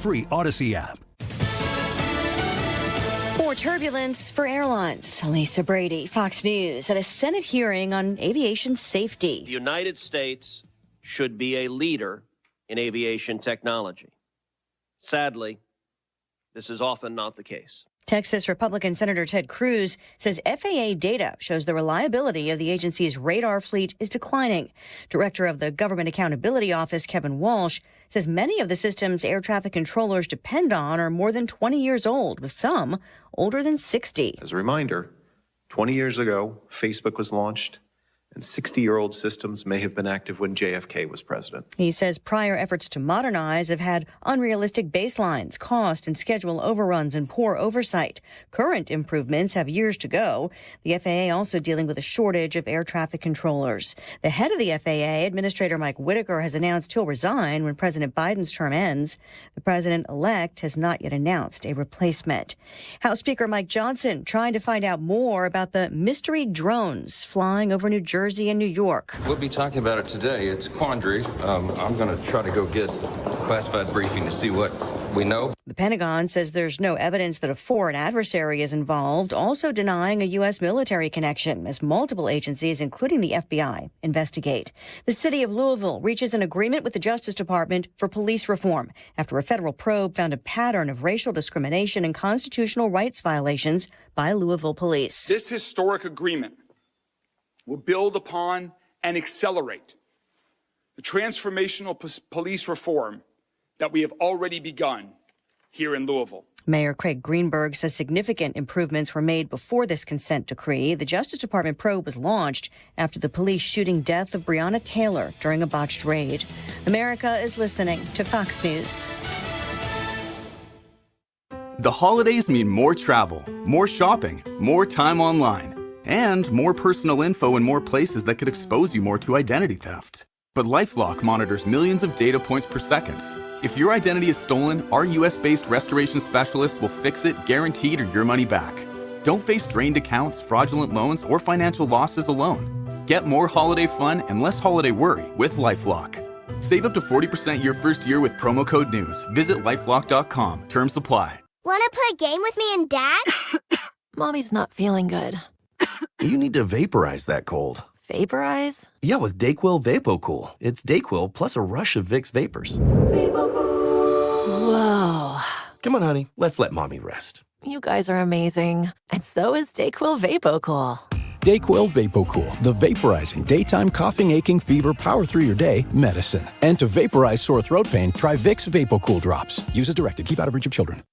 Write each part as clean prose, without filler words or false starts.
free Odyssey app. More turbulence for airlines. Lisa Brady, Fox News, at a Senate hearing on aviation safety. The United States should be a leader in aviation technology. Sadly, this is often not the case. Texas Republican Senator Ted Cruz says FAA data shows the reliability of the agency's radar fleet is declining. Director of the Government Accountability Office, Kevin Walsh, says many of the system's air traffic controllers depend on are more than 20 years old, with some older than 60. As a reminder, 20 years ago, Facebook was launched, and 60-year-old systems may have been active when JFK was president. He says prior efforts to modernize have had unrealistic baselines, cost and schedule overruns, and poor oversight. Current improvements have years to go. The FAA also dealing with a shortage of air traffic controllers. The head of the FAA, Administrator Mike Whitaker, has announced he'll resign when President Biden's term ends. The president-elect has not yet announced a replacement. House Speaker Mike Johnson trying to find out more about the mystery drones flying over New Jersey and New York. We'll be talking about it today. It's a quandary. I'm going to try to go get a classified briefing to see what we know. The Pentagon says there's no evidence that a foreign adversary is involved, also denying a U.S. military connection as multiple agencies, including the FBI, investigate. The city of Louisville reaches an agreement with the Justice Department for police reform after a federal probe found a pattern of racial discrimination and constitutional rights violations by Louisville police. This historic agreement will build upon and accelerate the transformational police reform that we have already begun here in Louisville. Mayor Craig Greenberg says significant improvements were made before this consent decree. The Justice Department probe was launched after the police shooting death of Breonna Taylor during a botched raid. America is listening to Fox News. The holidays mean more travel, more shopping, more time online, and more personal info in more places that could expose you more to identity theft. But LifeLock monitors millions of data points per second. If your identity is stolen, our US-based restoration specialists will fix it, guaranteed, or your money back. Don't face drained accounts, fraudulent loans, or financial losses alone. Get more holiday fun and less holiday worry with LifeLock. Save up to 40% your first year with promo code NEWS. Visit lifelock.com. Terms apply. Want to play a game with me and Dad? Mommy's not feeling good. You need to vaporize that cold. Vaporize? Yeah, with DayQuil VapoCool. It's DayQuil plus a rush of Vicks vapors. Whoa. Come on, honey. Let's let Mommy rest. You guys are amazing. And so is DayQuil VapoCool. DayQuil VapoCool, the vaporizing daytime coughing, aching, fever, power through your day medicine. And to vaporize sore throat pain, try Vicks VapoCool drops. Use as directed. Keep out of reach of children.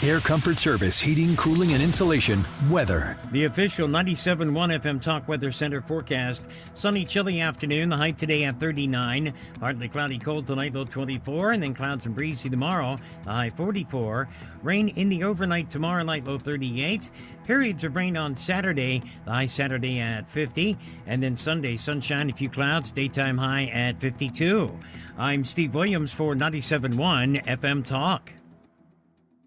Air Comfort Service, heating, cooling, and insulation. Weather. The official 97.1 FM Talk Weather Center forecast. Sunny, chilly afternoon. The high today at 39. Partly cloudy, cold tonight, low 24. And then clouds and breezy tomorrow, the high 44. Rain in the overnight tomorrow night, low 38. Periods of rain on Saturday, the high Saturday at 50. And then Sunday, sunshine, a few clouds, daytime high at 52. I'm Steve Williams for 97.1 FM Talk.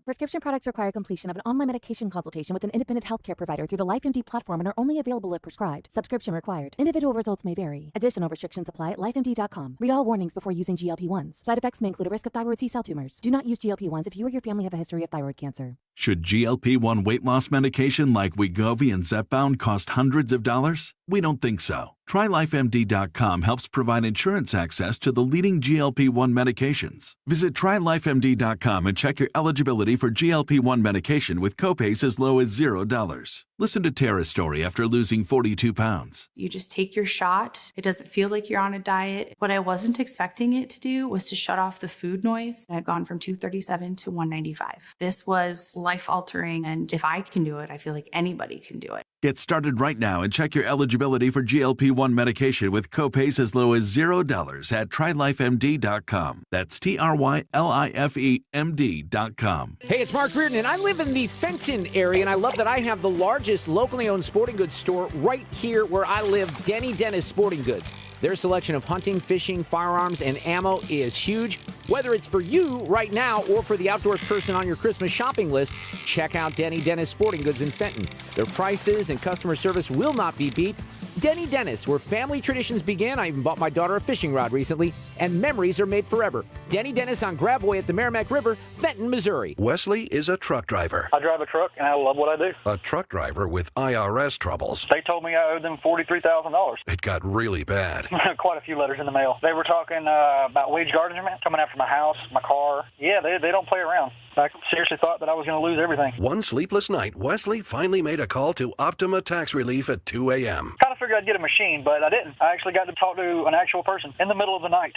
Prescription products require completion of an online medication consultation with an independent healthcare provider through the LifeMD platform and are only available if prescribed. Subscription required. Individual results may vary. Additional restrictions apply at lifemd.com. Read all warnings before using GLP-1s. Side effects may include a risk of thyroid C-cell tumors. Do not use GLP-1s if you or your family have a history of thyroid cancer. Should GLP-1 weight loss medication like Wegovy and Zepbound cost hundreds of dollars? We don't think so. TryLifeMD.com helps provide insurance access to the leading GLP-1 medications. Visit TryLifeMD.com and check your eligibility for GLP-1 medication with copays as low as $0. Listen to Tara's story after losing 42 pounds. You just take your shot. It doesn't feel like you're on a diet. What I wasn't expecting it to do was to shut off the food noise. I'd gone from 237 to 195. This was life-altering, and if I can do it, I feel like anybody can do it. Get started right now and check your eligibility for GLP-1 medication with copays as low as $0 at TryLifeMD.com. That's TryLifeMD.com. Hey, it's Mark Reardon, and I live in the Fenton area, and I love that I have the largest locally owned sporting goods store right here where I live, Denny Dennis Sporting Goods. Their selection of hunting, fishing, firearms, and ammo is huge. Whether it's for you right now or for the outdoors person on your Christmas shopping list, check out Denny Dennis Sporting Goods in Fenton. Their prices and customer service will not be beat. Denny Dennis, where family traditions begin. I even bought my daughter a fishing rod recently, and memories are made forever. Denny Dennis on Gravois at the Merrimack River, Fenton, Missouri. Wesley is a truck driver. I drive a truck, and I love what I do. A truck driver with IRS troubles. They told me I owed them $43,000. It got really bad. Quite a few letters in the mail. They were talking about wage garnishment, coming after my house, my car. Yeah, they don't play around. I seriously thought that I was going to lose everything. One sleepless night, Wesley finally made a call to Optima Tax Relief at 2 a.m. Kind of figured I'd get a machine, but I didn't. I actually got to talk to an actual person in the middle of the night.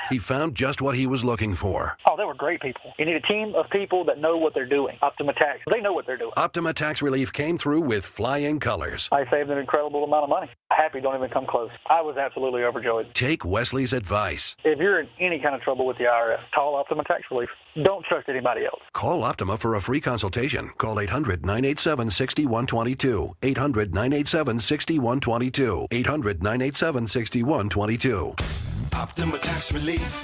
He found just what he was looking for. Oh, they were great people. You need a team of people that know what they're doing. Optima Tax, they know what they're doing. Optima Tax Relief came through with flying colors. I saved an incredible amount of money. Happy don't even come close. I was absolutely overjoyed. Take Wesley's advice. If you're in any kind of trouble with the IRS, call Optima Tax Relief. Don't trust anybody else. Call Optima for a free consultation. Call 800-987-6122. 800-987-6122. 800-987-6122. Optima Tax Relief.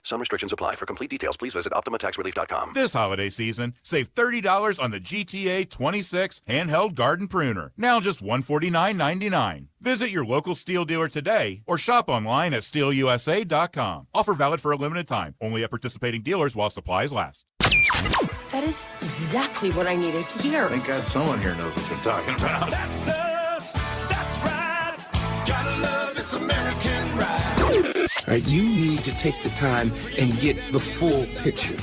Some restrictions apply. For complete details, please visit OptimaTaxRelief.com. This holiday season, save $30 on the GTA 26 handheld garden pruner. Now just $149.99. Visit your local Steel dealer today or shop online at SteelUSA.com. Offer valid for a limited time. Only at participating dealers while supplies last. That is exactly what I needed to hear. Thank God someone here knows what they're talking about. That's us. That's right. Gotta love this American ride. All right, you need to take the time and get the full picture.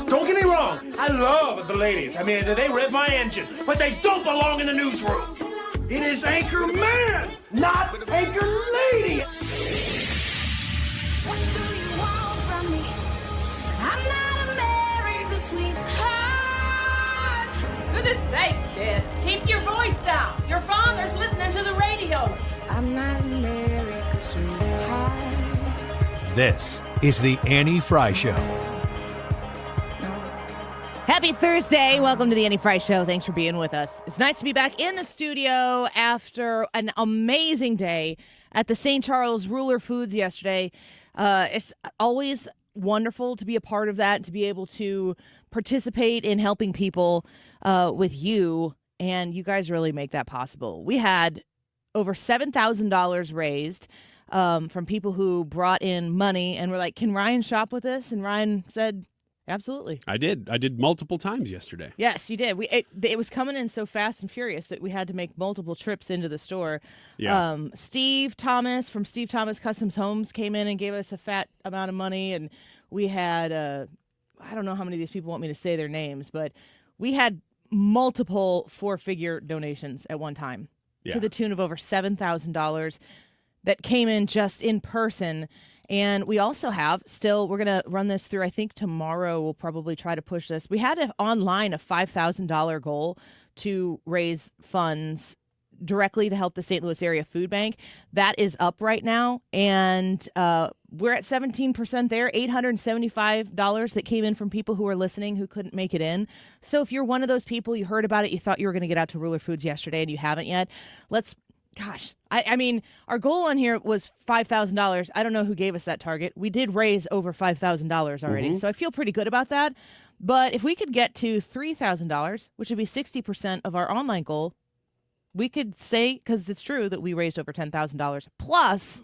Don't get me wrong, I love the ladies. I mean, they rev my engine, but they don't belong in the newsroom. It is Anchor Man, not Anchor Lady. What do you want from me? I'm not America's sweetheart. Goodness sake, kid. Keep your voice down. Your father's listening to the radio. I'm not America's sweetheart. This is the Annie Fry Show. Happy Thursday. Welcome to the Annie Fry Show. Thanks for being with us. It's nice to be back in the studio after an amazing day at the St. Charles Ruler Foods yesterday. It's always wonderful to be a part of that, to be able to participate in helping people with you, and you guys really make that possible. We had over $7,000 raised from people who brought in money and were like, can Ryan shop with us? And Ryan said, absolutely. I did multiple times yesterday. Yes, you did. It was coming in so fast and furious that we had to make multiple trips into the store. Yeah. Steve Thomas from Steve Thomas Customs Homes came in and gave us a fat amount of money, and we had I don't know how many of these people want me to say their names, but we had multiple four-figure donations at one time to the tune of over $7,000 that came in just in person. And we also have we're going to run this through, I think tomorrow we'll probably try to push this. We had online a $5,000 goal to raise funds directly to help the St. Louis Area Food Bank. That is up right now, and we're at 17% there, $875 that came in from people who are listening who couldn't make it in. So if you're one of those people, you heard about it, you thought you were going to get out to Ruler Foods yesterday and you haven't yet, I mean, our goal on here was $5,000. I don't know who gave us that target. We did raise over $5,000 already, so I feel pretty good about that. But if we could get to $3,000, which would be 60% of our online goal, we could say, because it's true, that we raised over $10,000, plus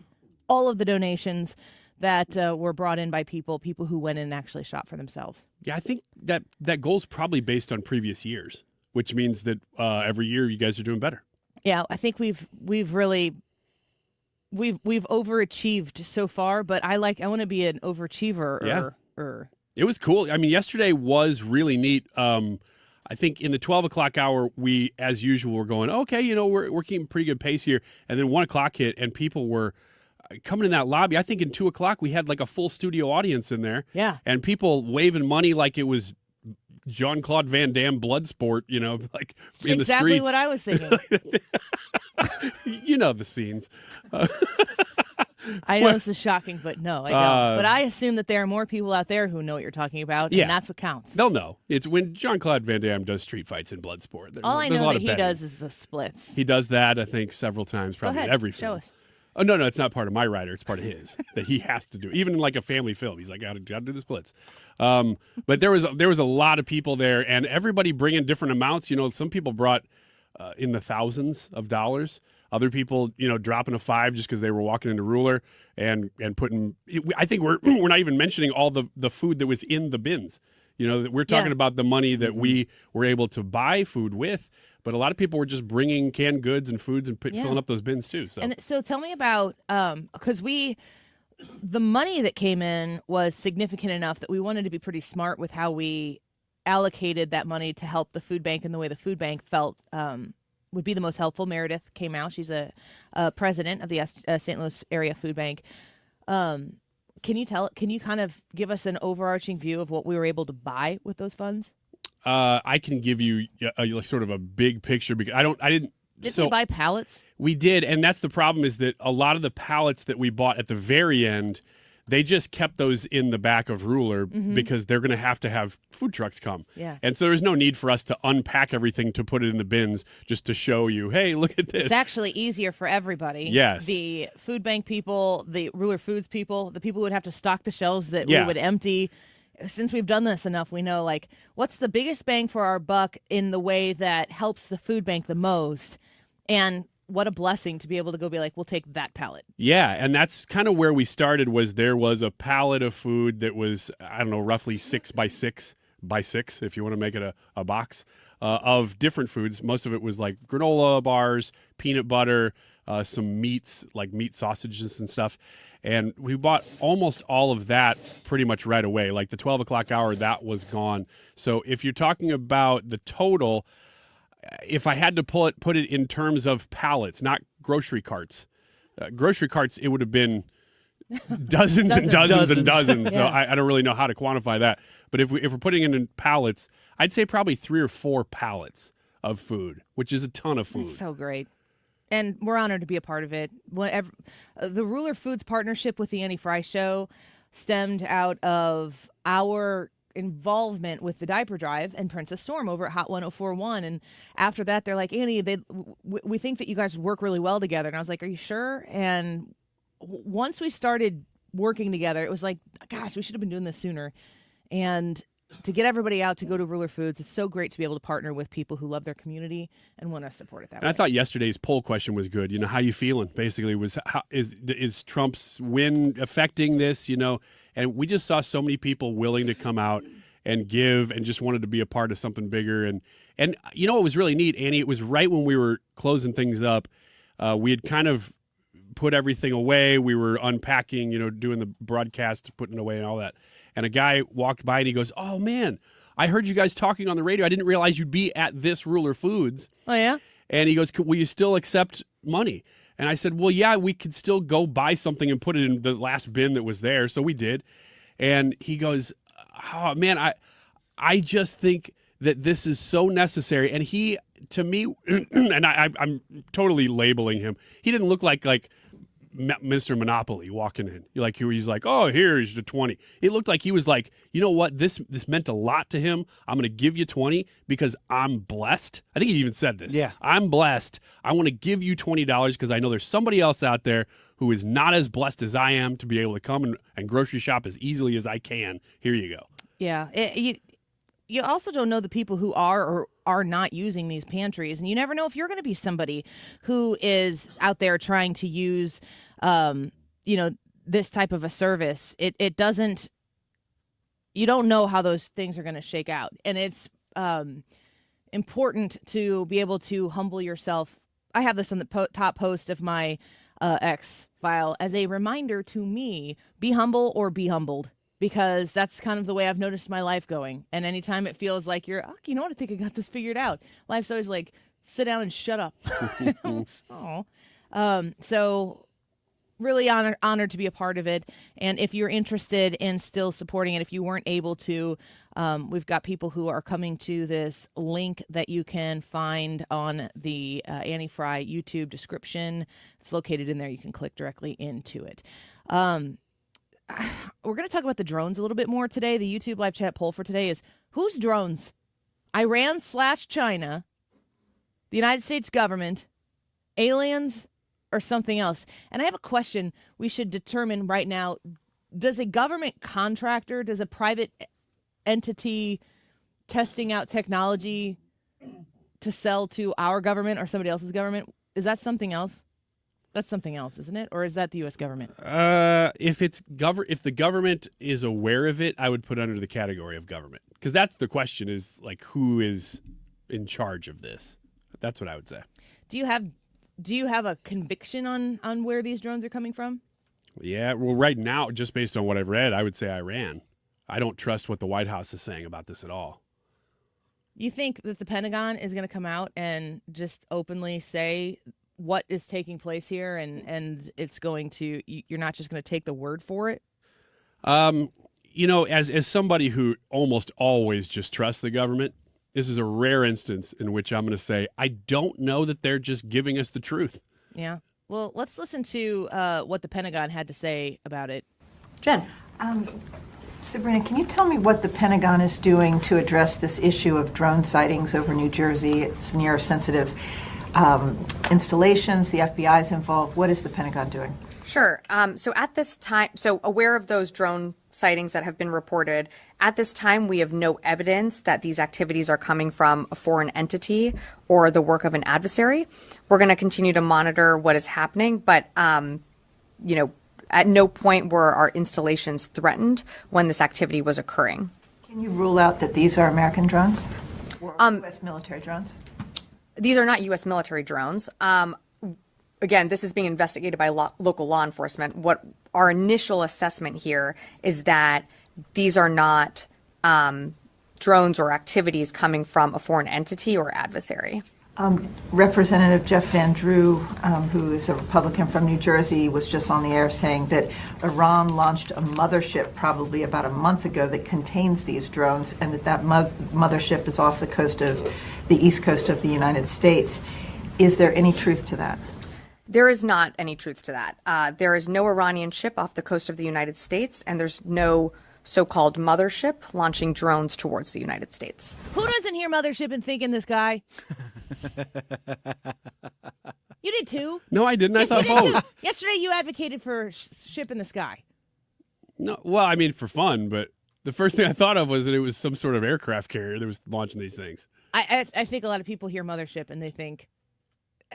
all of the donations that were brought in by people who went in and actually shopped for themselves. Yeah, I think that goal's probably based on previous years, which means that every year you guys are doing better. Yeah, I think we've overachieved so far, but I want to be an overachiever. It was cool. I mean, yesterday was really neat. I think in the 12 o'clock hour, we, as usual, were going, okay, we're keeping pretty good pace here. And then 1 o'clock hit, and people were coming in that lobby. I think in 2 o'clock, we had like a full studio audience in there. Yeah. And people waving money like it was Jean-Claude Van Damme Bloodsport, like in the streets. Exactly what I was thinking. You know the scenes. I know this is shocking, but no, I don't. But I assume that there are more people out there who know what you're talking about, and that's what counts. They'll know. It's when Jean-Claude Van Damme does street fights in Bloodsport. All I know that he does is the splits. He does that, I think, several times, probably Go ahead, in every film. Show us. Oh, no, it's not part of my rider. It's part of his that he has to do. Even in like a family film, he's like, got to do the splits. But there was a lot of people there, and everybody bringing different amounts. Some people brought in the thousands of dollars. Other people, dropping a $5 just because they were walking into Ruler and putting. I think we're not even mentioning all the food that was in the bins. We're talking about the money that we were able to buy food with, but a lot of people were just bringing canned goods and foods and filling up those bins too. So tell me about because the money that came in was significant enough that we wanted to be pretty smart with how we allocated that money to help the food bank in the way the food bank felt would be the most helpful. Meredith came out; she's a president of the St. Louis area food bank. Can you kind of give us an overarching view of what we were able to buy with those funds? I can give you sort of a big picture because I didn't. Did we buy pallets? We did, and that's the problem is that a lot of the pallets that we bought at the very end, they just kept those in the back of Ruler because they're going to have food trucks come. Yeah. And so there's no need for us to unpack everything to put it in the bins just to show you, hey, look at this. It's actually easier for everybody. Yes. The food bank people, the Ruler Foods people, the people who would have to stock the shelves that we would empty. Since we've done this enough, we know, what's the biggest bang for our buck in the way that helps the food bank the most. And what a blessing to be able to go be like, we'll take that pallet. Yeah, and that's kind of where we started was there was a pallet of food that was, I don't know, roughly 6 by 6 by 6, if you want to make it a box, of different foods. Most of it was like granola bars, peanut butter, some meats, like meat sausages and stuff. And we bought almost all of that pretty much right away. Like the 12 o'clock hour, that was gone. So if you're talking about the total, if I had to put it in terms of pallets, not grocery carts, it would have been dozens and dozens and dozens. So I don't really know how to quantify that. But if we're putting it in pallets, I'd say probably 3 or 4 pallets of food, which is a ton of food. That's so great. And we're honored to be a part of it. The Ruler Foods partnership with the Annie Fry Show stemmed out of our involvement with the diaper drive and Princess Storm over at Hot 104.1. And after that, they're like, Annie, we think that you guys work really well together. And I was like, are you sure? And once we started working together, it was like, gosh, we should have been doing this sooner. And to get everybody out to go to Ruler Foods, it's so great to be able to partner with people who love their community and want to support it that way. I thought yesterday's poll question was good. How you feeling? Basically, was is Trump's win affecting this? And we just saw so many people willing to come out and give and just wanted to be a part of something bigger. And what was really neat, Annie, it was right when we were closing things up. We had kind of put everything away. We were unpacking, doing the broadcast, putting it away and all that. And a guy walked by and he goes, oh, man, I heard you guys talking on the radio. I didn't realize you'd be at this Ruler Foods. Oh, yeah? And he goes, will you still accept money? And I said, well, yeah, we could still go buy something and put it in the last bin that was there. So we did. And he goes, oh, man, I just think that this is so necessary. And he, to me, and I'm totally labeling him, he didn't look like Mr. Monopoly walking in. He's like, oh, here's the 20. It looked like he was like, you know what? This meant a lot to him. I'm going to give you 20 because I'm blessed. I think he even said this. Yeah. I'm blessed. I want to give you $20 because I know there's somebody else out there who is not as blessed as I am to be able to come and grocery shop as easily as I can. Here you go. Yeah. You also don't know the people who are or are not using these pantries. And you never know if you're going to be somebody who is out there trying to use this type of a service. It doesn't, you don't know how those things are going to shake out. And it's important to be able to humble yourself. I have this on the top post of my X file as a reminder to me, be humble or be humbled, because that's kind of the way I've noticed my life going. And anytime it feels like you're, you know what, I think I got this figured out. Life's always like, sit down and shut up. So really honored to be a part of it. And if you're interested in still supporting it, if you weren't able to, we've got people who are coming to this link that you can find on the Annie Fry YouTube description. It's located in there. You can click directly into it. We're going to talk about the drones a little bit more today. The YouTube live chat poll for today is, whose drones? Iran/China, the United States government, aliens, or something else. And I have a question we should determine right now. Does a government contractor, does a private entity testing out technology to sell to our government or somebody else's government, is that something else? That's something else, isn't it? Or is that the U.S. government? If the government is aware of it, I would put under the category of government, because that's the question: is like, who is in charge of this? That's what I would say. Do you have a conviction on where these drones are coming from? Yeah, well, right now, just based on what I've read, I would say Iran. I don't trust what the White House is saying about this at all. You think that the Pentagon is going to come out and just openly say what is taking place here, and it's going to, you're not just going to take the word for it? As somebody who almost always just trusts the government, this is a rare instance in which I'm going to say, I don't know that they're just giving us the truth. Yeah. Well, let's listen to what the Pentagon had to say about it. Jen. Sabrina, can you tell me what the Pentagon is doing to address this issue of drone sightings over New Jersey? It's near sensitive installations. The FBI is involved. What is the Pentagon doing? Sure. So at this time, aware of those drone sightings that have been reported, at this time we have no evidence that these activities are coming from a foreign entity or the work of an adversary. We're going to continue to monitor what is happening, but at no point were our installations threatened when this activity was occurring. Can you rule out that these are American drones or U.S. military drones? These are not U.S. military drones. Again, this is being investigated by local law enforcement. What our initial assessment here is that these are not drones or activities coming from a foreign entity or adversary. Representative Jeff Van Drew, who is a Republican from New Jersey, was just on the air saying that Iran launched a mothership probably about a month ago that contains these drones, and that mothership is off the coast of the east coast of the United States. Is there any truth to that? There is not any truth to that. There is no Iranian ship off the coast of the United States, and there's no so-called mothership launching drones towards the United States. Who doesn't hear mothership and think in this guy? You did too. No, I didn't. Yes, I thought both. Too. Yesterday you advocated for ship in the sky. No, well, I mean for fun, but the first thing I thought of was that it was some sort of aircraft carrier that was launching these things. I think a lot of people hear mothership and they think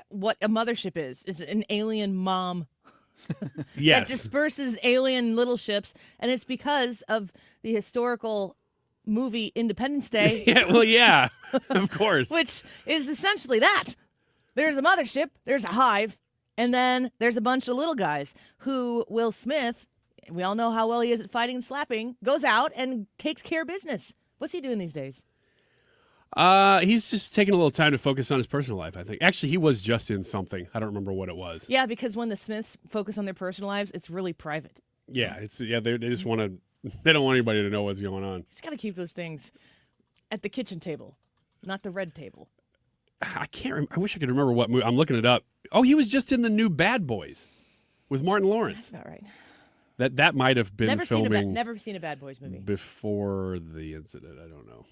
what a mothership is an alien mom. Yes. That disperses alien little ships, and it's because of the historical movie Independence Day. Yeah, of course. Which is essentially that. There's a mothership, there's a hive, and then there's a bunch of little guys who Will Smith, we all know how well he is at fighting and slapping, goes out and takes care of business. What's he doing these days? He's just taking a little time to focus on his personal life, I think. Actually, he was just in something. I don't remember what it was. Yeah, because when the Smiths focus on their personal lives, it's really private. Yeah, they just want to. They don't want anybody to know what's going on. He's got to keep those things at the kitchen table, not the red table. I can't. I wish I could remember what movie. I'm looking it up. Oh, he was just in the new Bad Boys with Martin Lawrence. That's about right. That might have been filming. Never seen a Bad Boys movie before the incident. I don't know.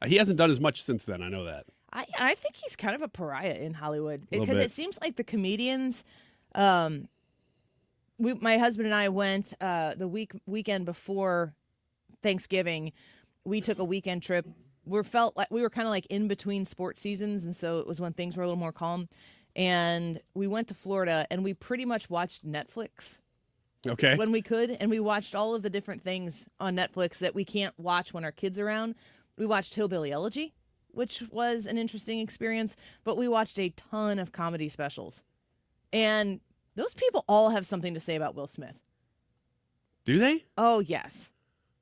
He hasn't done as much since then. I know that. I think he's kind of a pariah in Hollywood because it seems like the comedians. My husband and I went the weekend before Thanksgiving. We took a weekend trip. We felt like we were kind of like in between sports seasons, and so it was when things were a little more calm. And we went to Florida, and we pretty much watched Netflix. Okay. When we could, and we watched all of the different things on Netflix that we can't watch when our kids are around. We watched Hillbilly Elegy, which was an interesting experience, but we watched a ton of comedy specials. And those people all have something to say about Will Smith. Do they? Oh, yes.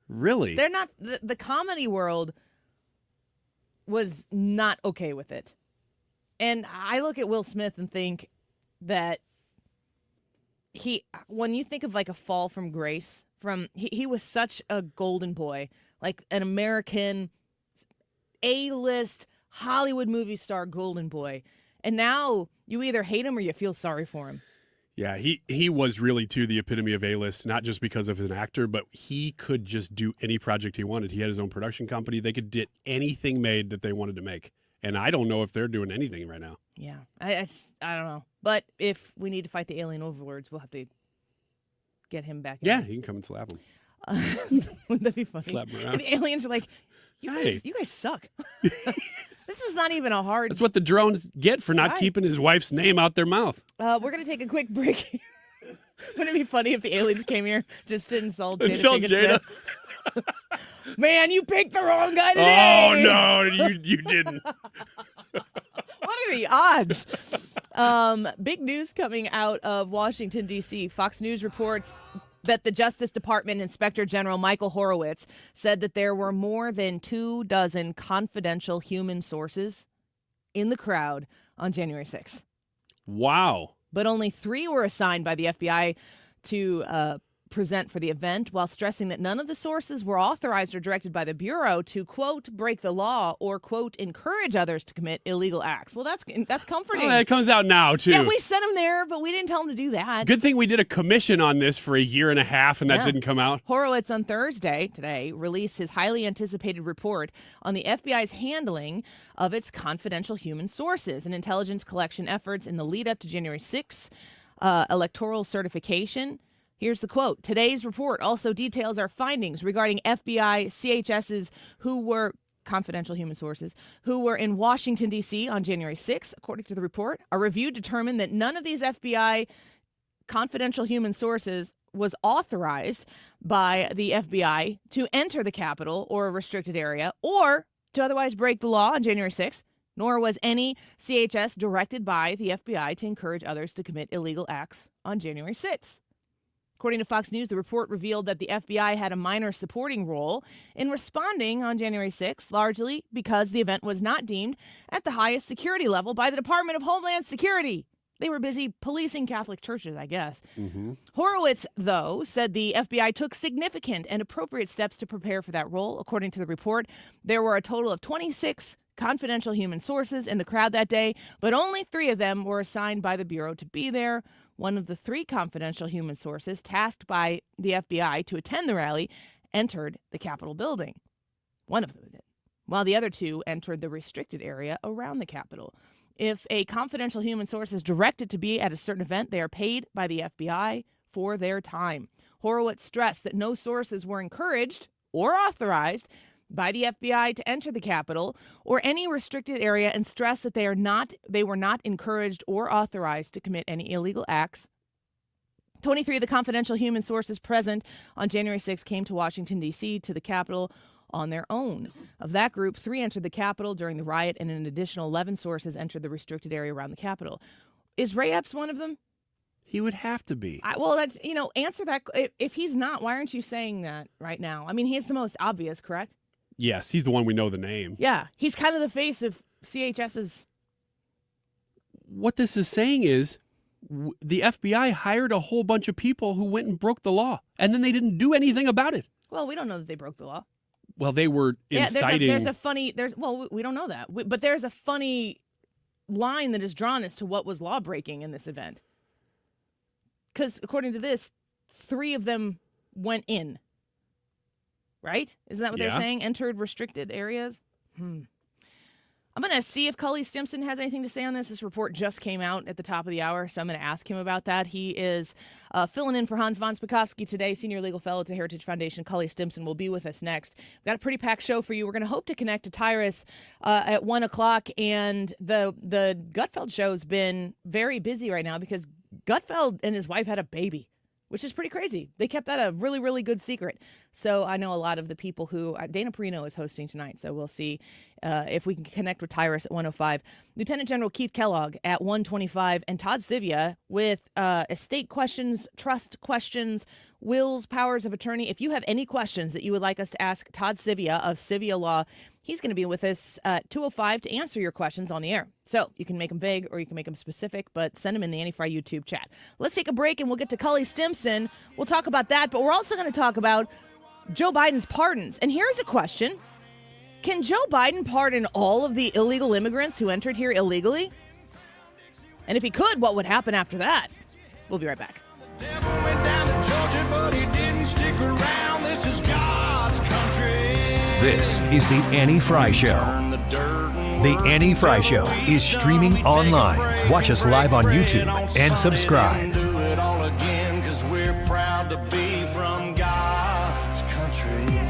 Really? They're not, the comedy world was not okay with it. And I look at Will Smith and think that when you think of like a fall from grace, he was such a golden boy, like an American A-list Hollywood movie star golden boy. And now you either hate him or you feel sorry for him. Yeah, he was really, too, the epitome of A-list, not just because of an actor, but he could just do any project he wanted. He had his own production company. They could get anything made that they wanted to make. And I don't know if they're doing anything right now. Yeah, I don't know. But if we need to fight the alien overlords, we'll have to get him back in. Yeah, he can come and slap him. Wouldn't that be funny? Slap him around. And the aliens are like, you guys suck. This is not even a hard... That's what the drones get for not keeping his wife's name out their mouth. We're going to take a quick break. Wouldn't it be funny if the aliens came here just to insult Jada Pinkett Smith? Man, you picked the wrong guy today. Oh, no, you didn't. What are the odds? Big news coming out of Washington, D.C. Fox News reports that the Justice Department Inspector General Michael Horowitz said that there were more than 24 confidential human sources in the crowd on January 6th. Wow. But only 3 were assigned by the FBI to present for the event, while stressing that none of the sources were authorized or directed by the Bureau to, quote, break the law or, quote, encourage others to commit illegal acts. Well, that's comforting. Oh, it comes out now, too. Yeah, we sent them there, but we didn't tell them to do that. Good thing we did a commission on this for a year and a half, and that didn't come out. Horowitz on Thursday, today, released his highly anticipated report on the FBI's handling of its confidential human sources and intelligence collection efforts in the lead up to January 6th electoral certification. Here's the quote. Today's report also details our findings regarding FBI CHSs who were confidential human sources who were in Washington, D.C. on January 6th. According to the report, a review determined that none of these FBI confidential human sources was authorized by the FBI to enter the Capitol or a restricted area or to otherwise break the law on January 6th, nor was any CHS directed by the FBI to encourage others to commit illegal acts on January 6th. According to Fox News, the report revealed that the FBI had a minor supporting role in responding on January 6th, largely because the event was not deemed at the highest security level by the Department of Homeland Security. They were busy policing Catholic churches, I guess. Mm-hmm. Horowitz, though, said the FBI took significant and appropriate steps to prepare for that role. According to the report, there were a total of 26 confidential human sources in the crowd that day, but only 3 of them were assigned by the Bureau to be there. One of the 3 confidential human sources tasked by the FBI to attend the rally entered the Capitol building. One of them did, while the other 2 entered the restricted area around the Capitol. If a confidential human source is directed to be at a certain event, they are paid by the FBI for their time. Horowitz stressed that no sources were encouraged or authorized by the FBI to enter the Capitol or any restricted area, and stressed that they were not encouraged or authorized to commit any illegal acts. 23 of the confidential human sources present on January 6 came to Washington, D.C., to the Capitol on their own. Of that group, 3 entered the Capitol during the riot, and an additional 11 sources entered the restricted area around the Capitol. Is Ray Epps one of them? He would have to be. That's, answer that. If he's not, why aren't you saying that right now? I mean, he's the most obvious, correct? Yes, he's the one we know the name. Yeah, he's kind of the face of CHS's. What this is saying is the FBI hired a whole bunch of people who went and broke the law, and then they didn't do anything about it. Well, we don't know that they broke the law. Well, they were inciting. We don't know that. But there's a funny line that is drawn as to what was law breaking in this event. Because according to this, 3 of them went in. Right? Isn't that what they're saying? Entered restricted areas? I'm going to see if Cully Stimson has anything to say on this. This report just came out at the top of the hour, so I'm going to ask him about that. He is filling in for Hans von Spakovsky today, Senior Legal Fellow at the Heritage Foundation. Cully Stimson will be with us next. We've got a pretty packed show for you. We're going to hope to connect to Tyrus at 1 o'clock, and the Gutfeld show's been very busy right now because Gutfeld and his wife had a baby, which is pretty crazy. They kept that a really, really good secret. So I know a lot of the people who Dana Perino is hosting tonight, so we'll see if we can connect with Tyrus at 1:05. Lieutenant General Keith Kellogg at 1:25, and Todd Sivia with estate questions, trust questions, wills, powers of attorney. If you have any questions that you would like us to ask Todd Sivia of Sivia Law, he's going to be with us at 2:05 to answer your questions on the air. So you can make them vague or you can make them specific, but send them in the Annie Fry YouTube chat. Let's take a break and we'll get to Cully Stimson. We'll talk about that, but we're also going to talk about Joe Biden's pardons. And here's a question. Can Joe Biden pardon all of the illegal immigrants who entered here illegally? And if he could, what would happen after that? We'll be right back. The devil went down to Georgia, but he didn't stick around. This is God's country. This is the Annie Fry Show. Turn the dirt and The Annie Fry Show is streaming online. Watch us live on YouTube and subscribe. Do it all again, 'cause we're proud to be from God's country.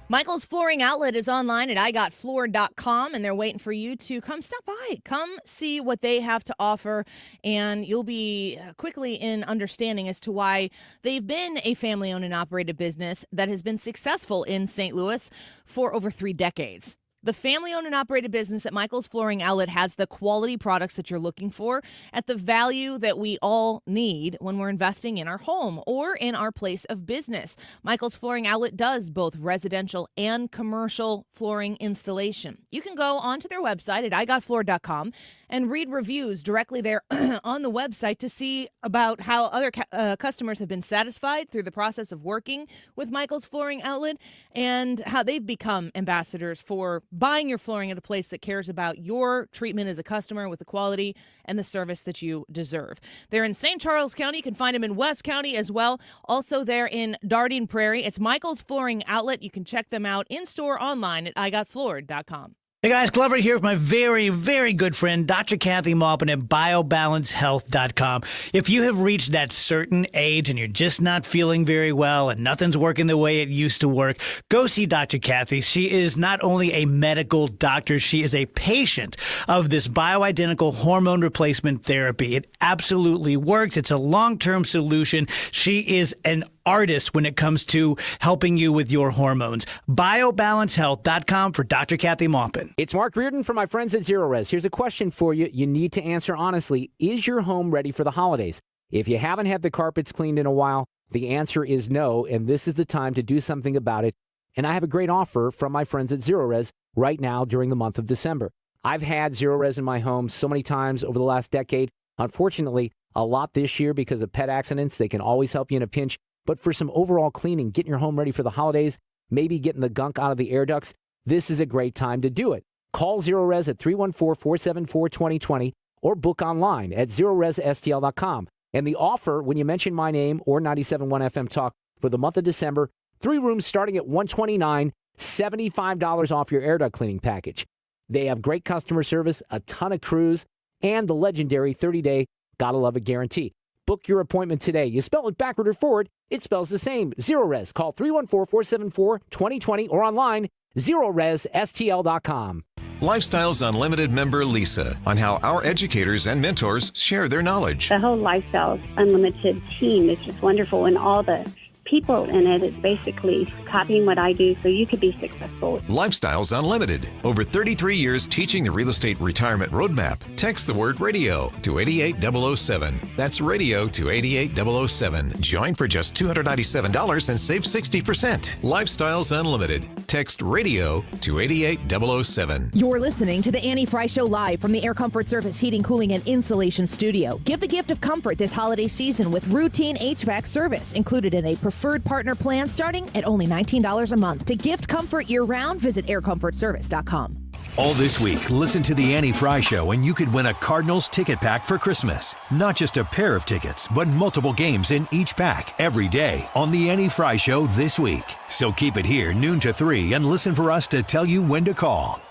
Michael's Flooring Outlet is online at igotfloored.com, and they're waiting for you to come stop by. Come see what they have to offer, and you'll be quickly in understanding as to why they've been a family-owned and operated business that has been successful in St. Louis for over 3 decades. The family-owned and operated business at Michael's Flooring Outlet has the quality products that you're looking for at the value that we all need when we're investing in our home or in our place of business. Michael's Flooring Outlet does both residential and commercial flooring installation. You can go onto their website at igotfloored.com and read reviews directly there on the website to see about how other customers have been satisfied through the process of working with Michael's Flooring Outlet and how they've become ambassadors for buying your flooring at a place that cares about your treatment as a customer with the quality and the service that you deserve. They're in St. Charles County. You can find them in West County as well. Also, they're in Dardenne Prairie. It's Michael's Flooring Outlet. You can check them out in-store online at igotfloored.com. Hey guys, Glover here with my very, very good friend, Dr. Kathy Maupin at BioBalanceHealth.com. If you have reached that certain age and you're just not feeling very well and nothing's working the way it used to work, go see Dr. Kathy. She is not only a medical doctor, she is a patient of this bioidentical hormone replacement therapy. It absolutely works. It's a long-term solution. She is an artist when it comes to helping you with your hormones. BioBalanceHealth.com for Dr. Kathy Maupin. It's Mark Reardon from my friends at Zero Res. Here's a question for you. You need to answer honestly. Is your home ready for the holidays? If you haven't had the carpets cleaned in a while, the answer is no, and this is the time to do something about it. And I have a great offer from my friends at Zero Res right now during the month of December. I've had Zero Res in my home so many times over the last decade. Unfortunately, a lot this year because of pet accidents. They can always help you in a pinch. But for some overall cleaning, getting your home ready for the holidays, maybe getting the gunk out of the air ducts, this is a great time to do it. Call Zero Res at 314-474-2020 or book online at ZeroResSTL.com. And the offer, when you mention my name or 97.1 FM Talk for the month of December, 3 rooms starting at $129, $75 off your air duct cleaning package. They have great customer service, a ton of crews, and the legendary 30-day Gotta Love It guarantee. Book your appointment today. You spell it backward or forward, it spells the same. Zero Res. Call 314-474-2020 or online, ZeroResSTL.com. Lifestyles Unlimited member Lisa on how our educators and mentors share their knowledge. The whole Lifestyles Unlimited team is just wonderful, and all the people in it is basically copying what I do so you could be successful. Lifestyles Unlimited. Over 33 years teaching the real estate retirement roadmap. Text the word radio to 88007. That's radio to 88007. Join for just $297 and save 60%. Lifestyles Unlimited. Text radio to 88007. You're listening to the Annie Fry Show live from the Air Comfort Service Heating, Cooling, and Insulation Studio. Give the gift of comfort this holiday season with routine HVAC service included in a preferred partner plan starting at only $19 a month. To gift comfort year-round, visit aircomfortservice.com. All this week, listen to the Annie Fry Show and you could win a Cardinals ticket pack for Christmas. Not just a pair of tickets, but multiple games in each pack every day on the Annie Fry Show this week. So keep it here noon to 3 and listen for us to tell you when to call.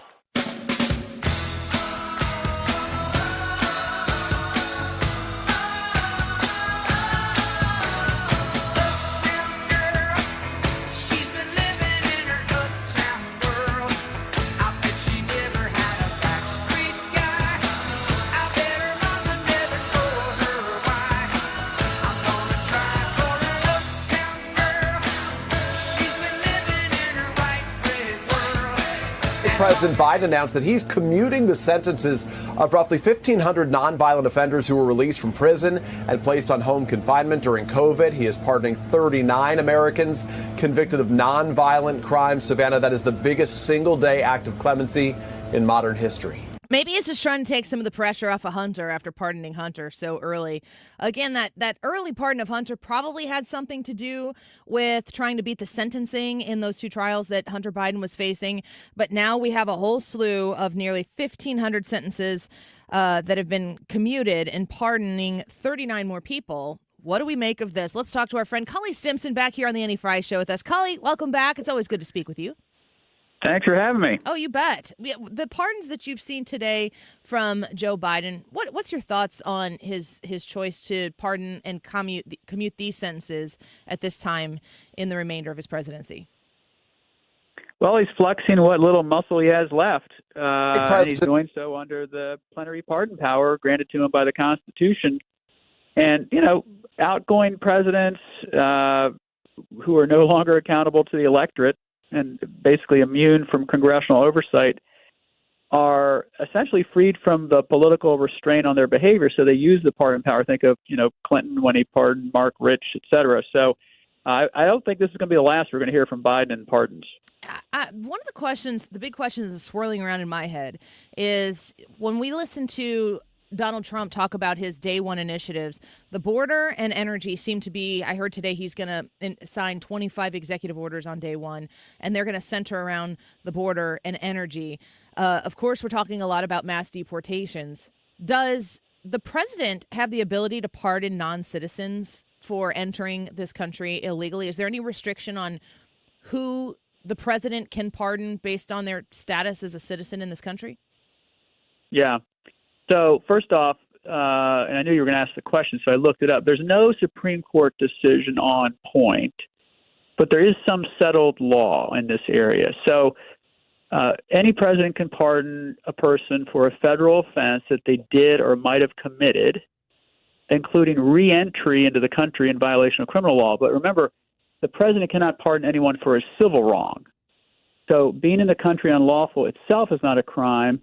President Biden announced that he's commuting the sentences of roughly 1,500 nonviolent offenders who were released from prison and placed on home confinement during COVID. He is pardoning 39 Americans convicted of nonviolent crimes. Savannah, that is the biggest single-day act of clemency in modern history. Maybe he's just trying to take some of the pressure off of Hunter after pardoning Hunter so early. Again, that early pardon of Hunter probably had something to do with trying to beat the sentencing in those 2 trials that Hunter Biden was facing. But now we have a whole slew of nearly 1,500 sentences that have been commuted and pardoning 39 more people. What do we make of this? Let's talk to our friend Cully Stimson back here on the Annie Fry Show with us. Cully, welcome back. It's always good to speak with you. Thanks for having me. Oh, you bet. The pardons that you've seen today from Joe Biden, what's your thoughts on his choice to pardon and commute these sentences at this time in the remainder of his presidency? Well, he's flexing what little muscle he has left. And he's doing so under the plenary pardon power granted to him by the Constitution. And, outgoing presidents who are no longer accountable to the electorate and basically immune from congressional oversight are essentially freed from the political restraint on their behavior. So they use the pardon power. Think of, Clinton when he pardoned Mark Rich, et cetera. So I don't think this is going to be the last we're going to hear from Biden in pardons. One of the big questions that's swirling around in my head is when we listen to Donald Trump talk about his day one initiatives, the border and energy seem to be, I heard today he's going to sign 25 executive orders on day one, and they're going to center around the border and energy. Of course, we're talking a lot about mass deportations. Does the president have the ability to pardon non-citizens for entering this country illegally? Is there any restriction on who the president can pardon based on their status as a citizen in this country? Yeah. So first off, and I knew you were going to ask the question, so I looked it up. There's no Supreme Court decision on point, but there is some settled law in this area. So any president can pardon a person for a federal offense that they did or might have committed, including re-entry into the country in violation of criminal law. But remember, the president cannot pardon anyone for a civil wrong. So being in the country unlawful itself is not a crime.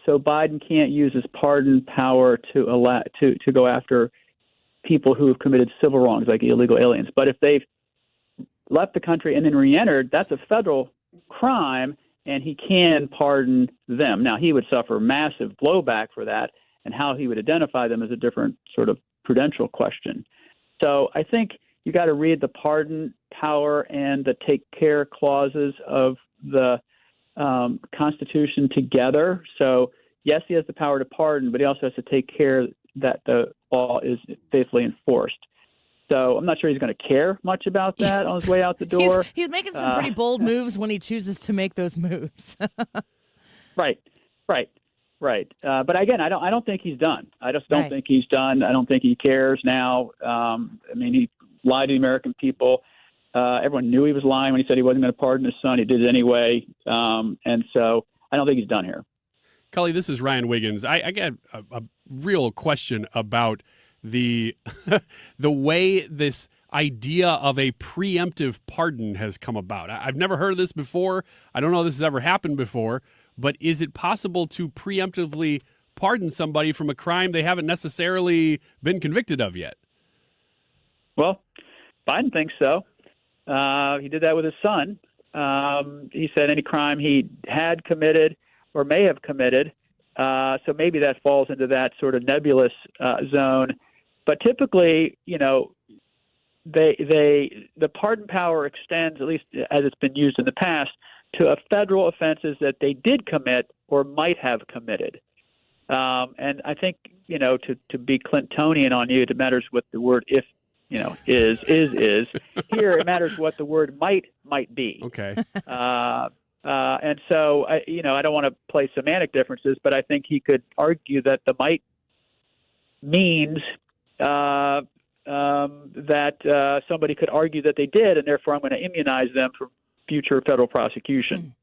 So Biden can't use his pardon power to go after people who have committed civil wrongs like illegal aliens. But if they've left the country and then re-entered, that's a federal crime, and he can pardon them. Now, he would suffer massive blowback for that, and how he would identify them is a different sort of prudential question. So I think you got to read the pardon power and the take care clauses of the Constitution together. So, yes, he has the power to pardon, but he also has to take care that the law is faithfully enforced. So I'm not sure he's going to care much about that on his way out the door. He's making some pretty bold moves when he chooses to make those moves. Right. But again, I don't think he's done. I just don't think he's done. I don't think he cares now. He lied to the American people. Everyone knew he was lying when he said he wasn't going to pardon his son. He did it anyway. And so I don't think he's done here. Cully, this is Ryan Wiggins. I got a real question about the the way this idea of a preemptive pardon has come about. I've never heard of this before. I don't know if this has ever happened before, but is it possible to preemptively pardon somebody from a crime they haven't necessarily been convicted of yet? Well, Biden thinks so. He did that with his son. He said any crime he had committed or may have committed. So maybe that falls into that sort of nebulous zone. But typically, the pardon power extends, at least as it's been used in the past, to federal offenses that they did commit or might have committed. And I think, to be Clintonian on you, it matters what the word if, is. Here, it matters what the word might be. Okay. And so, I don't want to play semantic differences, but I think he could argue that the might means that somebody could argue that they did, and therefore I'm going to immunize them from future federal prosecution.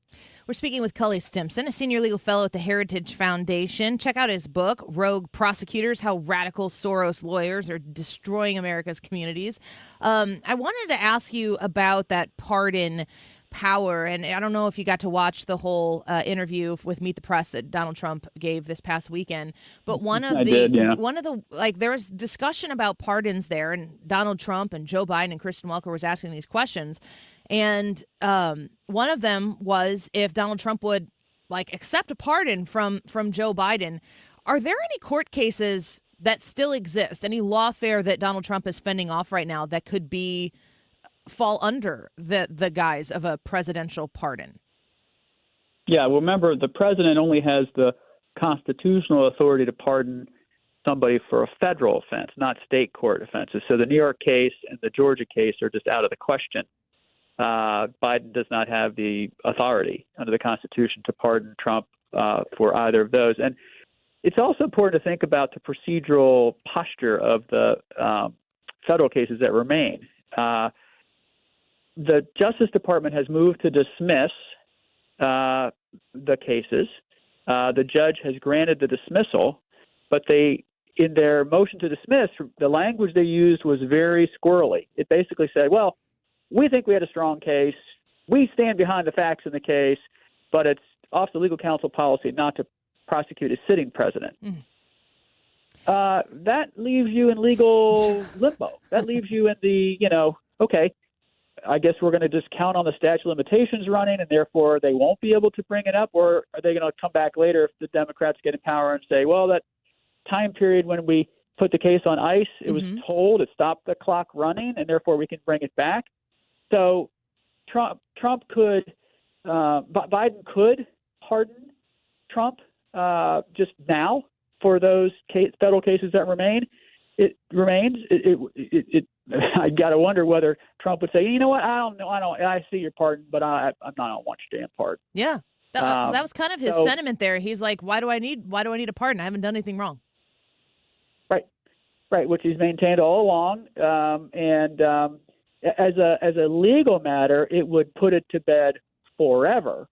We're speaking with Cully Stimson, a senior legal fellow at the Heritage Foundation. Check out his book, Rogue Prosecutors, How Radical Soros Lawyers Are Destroying America's Communities. I wanted to ask you about that pardon power, and I don't know if you got to watch the whole interview with Meet the Press that Donald Trump gave this past weekend, but there was discussion about pardons there, and Donald Trump and Joe Biden and Kristen Welker was asking these questions, and one of them was if Donald Trump would accept a pardon from Joe Biden. Are there any court cases that still exist, any lawfare that Donald Trump is fending off right now that could fall under the guise of a presidential pardon? Yeah, well, remember, the president only has the constitutional authority to pardon somebody for a federal offense, not state court offenses. So the New York case and the Georgia case are just out of the question. Biden does not have the authority under the Constitution to pardon Trump for either of those. And it's also important to think about the procedural posture of the federal cases that remain. The Justice Department has moved to dismiss the cases. The judge has granted the dismissal, but in their motion to dismiss, the language they used was very squirrely. It basically said, well, we think we had a strong case. We stand behind the facts in the case, but it's Office of Legal Counsel policy not to prosecute a sitting president. That leaves you in legal limbo. That leaves you in the, okay, I guess we're going to just count on the statute of limitations running, and therefore they won't be able to bring it up, or are they going to come back later if the Democrats get in power and say, well, that time period when we put the case on ice, it was told, it stopped the clock running, and therefore we can bring it back. So Biden could pardon Trump just now for those federal cases that remain. It remains. I got to wonder whether Trump would say, you know what, I don't know, I see your pardon, but I don't want you to stand pardon. Yeah, that was kind of his sentiment there. He's like, why do I need a pardon? I haven't done anything wrong. Right, which he's maintained all along, and as a legal matter, it would put it to bed forever.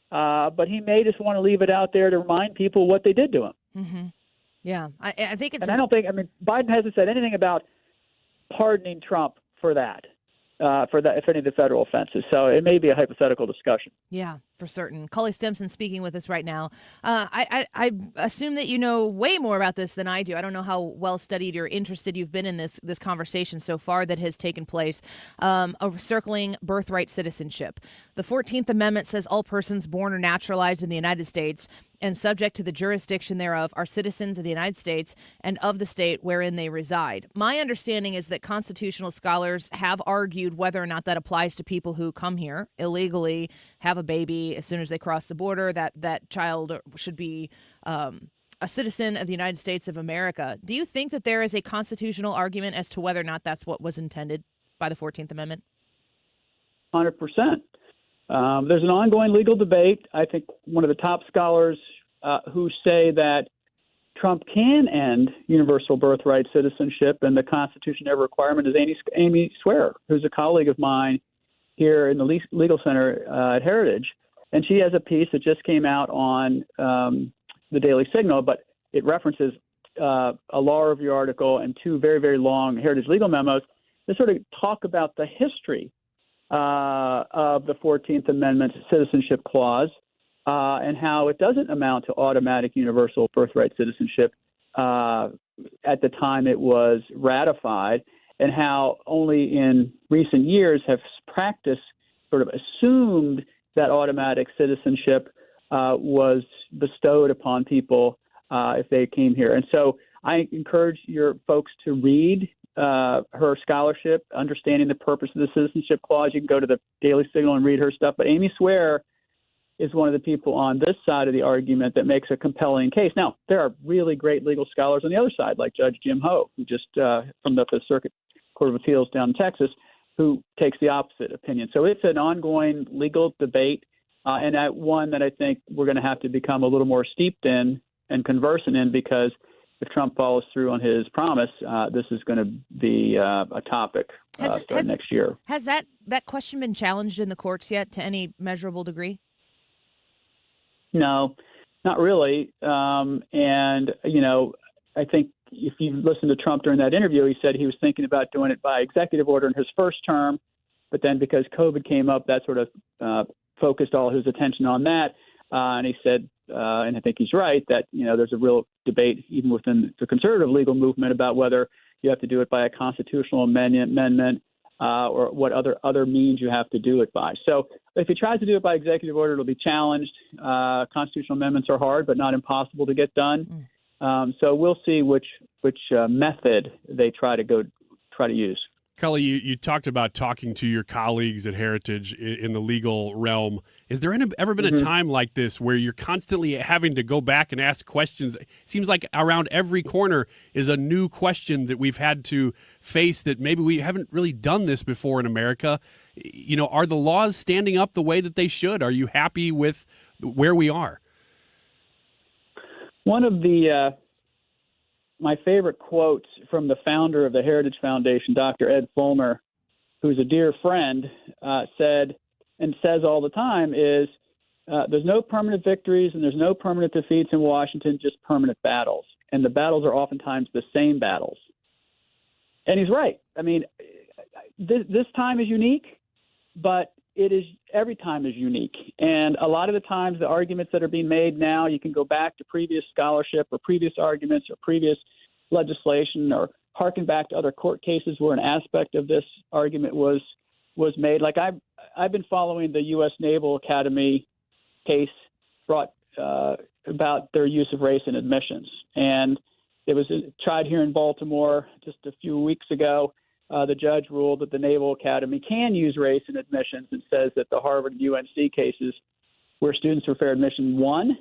But he may just want to leave it out there to remind people what they did to him. Mm-hmm. Yeah, I think it's. And Biden hasn't said anything about pardoning Trump for that, if any of the federal offenses. So it may be a hypothetical discussion. Yeah, for certain. Cully Stimson speaking with us right now. I assume that you know way more about this than I do. I don't know how well studied or interested you've been in this conversation so far that has taken place, circling birthright citizenship. The 14th Amendment says all persons born or naturalized in the United States and subject to the jurisdiction thereof are citizens of the United States and of the state wherein they reside. My understanding is that constitutional scholars have argued whether or not that applies to people who come here illegally, have a baby as soon as they cross the border, that child should be a citizen of the United States of America. Do you think that there is a constitutional argument as to whether or not that's what was intended by the 14th Amendment? 100%. There's an ongoing legal debate. I think one of the top scholars who say that Trump can end universal birthright citizenship and the Constitution never requirement is Amy Swearer, who's a colleague of mine here in the Legal Center at Heritage. And she has a piece that just came out on the Daily Signal, but it references a law review article and two very, very long Heritage legal memos that sort of talk about the history of the 14th Amendment citizenship clause and how it doesn't amount to automatic universal birthright citizenship at the time it was ratified, and how only in recent years have practice sort of assumed that automatic citizenship was bestowed upon people if they came here. And so I encourage your folks to read her scholarship, Understanding the Purpose of the Citizenship Clause. You can go to the Daily Signal and read her stuff. But Amy Swearer is one of the people on this side of the argument that makes a compelling case. Now, there are really great legal scholars on the other side, like Judge Jim Ho, who just from the Fifth Circuit Court of Appeals down in Texas, who takes the opposite opinion. So it's an ongoing legal debate, and one that I think we're going to have to become a little more steeped in and conversant in, because if Trump follows through on his promise, this is going to be a topic next year. Has that question been challenged in the courts yet to any measurable degree? No, not really. And, I think if you listen to Trump during that interview, he said he was thinking about doing it by executive order in his first term. But then because COVID came up, that sort of focused all his attention on that. And he said, and I think he's right, that, there's a real debate even within the conservative legal movement about whether you have to do it by a constitutional amendment or what other means you have to do it by. So if he tries to do it by executive order, it'll be challenged. Constitutional amendments are hard, but not impossible to get done. So we'll see which method they try to use. Cully, you talked about talking to your colleagues at Heritage in the legal realm. Is there ever been a time like this where you're constantly having to go back and ask questions? It seems like around every corner is a new question that we've had to face that maybe we haven't really done this before in America. You know, are the laws standing up the way that they should? Are you happy with where we are? One of the my favorite quotes from the founder of the Heritage Foundation, Dr. Ed Fulmer, who's a dear friend, said and says all the time is, there's no permanent victories and there's no permanent defeats in Washington, just permanent battles. And the battles are oftentimes the same battles. And he's right. I mean, this time is unique, but every time is unique. And a lot of the times the arguments that are being made now, you can go back to previous scholarship or previous arguments or previous legislation or harken back to other court cases where an aspect of this argument was made. Like I've been following the U.S. Naval Academy case brought about their use of race in admissions. And it was tried here in Baltimore just a few weeks ago. The judge ruled that the Naval Academy can use race in admissions and says that the Harvard and UNC cases where students for fair admission won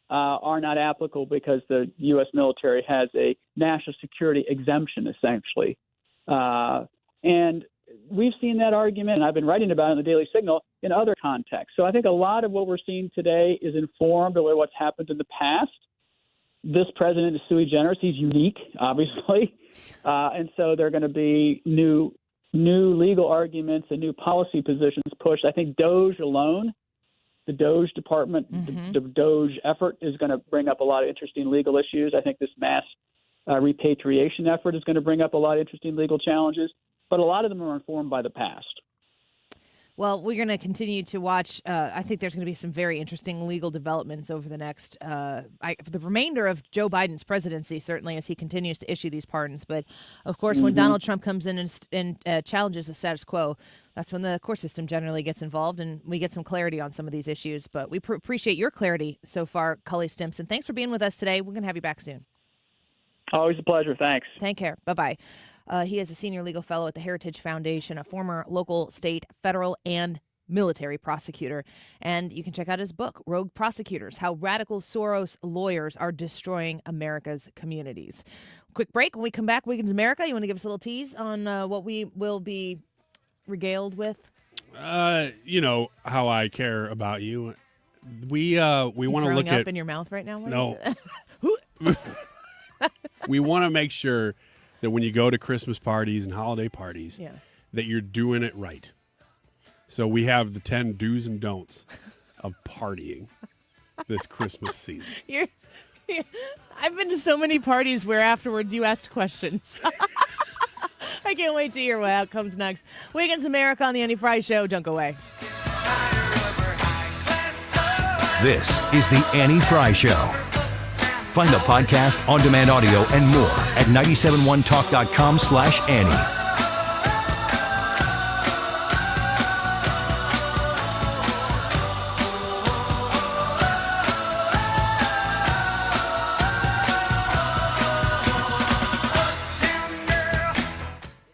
are not applicable because the U.S. military has a national security exemption, essentially. And we've seen that argument, and I've been writing about it in the Daily Signal in other contexts. So I think a lot of what we're seeing today is informed by what's happened in the past. This president is sui generis. He's unique, obviously. And so there are going to be new legal arguments and new policy positions pushed. I think DOJ alone, the DOJ department, the DOJ effort is going to bring up a lot of interesting legal issues. I think this mass repatriation effort is going to bring up a lot of interesting legal challenges, but a lot of them are informed by the past. Well, we're going to continue to watch. I think there's going to be some very interesting legal developments over the next, the remainder of Joe Biden's presidency, certainly as he continues to issue these pardons. But, of course, when Donald Trump comes in and challenges the status quo, that's when the court system generally gets involved and we get some clarity on some of these issues. But we appreciate your clarity so far, Cully Stimson. Thanks for being with us today. We're going to have you back soon. Always a pleasure. Thanks. Take care. Bye-bye. He is a senior legal fellow at the Heritage Foundation, a former local, state, federal, and military prosecutor. And you can check out his book, Rogue Prosecutors, How Radical Soros Lawyers Are Destroying America's Communities. Quick break. When we come back, Wiggins America, you want to give us a little tease on what we will be regaled with? You know how I care about you. We want to look up at in your mouth right now? No. We want to make sure that when you go to Christmas parties and holiday parties, that you're doing it right. So we have the 10 do's and don'ts of partying this Christmas season. I've been to so many parties where afterwards you asked questions. I can't wait to hear what comes next. Wiggins America on the Annie Fry Show. Don't go away. This is the Annie Fry Show. Find the podcast, on-demand audio, and more at 971talk.com/Annie.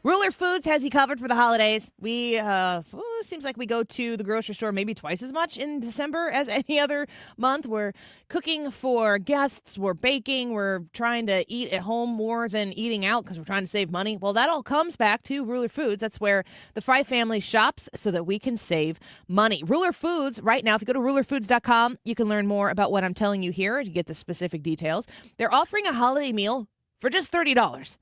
Ruler Foods has you covered for the holidays. We seems like we go to the grocery store maybe twice as much in December as any other month. We're cooking for guests. We're baking. We're trying to eat at home more than eating out because we're trying to save money. Well, that all comes back to Ruler Foods. That's where the Fry family shops so that we can save money. Ruler Foods, right now, if you go to rulerfoods.com, you can learn more about what I'm telling you here to get the specific details. They're offering a holiday meal for just $30.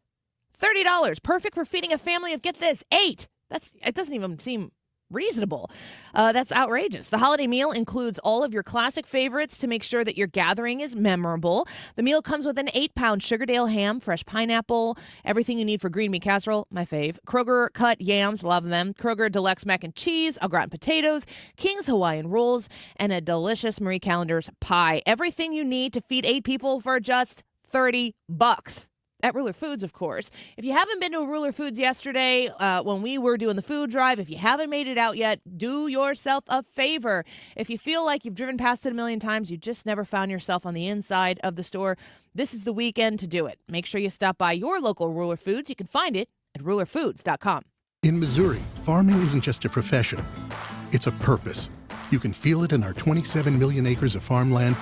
$30, perfect for feeding a family of, get this, 8. It doesn't even seem reasonable. That's outrageous. The holiday meal includes all of your classic favorites to make sure that your gathering is memorable. The meal comes with an 8-pound Sugardale ham, fresh pineapple, everything you need for green bean casserole, my fave, Kroger cut yams, love them, Kroger Deluxe mac and cheese, au gratin potatoes, King's Hawaiian rolls, and a delicious Marie Callender's pie. Everything you need to feed 8 people for just $30. At Ruler Foods, of course. If you haven't been to Ruler Foods yesterday, when we were doing the food drive, if you haven't made it out yet, do yourself a favor. If you feel like you've driven past it a million times, you just never found yourself on the inside of the store, this is the weekend to do it. Make sure you stop by your local Ruler Foods. You can find it at rulerfoods.com. In Missouri, farming isn't just a profession, it's a purpose. You can feel it in our 27 million acres of farmland.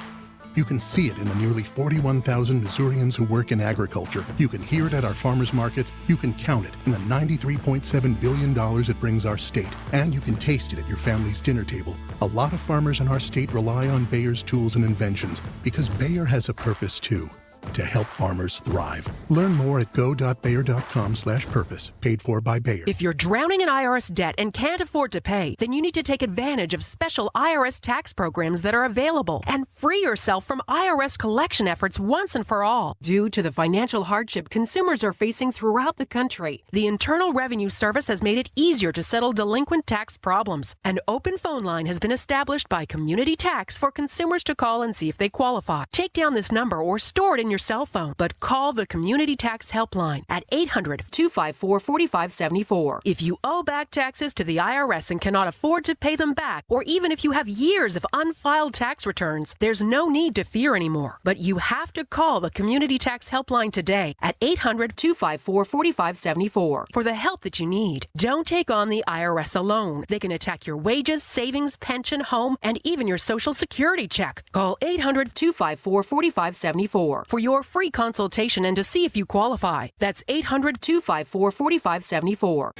You can see it in the nearly 41,000 Missourians who work in agriculture. You can hear it at our farmers markets. You can count it in the $93.7 billion it brings our state. And you can taste it at your family's dinner table. A lot of farmers in our state rely on Bayer's tools and inventions because Bayer has a purpose too. To help farmers thrive. Learn more at go.bayer.com/purpose. Paid for by Bayer. If you're drowning in IRS debt and can't afford to pay, then you need to take advantage of special IRS tax programs that are available and free yourself from IRS collection efforts once and for all. Due to the financial hardship consumers are facing throughout the country, the Internal Revenue Service has made it easier to settle delinquent tax problems. An open phone line has been established by Community Tax for consumers to call and see if they qualify. Take down this number or store it in your cell phone, but call the Community Tax Helpline at 800-254-4574. If you owe back taxes to the IRS and cannot afford to pay them back, or even if you have years of unfiled tax returns, there's no need to fear anymore. But you have to call the Community Tax Helpline today at 800-254-4574 for the help that you need. Don't take on the IRS alone. They can attack your wages, savings, pension, home, and even your Social Security check. Call 800-254-4574 for your free consultation and to see if you qualify. That's 800-254-4574.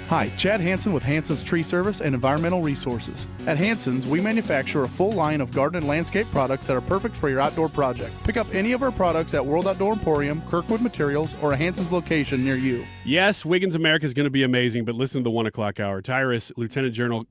Hi, Chad Hansen with Hansen's Tree Service and Environmental Resources. At Hansen's, we manufacture a full line of garden and landscape products that are perfect for your outdoor project. Pick up any of our products at World Outdoor Emporium, Kirkwood Materials, or a Hansen's location near you. Yes, Wiggins America is going to be amazing, but listen to the 1 o'clock hour. Tyrus, General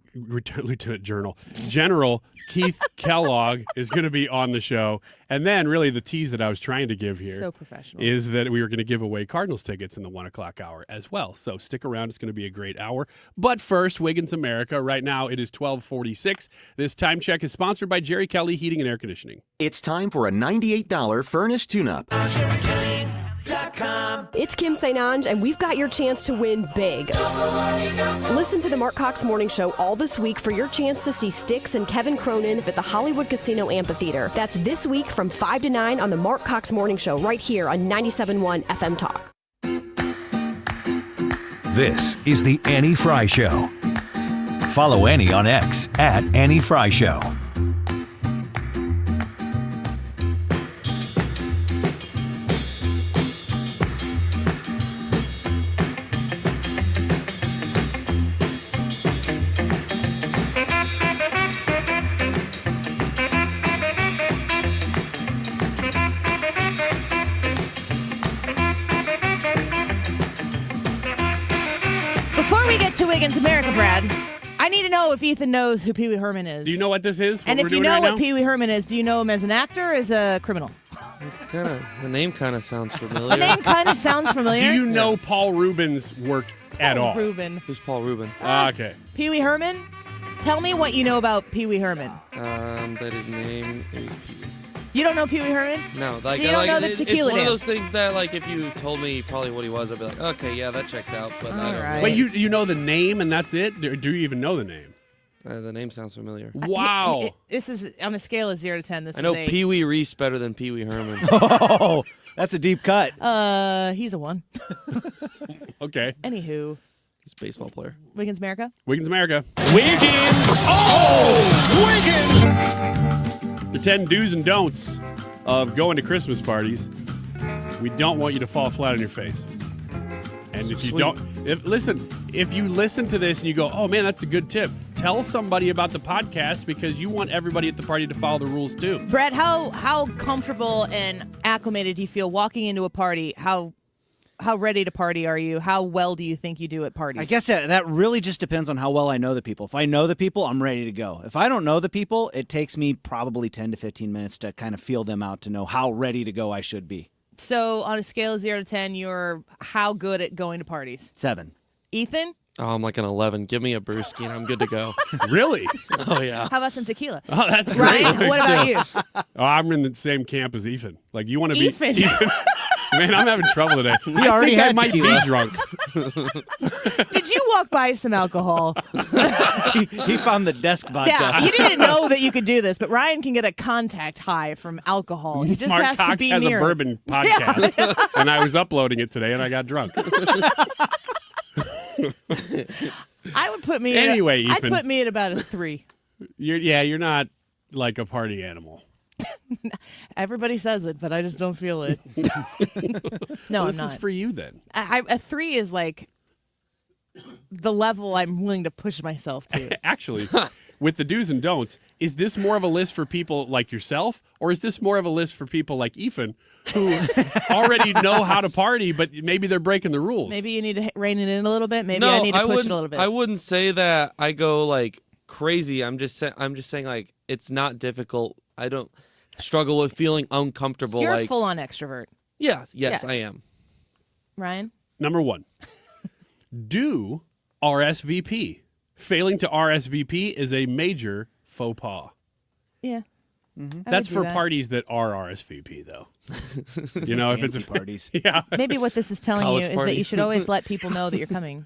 Keith Kellogg is going to be on the show. And then really the tease that I was trying to give here So professional. is that we were going to give away Cardinals tickets in the 1 o'clock hour as well. So stick around. It's going to be a great hour. But first, Wiggins America. Right now it is 12:46. This time check is sponsored by Jerry Kelly Heating and Air Conditioning. It's time for a $98 furnace tune-up. It's Kim St. Ange, and we've got your chance to win big. Listen to the Mark Cox Morning Show all this week for your chance to see Styx and Kevin Cronin at the Hollywood Casino Amphitheater. That's this week from 5 to 9 on the Mark Cox Morning Show right here on 97.1 FM Talk. This is the Annie Fry Show. Follow Annie on X at Annie Fry Show. To Wiggins America, Brad. I need to know if Ethan knows who Pee Wee Herman is. Do you know what this is? And if you know what Pee Wee Herman is, do you know him as an actor or as a criminal? The name kind of sounds familiar. The name kind of sounds familiar. Do you know Paul Rubin's work at all? Rubin. Who's Paul Rubin? Okay. Pee Wee Herman? Tell me what you know about Pee Wee Herman. That his name is Pee Wee. You don't know Pee Wee Herman? No. So you don't know the Tequila It's one of Dance. those things that, like, if you told me probably what he was, I'd be like, okay, yeah, that checks out. But I don't know. Wait, you know the name and that's it? Do you even know the name? The name sounds familiar. Wow. This is on a scale of 0 to 10. This I know is a, Pee Wee Reese better than Pee Wee Herman. Oh, that's a deep cut. He's a 1. Okay. Anywho. He's a baseball player. Wiggins America? Wiggins America. Wiggins! Oh! Wiggins! The 10 do's and don'ts of going to Christmas parties. We don't want you to fall flat on your face. And if you don't, if you listen to this and you go, oh man, that's a good tip, tell somebody about the podcast because you want everybody at the party to follow the rules too. Brett, how comfortable and acclimated do you feel walking into a party? How ready to party are you? How well do you think you do at parties? I guess that really just depends on how well I know the people. If I know the people, I'm ready to go. If I don't know the people, it takes me probably 10 to 15 minutes to kind of feel them out to know how ready to go I should be. So on a scale of 0 to 10, you're how good at going to parties? 7. Ethan? Oh, I'm like an 11. Give me a brewski and I'm good to go. Really? Oh, yeah. How about some tequila? Oh, that's great. Ryan, what about you? Oh, I'm in the same camp as Ethan. Like, you want to be... Ethan? Man, I'm having trouble today. He already I had might tequila. be drunk. Did you walk by some alcohol? He found the desk vodka. Yeah, he didn't know that you could do this, but Ryan can get a contact high from alcohol. He just Mark has Cox to be has near a bourbon podcast, and I was uploading it today, and I got drunk. I would put me. Anyway, I'd Ethan. put me at about a 3. You're not like a party animal. Everybody says it, but I just don't feel it. No, Well, I'm this not. is for you then. A 3 is like the level I'm willing to push myself to. Actually, with the do's and don'ts, is this more of a list for people like yourself, or is this more of a list for people like Ethan, who already know how to party, but maybe they're breaking the rules? Maybe you need to rein it in a little bit. Maybe No, I need to push wouldn't- it a little bit. I wouldn't say that I go like crazy. I'm just saying like it's not difficult. I don't struggle with feeling uncomfortable. You're like full on extrovert. yes, Yes. I am. Ryan? Number 1, do RSVP. Failing to RSVP is a major faux pas. Yeah. That's for parties that are RSVP, though. You know, if it's a parties. Yeah. Maybe what this is telling College you is party. that you should always let people know that you're coming.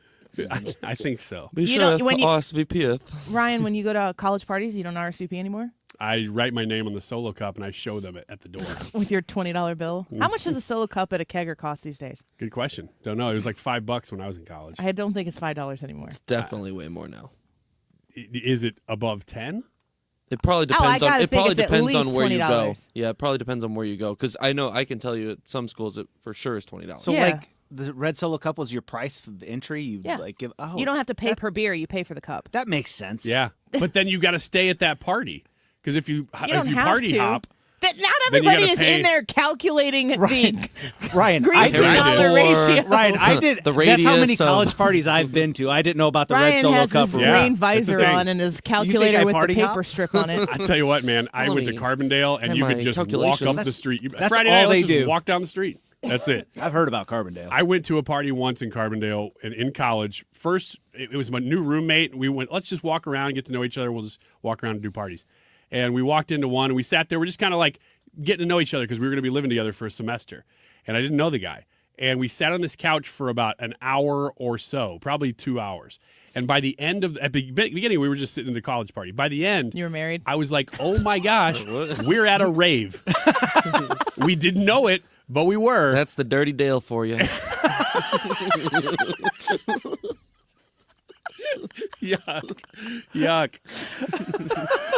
I think so. Be You sure don't- to when you- RSVP. Ryan, when you go to college parties, you don't RSVP anymore I write my name on the solo cup and I show them it at the door. with your $20 bill? How much does a solo cup at a kegger cost these days? Good question. Don't know. It was like $5 when I was in college. I don't think it's $5 anymore. It's definitely way more now. Is it above 10? It probably Oh, I depends on. gotta It think probably it's at depends on least where you go. $20. Yeah, it probably depends on where you go. Because I know I can tell you at some schools it for sure is $20. So Yeah. like the red solo cup was your price of entry. You Yeah. like give. Oh, You don't have to pay per beer. You pay for the cup. That makes sense. Yeah. But then you got to stay at that party. Because if you don't have party to. hop, But not Then you everybody gotta is pay- in there calculating the Ryan, Grease I to did dollar ratio. Ryan, I did. The That's how many radius of- college parties I've been to. I didn't know about the red Ryan solo has cup his rule. Yeah, green that's the visor thing. on and his I calculator with the party paper hop? strip on it. I tell you what, man, I went to Funny. Carbondale and And you my could just walk calculations. up the street. That's Friday all night, let's they just do. walk down the street. That's it. I've heard about Carbondale. I went to a party once in Carbondale in college. First, it was my new roommate, and we went, let's just walk around and get to know each other. We'll just walk around and do parties. And we walked into one, and we sat there. We're just kind of like getting to know each other because we were going to be living together for a semester. And I didn't know the guy. And we sat on this couch for about an hour or so, probably 2 hours. And by the end of at the beginning, we were just sitting in the college party. By the end, You were married? I was like, oh my gosh, we're at a rave. We didn't know it, but we were. That's the Dirty Dale for you. Yuck.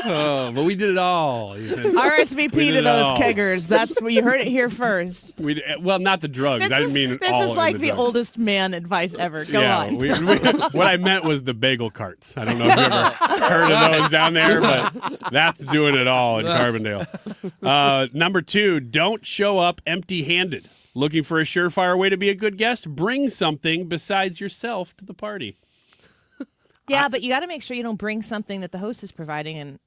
Oh, but we did it all. Ethan. We RSVP did to it those all. keggers. That's what you heard it here first. Well, not the drugs. I didn't mean This all is in like the the drugs. oldest man advice ever. Go Yeah, on. what I meant was the bagel carts. I don't know if you ever heard of those down there, but that's doing it all in Carbondale. Number 2, don't show up empty-handed. Looking for a surefire way to be a good guest? Bring something besides yourself to the party. Yeah, but you got to make sure you don't bring something that the host is providing and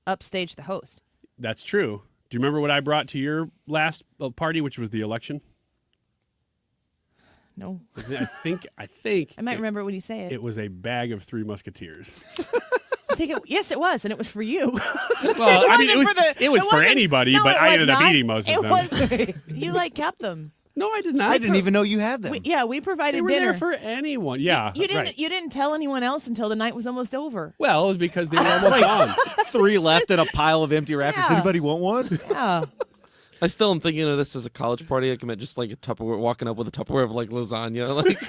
upstage the host. That's true. Do you remember what I brought to your last party, which was the election? No. I think I might remember when you say it. it was a bag of Three Musketeers. I think yes, it was, and it was for you. Well, I mean, it was for anybody, no, but it I was ended up not. eating most of It them. was you kept them. No, I did not. I didn't even know you had them. We provided They were dinner there for anyone. Yeah, You didn't. right. You didn't tell anyone else until the night was almost over. Well, it was because they were almost gone. 3 left in a pile of empty wrappers. Yeah. Anybody want one? Yeah. I still am thinking of this as a college party. I commit just like a Tupperware, walking up with a Tupperware of like lasagna. Like,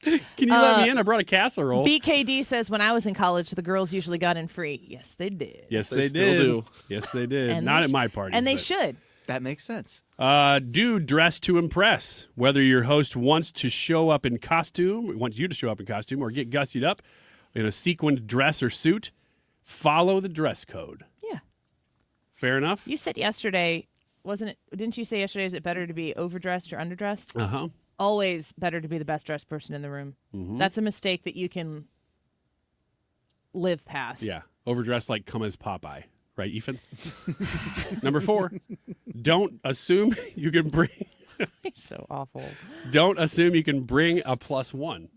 Can you let me in? I brought a casserole. BKD says when I was in college, the girls usually got in free. Yes, they did. Yes, They they still did. do. Yes, they did. And Not they at sh- my parties. And they but- should. That makes sense. Do dress to impress. Whether your host wants to show up in costume, wants you to show up in costume, or get gussied up in a sequined dress or suit, follow the dress code. Yeah. Fair enough? You said yesterday, wasn't it? Didn't you say yesterday? Is it better to be overdressed or underdressed? Uh-huh. Always better to be the best dressed person in the room. Mhm. That's a mistake that you can live past. Yeah. Overdressed like come as Popeye. Right, Ethan? Number 4, don't assume you can bring... You're so awful. Don't assume you can bring a +1.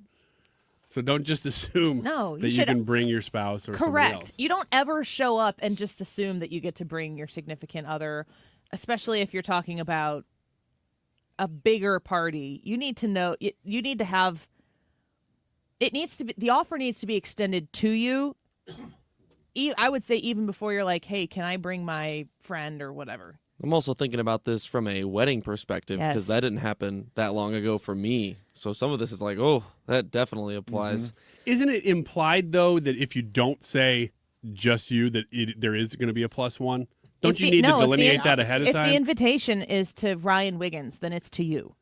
So don't just assume No, you that you should- can bring your spouse or somebody Correct. else. You don't ever show up and just assume that you get to bring your significant other, especially if you're talking about a bigger party. You need to know, you need to have, it needs to be, the offer needs to be extended to you. I would say even before you're like, hey, can I bring my friend or whatever? I'm also thinking about this from a wedding perspective because that didn't happen that long ago for me. So some of this is like, oh, that definitely applies. Isn't it implied, though, that if you don't say just you, that there is going to be a +1? Don't you need to delineate that ahead of time? If the invitation is to Ryan Wiggins, then it's to you.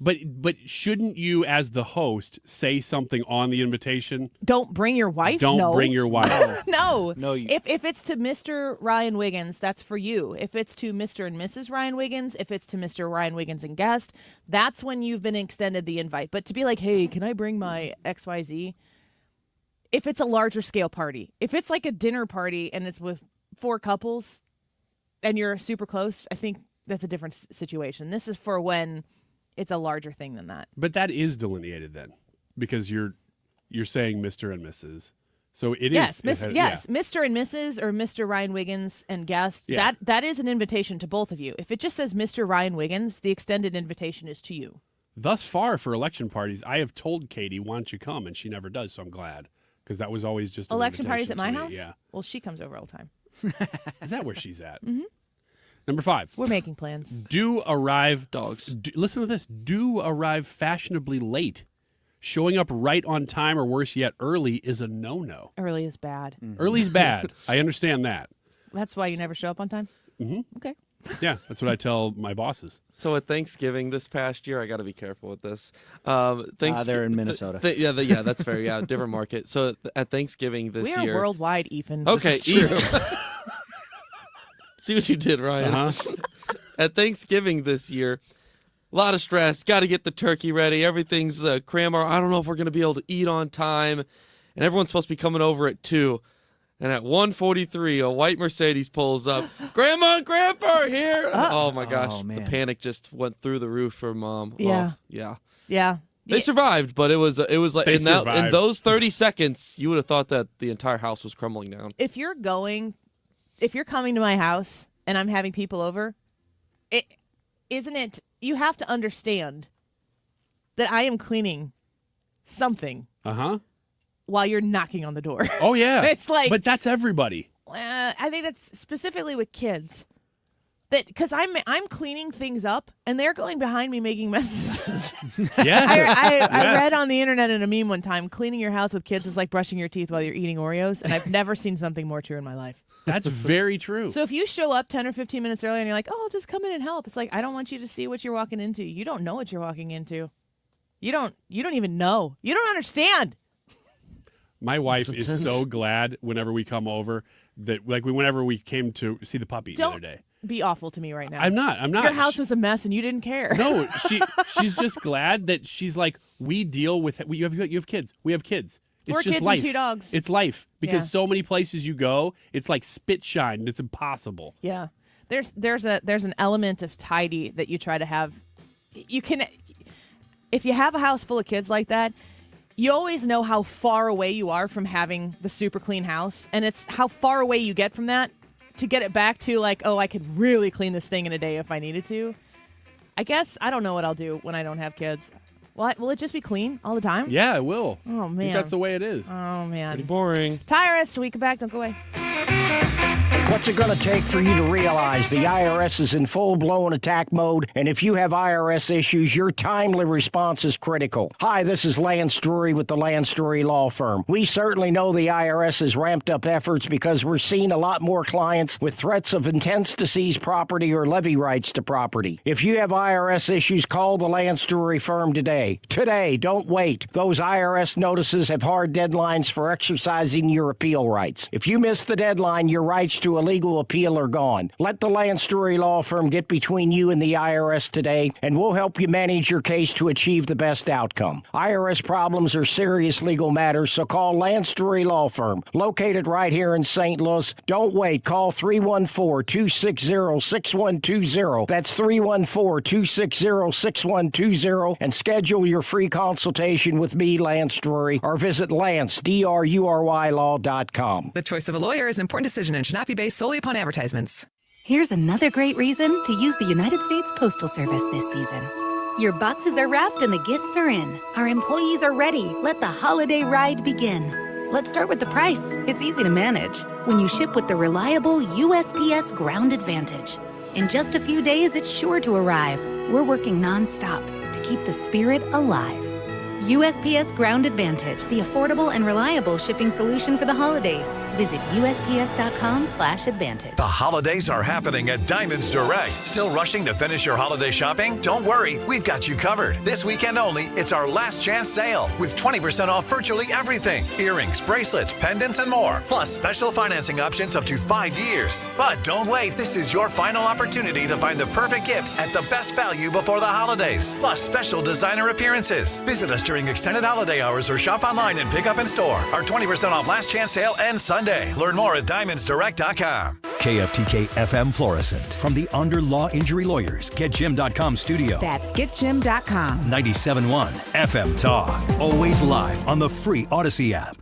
But shouldn't you, as the host, say something on the invitation? Don't bring your wife? Don't bring your wife. No. No. If it's to Mr. Ryan Wiggins, that's for you. If it's to Mr. and Mrs. Ryan Wiggins, if it's to Mr. Ryan Wiggins and guest, that's when you've been extended the invite. But to be like, hey, can I bring my XYZ? If it's a larger scale party, if it's like a dinner party and it's with 4 couples and you're super close, I think that's a different situation. This is for when it's a larger thing than that. But that is delineated then, because you're saying Mr. and Mrs. So it yes, is. Yes, Mr. and Mrs. or Mr. Ryan Wiggins and guest. Yeah. That is an invitation to both of you. If it just says Mr. Ryan Wiggins, the extended invitation is to you. Thus far for election parties, I have told Katie, why don't you come? And she never does, so I'm glad. Because that was always just an election parties at my invitation to house? me, Yeah. Well, she comes over all the time. Is that where she's at? Mm-hmm. Number 5. We're making plans. Do arrive... Dogs. Listen to this. Do arrive fashionably late. Showing up right on time, or worse yet, early, is a no-no. Early is bad. Early's bad. I understand that. That's why you never show up on time? Mm-hmm. Okay. Yeah, that's what I tell my bosses. So at Thanksgiving this past year, I got to be careful with this. They're in Minnesota. Yeah, that's fair. Yeah, different market. So at Thanksgiving this year... We are worldwide, Ethan. Okay, This is true. easy. See what you did, Ryan. Uh-huh. At Thanksgiving this year, a lot of stress. Got to get the turkey ready. Everything's crammed. I don't know if we're going to be able to eat on time. And everyone's supposed to be coming over at 2. And at 1:43, a white Mercedes pulls up. Grandma and Grandpa are here. Oh, my gosh. Oh, man. The panic just went through the roof for Mom. Yeah. Oh, yeah. Yeah. They survived, but it was like They in survived. those 30 seconds, you would have thought that the entire house was crumbling down. If you're coming to my house and I'm having people over, you have to understand that I am cleaning something while you're knocking on the door. Oh, yeah. It's like... But that's everybody. I think that's specifically with kids. That because I'm cleaning things up and they're going behind me making messes. Yes. I read on the internet in a meme one time, cleaning your house with kids is like brushing your teeth while you're eating Oreos, and I've never seen something more true in my life. That's very true. So if you show up 10 or 15 minutes early and you're like, oh, I'll just come in and help, it's like, I don't want you to see what you're walking into. You don't know what you're walking into. You don't even know. You don't understand. My wife is so glad whenever we come over that, like, whenever we came to see the puppy the other day. Be awful to me right now. I'm not. Your house was a mess and you didn't care. No, she's just glad that she's like, we deal with it. You have kids. We have kids. It's 4 just kids life. and 2 dogs. It's life because Yeah. so many places you go, it's like spit shine. It's impossible. Yeah. There's an element of tidy that you try to have. You can, if you have a house full of kids like that, you always know how far away you are from having the super clean house, and it's how far away you get from that to get it back to like, oh, I could really clean this thing in a day if I needed to. I guess I don't know what I'll do when I don't have kids. Will it just be clean all the time? Yeah, it will. Oh, I think man. that's the way it is. Oh, man. Pretty boring. Tyrus, we come back. Don't go away. What's it going to take for you to realize the IRS is in full-blown attack mode, and if you have IRS issues, your timely response is critical? Hi, this is Lance Drury with the Lance Drury Law Firm. We certainly know the IRS has ramped up efforts because we're seeing a lot more clients with threats of intents to seize property or levy rights to property. If you have IRS issues, call the Lance Drury Firm today. Today, don't wait. Those IRS notices have hard deadlines for exercising your appeal rights. If you miss the deadline, your rights to a legal appeal are gone. Let the Lance Drury Law Firm get between you and the IRS today, and we'll help you manage your case to achieve the best outcome. IRS problems are serious legal matters, so call Lance Drury Law Firm, located right here in St. Louis. Don't wait. Call 314-260-6120. That's 314-260-6120, and schedule your free consultation with me, Lance Drury, or visit lance.drurylaw.com. The choice of a lawyer is an important decision and should not be based solely upon advertisements. Here's another great reason to use the United States Postal Service this season. Your boxes are wrapped and the gifts are in. Our employees are ready. Let the holiday ride begin. Let's start with the price. It's easy to manage when you ship with the reliable USPS Ground Advantage. In just a few days, it's sure to arrive. We're working nonstop to keep the spirit alive. USPS Ground Advantage, the affordable and reliable shipping solution for the holidays. Visit USPS.com/advantage. The holidays are happening at Diamonds Direct. Still rushing to finish your holiday shopping? Don't worry, we've got you covered. This weekend only, it's our last chance sale with 20% off virtually everything. Earrings, bracelets, pendants, and more. Plus special financing options up to 5 years. But don't wait, this is your final opportunity to find the perfect gift at the best value before the holidays. Plus special designer appearances. Visit us during extended holiday hours or shop online and pick up in store. Our 20% off last chance sale ends Sunday. Learn more at diamondsdirect.com. KFTK FM Florissant. From the Under Law Injury Lawyers, GetJim.com studio. That's GetJim.com. 97.1 FM Talk. Always live on the free Odyssey app.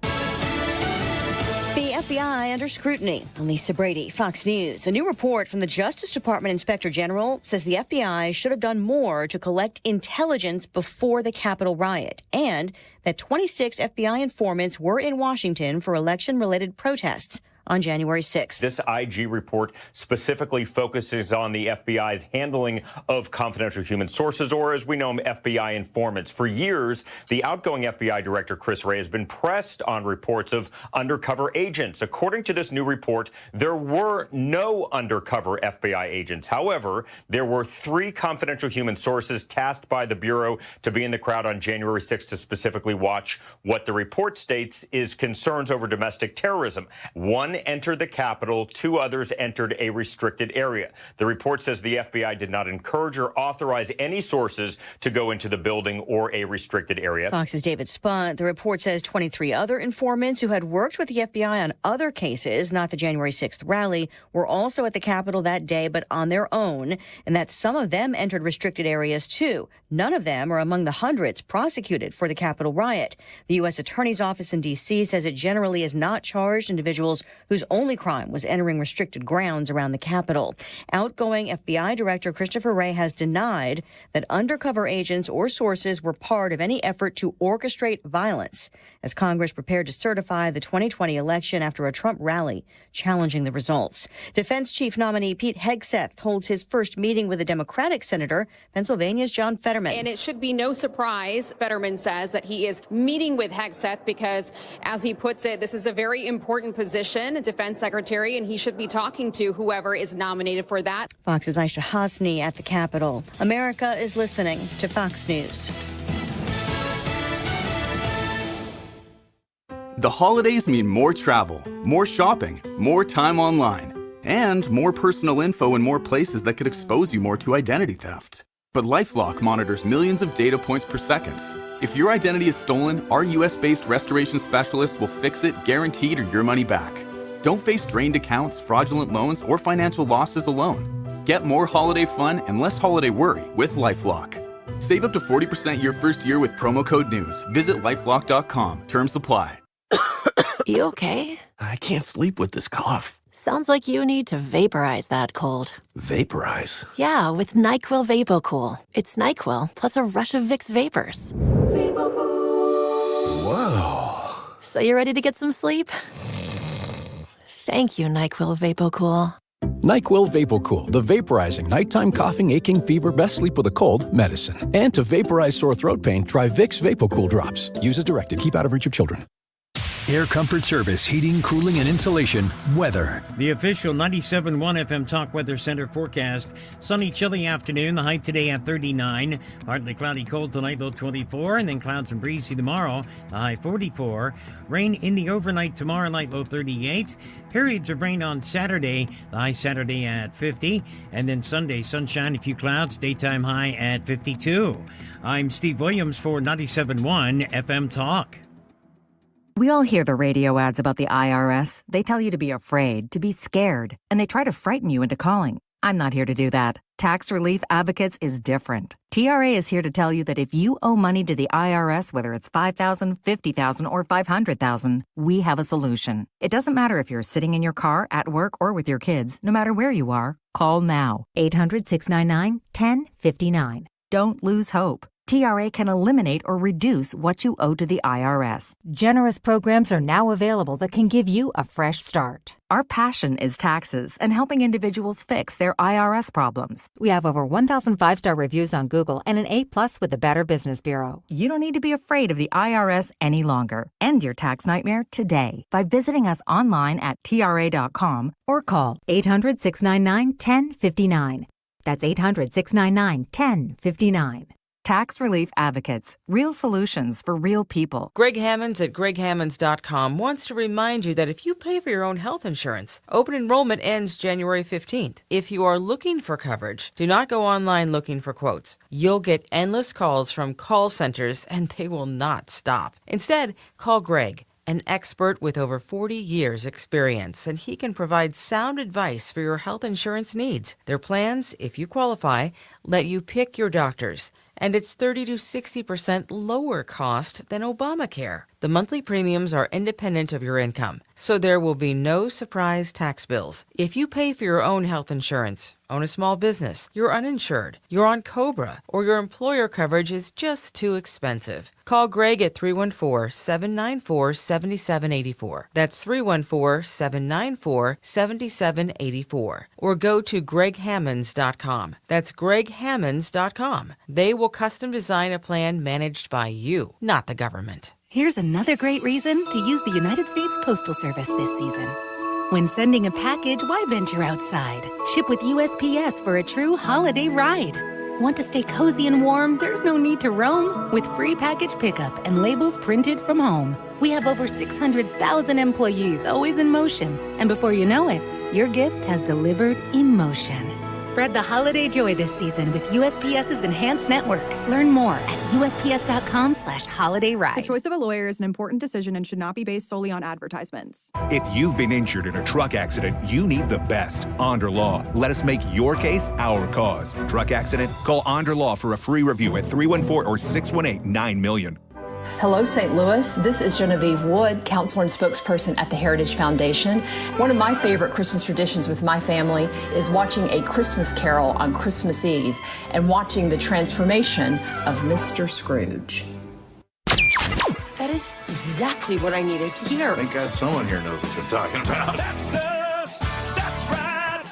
The FBI under scrutiny. Lisa Brady, Fox News. A new report from the Justice Department Inspector General says the FBI should have done more to collect intelligence before the Capitol riot, and that 26 FBI informants were in Washington for election-related protests on January 6th. This IG report specifically focuses on the FBI's handling of confidential human sources, or as we know them, FBI informants. For years, the outgoing FBI director, Chris Wray, has been pressed on reports of undercover agents. According to this new report, there were no undercover FBI agents. However, there were 3 confidential human sources tasked by the Bureau to be in the crowd on January 6th to specifically watch what the report states is concerns over domestic terrorism. One entered the Capitol, 2 others entered a restricted area. The report says the FBI did not encourage or authorize any sources to go into the building or a restricted area. Fox's David Spunt. The report says 23 other informants who had worked with the FBI on other cases, not the January 6th rally, were also at the Capitol that day, but on their own, and that some of them entered restricted areas too. None of them are among the hundreds prosecuted for the Capitol riot. The U.S. Attorney's Office in D.C. says it generally has not charged individuals whose only crime was entering restricted grounds around the Capitol. Outgoing FBI Director Christopher Wray has denied that undercover agents or sources were part of any effort to orchestrate violence as Congress prepared to certify the 2020 election after a Trump rally challenging the results. Defense Chief nominee Pete Hegseth holds his first meeting with a Democratic senator, Pennsylvania's John Fetterman. And it should be no surprise, Fetterman says, that he is meeting with Hegseth because, as he puts it, this is a very important position, a defense secretary, and he should be talking to whoever is nominated for that. Fox's Aisha Hasni at the Capitol. America is listening to Fox News. The holidays mean more travel, more shopping, more time online, and more personal info in more places that could expose you more to identity theft. But LifeLock monitors millions of data points per second. If your identity is stolen, our US-based restoration specialists will fix it, guaranteed, or your money back. Don't face drained accounts, fraudulent loans, or financial losses alone. Get more holiday fun and less holiday worry with LifeLock. Save up to 40% your first year with promo code NEWS. Visit LifeLock.com. Terms apply. You okay? I can't sleep with this cough. Sounds like you need to vaporize that cold. Vaporize? Yeah, with NyQuil VapoCool. It's NyQuil plus a rush of Vicks vapors. Whoa. So you ready to get some sleep? Thank you, NyQuil VapoCool. NyQuil VapoCool, the vaporizing nighttime coughing, aching, fever, best sleep with a cold medicine. And to vaporize sore throat pain, try Vicks VapoCool drops. Use as directed. Keep out of reach of children. Air Comfort Service, heating, cooling, and insulation. Weather. The official 97.1 FM Talk Weather Center forecast. Sunny, chilly afternoon. The high today at 39. Partly cloudy, cold tonight, low 24. And then clouds and breezy tomorrow, the high 44. Rain in the overnight tomorrow night, low 38. Periods of rain on Saturday, the high Saturday at 50. And then Sunday, sunshine, a few clouds, daytime high at 52. I'm Steve Williams for 97.1 FM Talk. We all hear the radio ads about the IRS. They tell you to be afraid, to be scared, and they try to frighten you into calling. I'm not here to do that. Tax Relief Advocates is different. TRA is here to tell you that if you owe money to the IRS, whether it's $5,000, $50,000, or $500,000, we have a solution. It doesn't matter if you're sitting in your car, at work, or with your kids. No matter where you are, call now. 800-699-1059. Don't lose hope. TRA can eliminate or reduce what you owe to the IRS. Generous programs are now available that can give you a fresh start. Our passion is taxes and helping individuals fix their IRS problems. We have over 1,000 5-star reviews on Google and an A+ with the Better Business Bureau. You don't need to be afraid of the IRS any longer. End your tax nightmare today by visiting us online at TRA.com or call 800-699-1059. That's 800-699-1059. Tax Relief Advocates. Real solutions for real people. Greg Hammonds at greghammonds.com wants to remind you that if you pay for your own health insurance, open enrollment ends January 15th. If you are looking for coverage, do not go online looking for quotes. You'll get endless calls from call centers, and they will not stop. Instead, call Greg, an expert with over 40 years' experience, and he can provide sound advice for your health insurance needs. Their plans, if you qualify, let you pick your doctors, and it's 30 to 60% lower cost than Obamacare. The monthly premiums are independent of your income, so there will be no surprise tax bills. If you pay for your own health insurance, own a small business, you're uninsured, you're on COBRA, or your employer coverage is just too expensive, call Greg at 314-794-7784. That's 314-794-7784. Or go to greghammonds.com. That's greghammonds.com. They will custom design a plan managed by you, not the government. Here's another great reason to use the United States Postal Service this season. When sending a package, why venture outside? Ship with USPS for a true holiday ride. Want to stay cozy and warm? There's no need to roam. With free package pickup and labels printed from home. We have over 600,000 employees always in motion. And before you know it, your gift has delivered emotion. Spread the holiday joy this season with USPS's Enhanced Network. Learn more at USPS.com/holidayride. The choice of a lawyer is an important decision and should not be based solely on advertisements. If you've been injured in a truck accident, you need the best. Onder Law. Let us make your case our cause. Truck accident? Call Onder Law for a free review at 314 or 618-9000000. Hello, St. Louis. This is Genevieve Wood, counselor and spokesperson at the Heritage Foundation. One of my favorite Christmas traditions with my family is watching a Christmas Carol on Christmas Eve and watching the transformation of Mr. Scrooge. That is exactly what I needed to hear. Thank God someone here knows what they're talking about. That's us. That's right.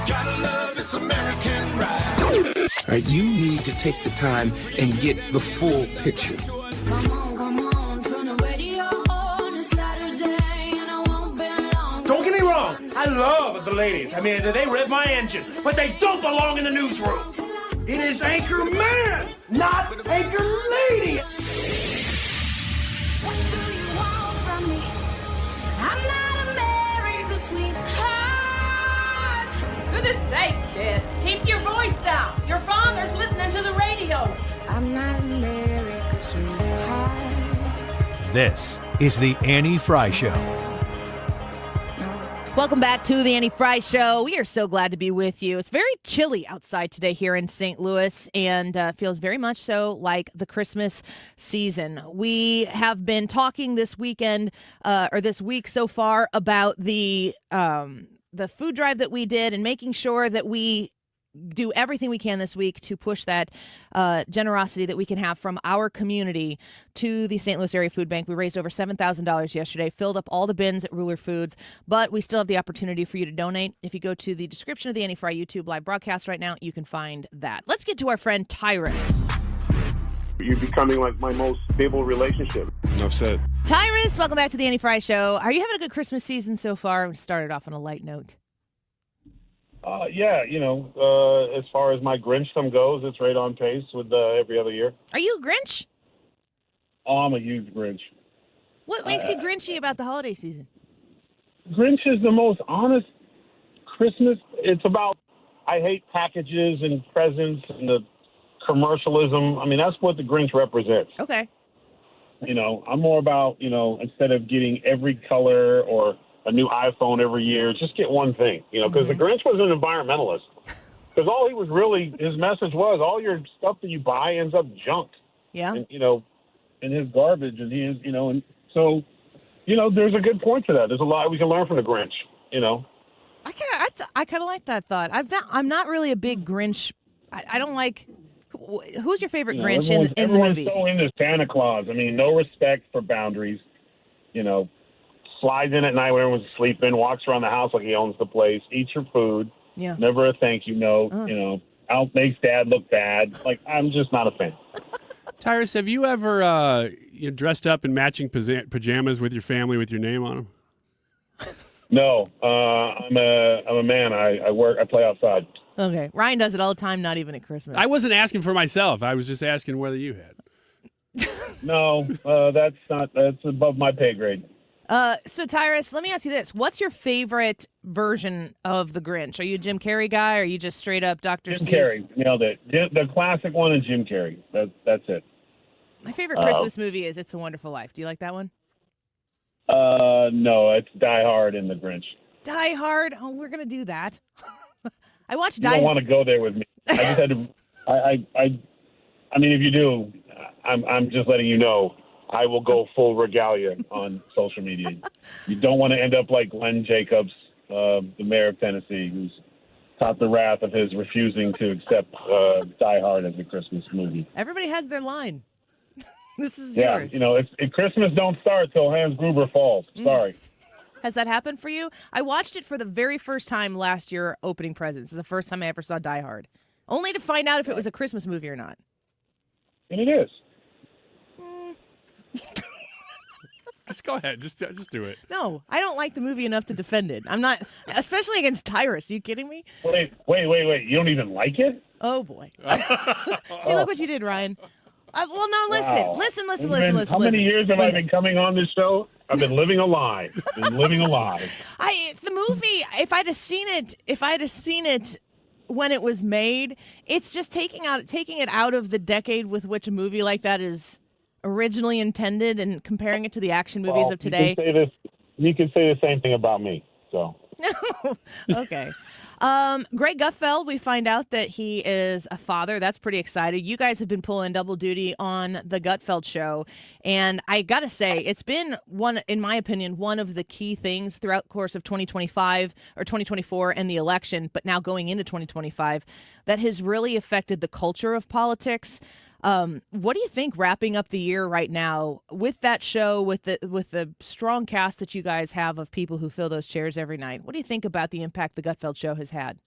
Gotta love this American ride. All right, you need to take the time and get the full picture. Don't get me wrong, I love the ladies. I mean, they rev my engine, but they don't belong in the newsroom. It is Anchor Man, not Anchor Lady. What do you want from me? I'm not America's sweetheart. Goodness sake, kid. Keep your voice down. Your father's listening to the radio. I'm not America's sweetheart. This is the Annie Fry Show. Welcome back to the Annie Fry Show. We are so glad to be with you. It's very chilly outside today here in St. Louis and feels very much so like the Christmas season. We have been talking this weekend or this week so far about the food drive that we did and making sure that we do everything we can this week to push that generosity that we can have from our community to the St. Louis Area Food Bank. We raised over $7,000 yesterday, filled up all the bins at Ruler Foods, but we still have the opportunity for you to donate. If you go to the description of the Annie Fry YouTube live broadcast right now, you can find that. Let's get to our friend Tyrus. You're becoming like my most stable relationship. Enough said. Tyrus, welcome back to the Annie Fry Show. Are you having a good Christmas season so far? We started off on a light note. Yeah, as far as my Grinch-dom goes, it's right on pace with every other year. Are you a Grinch? Oh, I'm a huge Grinch. What makes you Grinchy about the holiday season? Grinch is the most honest Christmas. It's about, I hate packages and presents and the commercialism. I mean, that's what the Grinch represents. Okay. I'm more about, instead of getting every color or a new iPhone every year, just get one thing, because the Grinch was an environmentalist. Because all he was really, his message was, all your stuff that you buy ends up junk. Yeah. And, in his garbage, and he is, and so, there's a good point to that. There's a lot we can learn from the Grinch, I kind of like that thought. I'm not really a big Grinch. I don't like. who's your favorite You know, Grinch in the everyone's movies? so into Santa Claus. I mean, no respect for boundaries. You know, slides in at night when everyone's sleeping, walks around the house like he owns the place, eats your food, Yeah. never a thank you note, you know, makes dad look bad. Like, I'm just not a fan. Tyrus, have you ever dressed up in matching pajamas with your family with your name on them? No, I'm a man. I play outside. Okay. Ryan does it all the time, not even at Christmas. I wasn't asking for myself. I was just asking whether you had. No, that's above my pay grade. So Tyrus, let me ask you this. What's your favorite version of the Grinch? Are you a Jim Carrey guy, or are you just straight up Dr. Jim Seuss? Carrey, nailed it. The classic one is Jim Carrey. That's it. My favorite Christmas movie is It's a Wonderful Life. Do you like that one? No, it's Die Hard and The Grinch. Die Hard? Oh, we're going to do that. I watched You Die don't Hard. want to go there with me. I just had to. I mean, if you do, I'm just letting you know. I will go full regalia on social media. You don't want to end up like Glenn Jacobs, the mayor of Tennessee, who's caught the wrath of his refusing to accept Die Hard as a Christmas movie. Everybody has their line. This is Yeah, yours. you know, if Christmas don't start till Hans Gruber falls. Sorry. Has that happened for you? I watched it for the very first time last year opening presents. This is the first time I ever saw Die Hard. Only to find out if it was a Christmas movie or not. And it is. Just go ahead. Just do it. No, I don't like the movie enough to defend it. I'm not, especially against Tyrus. Are you kidding me? Wait. You don't even like it? Oh, boy. See, look what you did, Ryan. Well, no, listen. Wow. Listen. How many years have I been coming on this show? I've been living a lie. The movie, if I'd have seen it when it was made, it's just taking it out of the decade with which a movie like that is originally intended and comparing it to the action movies of today. You can say the same thing about me. So. Okay. Greg Gutfeld, we find out that he is a father. That's pretty exciting. You guys have been pulling double duty on the Gutfeld show. And I got to say, it's been in my opinion, one of the key things throughout the course of 2025 or 2024 and the election, but now going into 2025, that has really affected the culture of politics. What do you think wrapping up the year right now with that show, with the strong cast that you guys have of people who fill those chairs every night? What do you think about the impact the Gutfeld show has had?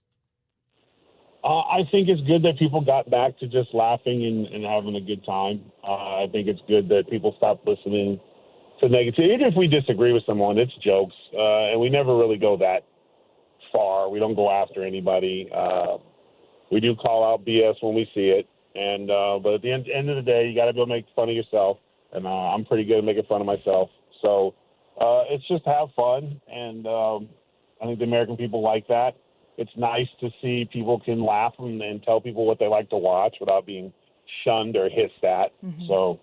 I think it's good that people got back to just laughing and having a good time. I think it's good that people stopped listening to negativity. Even if we disagree with someone, it's jokes, and we never really go that far. We don't go after anybody. We do call out BS when we see it. And but at the end of the day, you got to be able to make fun of yourself, and I'm pretty good at making fun of myself. So it's just have fun, and I think the American people like that. It's nice to see people can laugh and tell people what they like to watch without being shunned or hissed at. Mm-hmm. So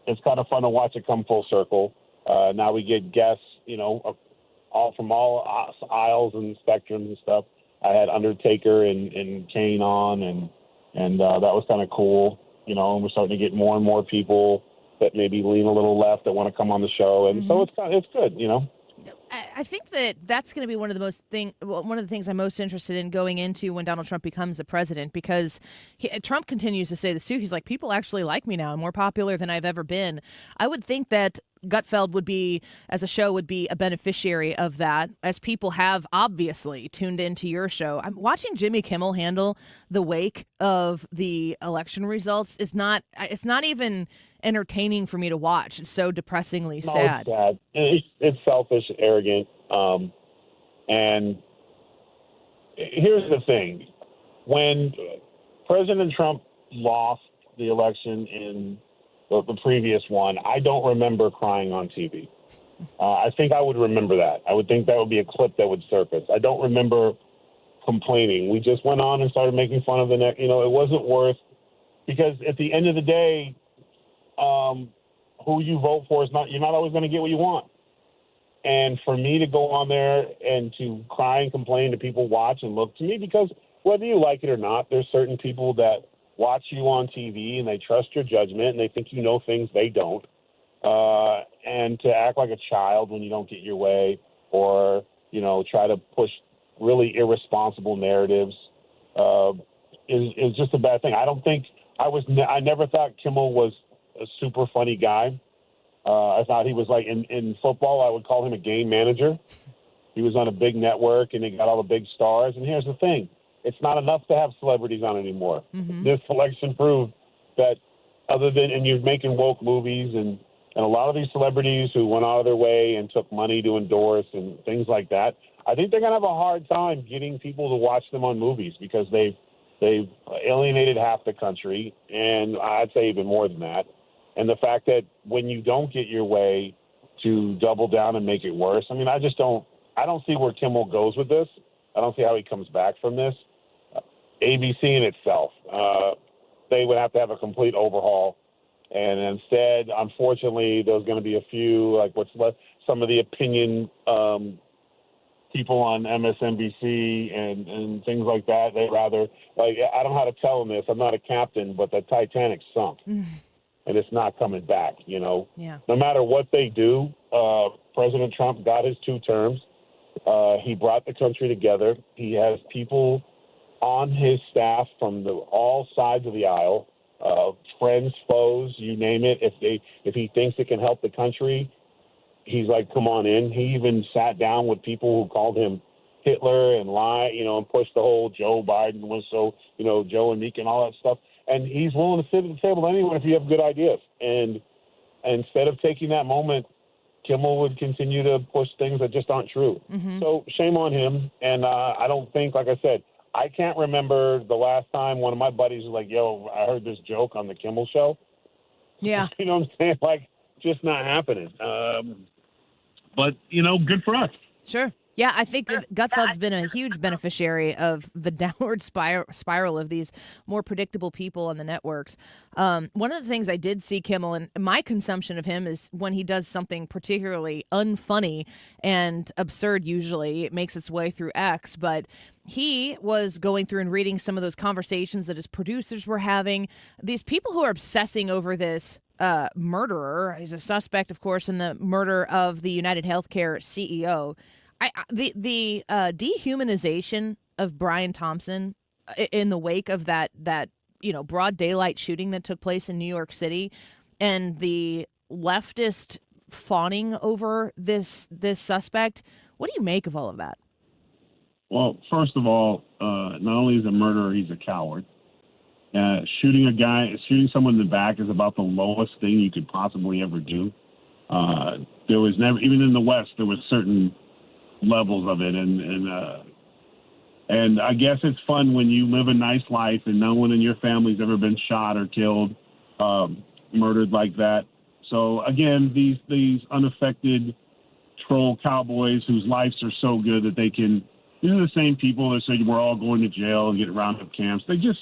it's kind of fun to watch it come full circle. Now we get guests, all from all aisles and spectrums and stuff. I had Undertaker and Kane on, and that was kind of cool, and we're starting to get more and more people that maybe lean a little left that want to come on the show, and so it's good, I think that's going to be one of the things I'm most interested in going into when Donald Trump becomes the president, because Trump continues to say this too. He's like, people actually like me now. I'm more popular than I've ever been. I would think that Gutfeld would be a beneficiary of that, as people have obviously tuned into your show. I'm watching Jimmy Kimmel handle the wake of the election results. It's not even entertaining for me to watch. It's so depressingly sad. It's sad. It's selfish, arrogant, and here's the thing: when President Trump lost the election in the previous one, I don't remember crying on TV. I think I would remember that. I would think that would be a clip that would surface. I don't remember complaining. We just went on and started making fun of the next. It wasn't worth, because at the end of the day, who you vote for you're not always going to get what you want. And for me to go on there and to cry and complain to people watch and look to me, because whether you like it or not, there's certain people that watch you on TV and they trust your judgment and they think you know things they don't. And to act like a child when you don't get your way, or, try to push really irresponsible narratives. is just a bad thing. I never thought Kimmel was a super funny guy. I thought he was like in football, I would call him a game manager. He was on a big network and he got all the big stars. And here's the thing. It's not enough to have celebrities on anymore. Mm-hmm. This election proved that and you're making woke movies and a lot of these celebrities who went out of their way and took money to endorse and things like that, I think they're going to have a hard time getting people to watch them on movies because they've alienated half the country, and I'd say even more than that. And the fact that when you don't get your way, to double down and make it worse. I mean, I don't see where Kimmel goes with this. I don't see how he comes back from this. ABC in itself, they would have to have a complete overhaul. And instead, unfortunately, there's going to be a few, like what's left, some of the opinion people on MSNBC and things like that. They rather, like, I don't know how to tell them this. I'm not a captain, but the Titanic sunk. And it's not coming back, you know. Yeah. No matter what they do, President Trump got his 2 terms. He brought the country together. He has people on his staff from all sides of the aisle, friends, foes, you name it. If he thinks it can help the country, he's like, come on in. He even sat down with people who called him Hitler and and pushed the whole Joe Biden was so, Joe and Meek and all that stuff. And he's willing to sit at the table with anyone if you have good ideas. And instead of taking that moment, Kimmel would continue to push things that just aren't true. Mm-hmm. So shame on him. And I don't think, like I said, I can't remember the last time one of my buddies was like, yo, I heard this joke on the Kimmel show. Yeah. You know what I'm saying? Like, just not happening. But, good for us. Sure. Yeah, I think that Gutfeld's been a huge beneficiary of the downward spiral of these more predictable people on the networks. One of the things I did see Kimmel, and my consumption of him is when he does something particularly unfunny and absurd, usually it makes its way through X, but he was going through and reading some of those conversations that his producers were having. These people who are obsessing over this murderer, he's a suspect, of course, in the murder of the United Healthcare CEO. The dehumanization of Brian Thompson in the wake of that broad daylight shooting that took place in New York City, and the leftist fawning over this suspect. What do you make of all of that? Well, first of all, not only is he a murderer, he's a coward. Shooting someone in the back is about the lowest thing you could possibly ever do. There was never, even in the West, there was certain levels of it, and I guess it's fun when you live a nice life and no one in your family's ever been shot or killed, murdered like that. So again, these unaffected troll cowboys whose lives are so good that these are the same people that say we're all going to jail and get roundup camps. They just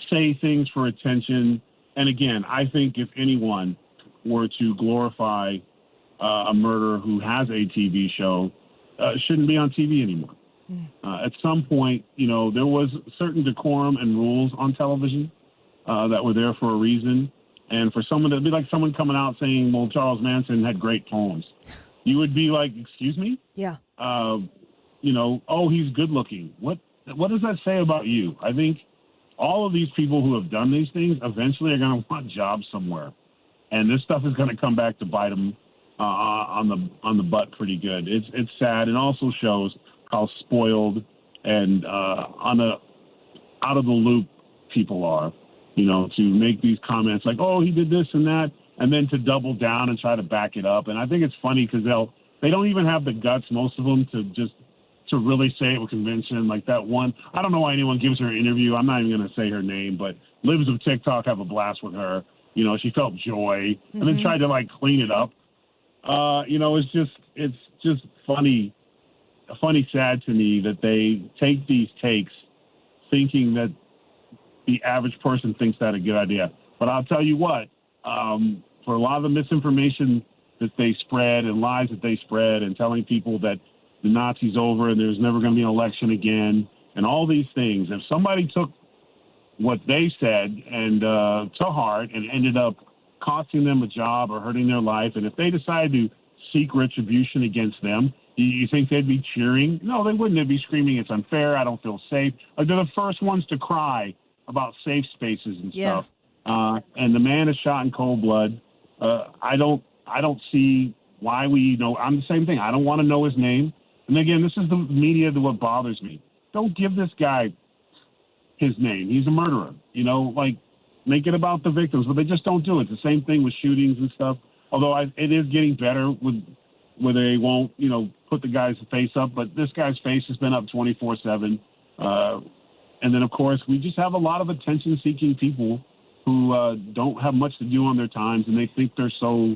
say things for attention. And again, I think if anyone were to glorify a murderer who has a TV show, shouldn't be on TV anymore. At some point, there was certain decorum and rules on television that were there for a reason. And for someone to be like someone coming out saying, well, Charles Manson had great poems, you would be like, excuse me? Yeah. Oh, he's good looking. What does that say about you? I think all of these people who have done these things eventually are going to want jobs somewhere. And this stuff is going to come back to bite them on the butt pretty good. It's sad, and also shows how spoiled and out of the loop people are. To make these comments like, "Oh, he did this and that," and then to double down and try to back it up. And I think it's funny because they don't even have the guts, most of them, to really say it with conviction. Like that one, I don't know why anyone gives her an interview. I'm not even going to say her name, but Libs of TikTok have a blast with her. She felt joy and then tried to clean it up. It's just funny sad to me that they take these takes thinking that the average person thinks that a good idea. But I'll tell you what, for a lot of the misinformation that they spread and lies that they spread and telling people that the Nazis over and there's never going to be an election again and all these things, if somebody took what they said and to heart and ended up costing them a job or hurting their life, and if they decided to seek retribution against them, do you think they'd be cheering? No, they wouldn't. They'd be screaming, it's unfair, I don't feel safe. They're the first ones to cry about safe spaces and stuff. And the man is shot in cold blood. I don't see why I'm the same thing. I don't want to know his name. And again, this is the media that what bothers me. Don't give this guy his name. He's a murderer. Make it about the victims, but they just don't do it. It's the same thing with shootings and stuff. Although it is getting better where they won't, put the guy's face up. But this guy's face has been up 24/7. And then, of course, we just have a lot of attention-seeking people who don't have much to do on their times, and they think they're so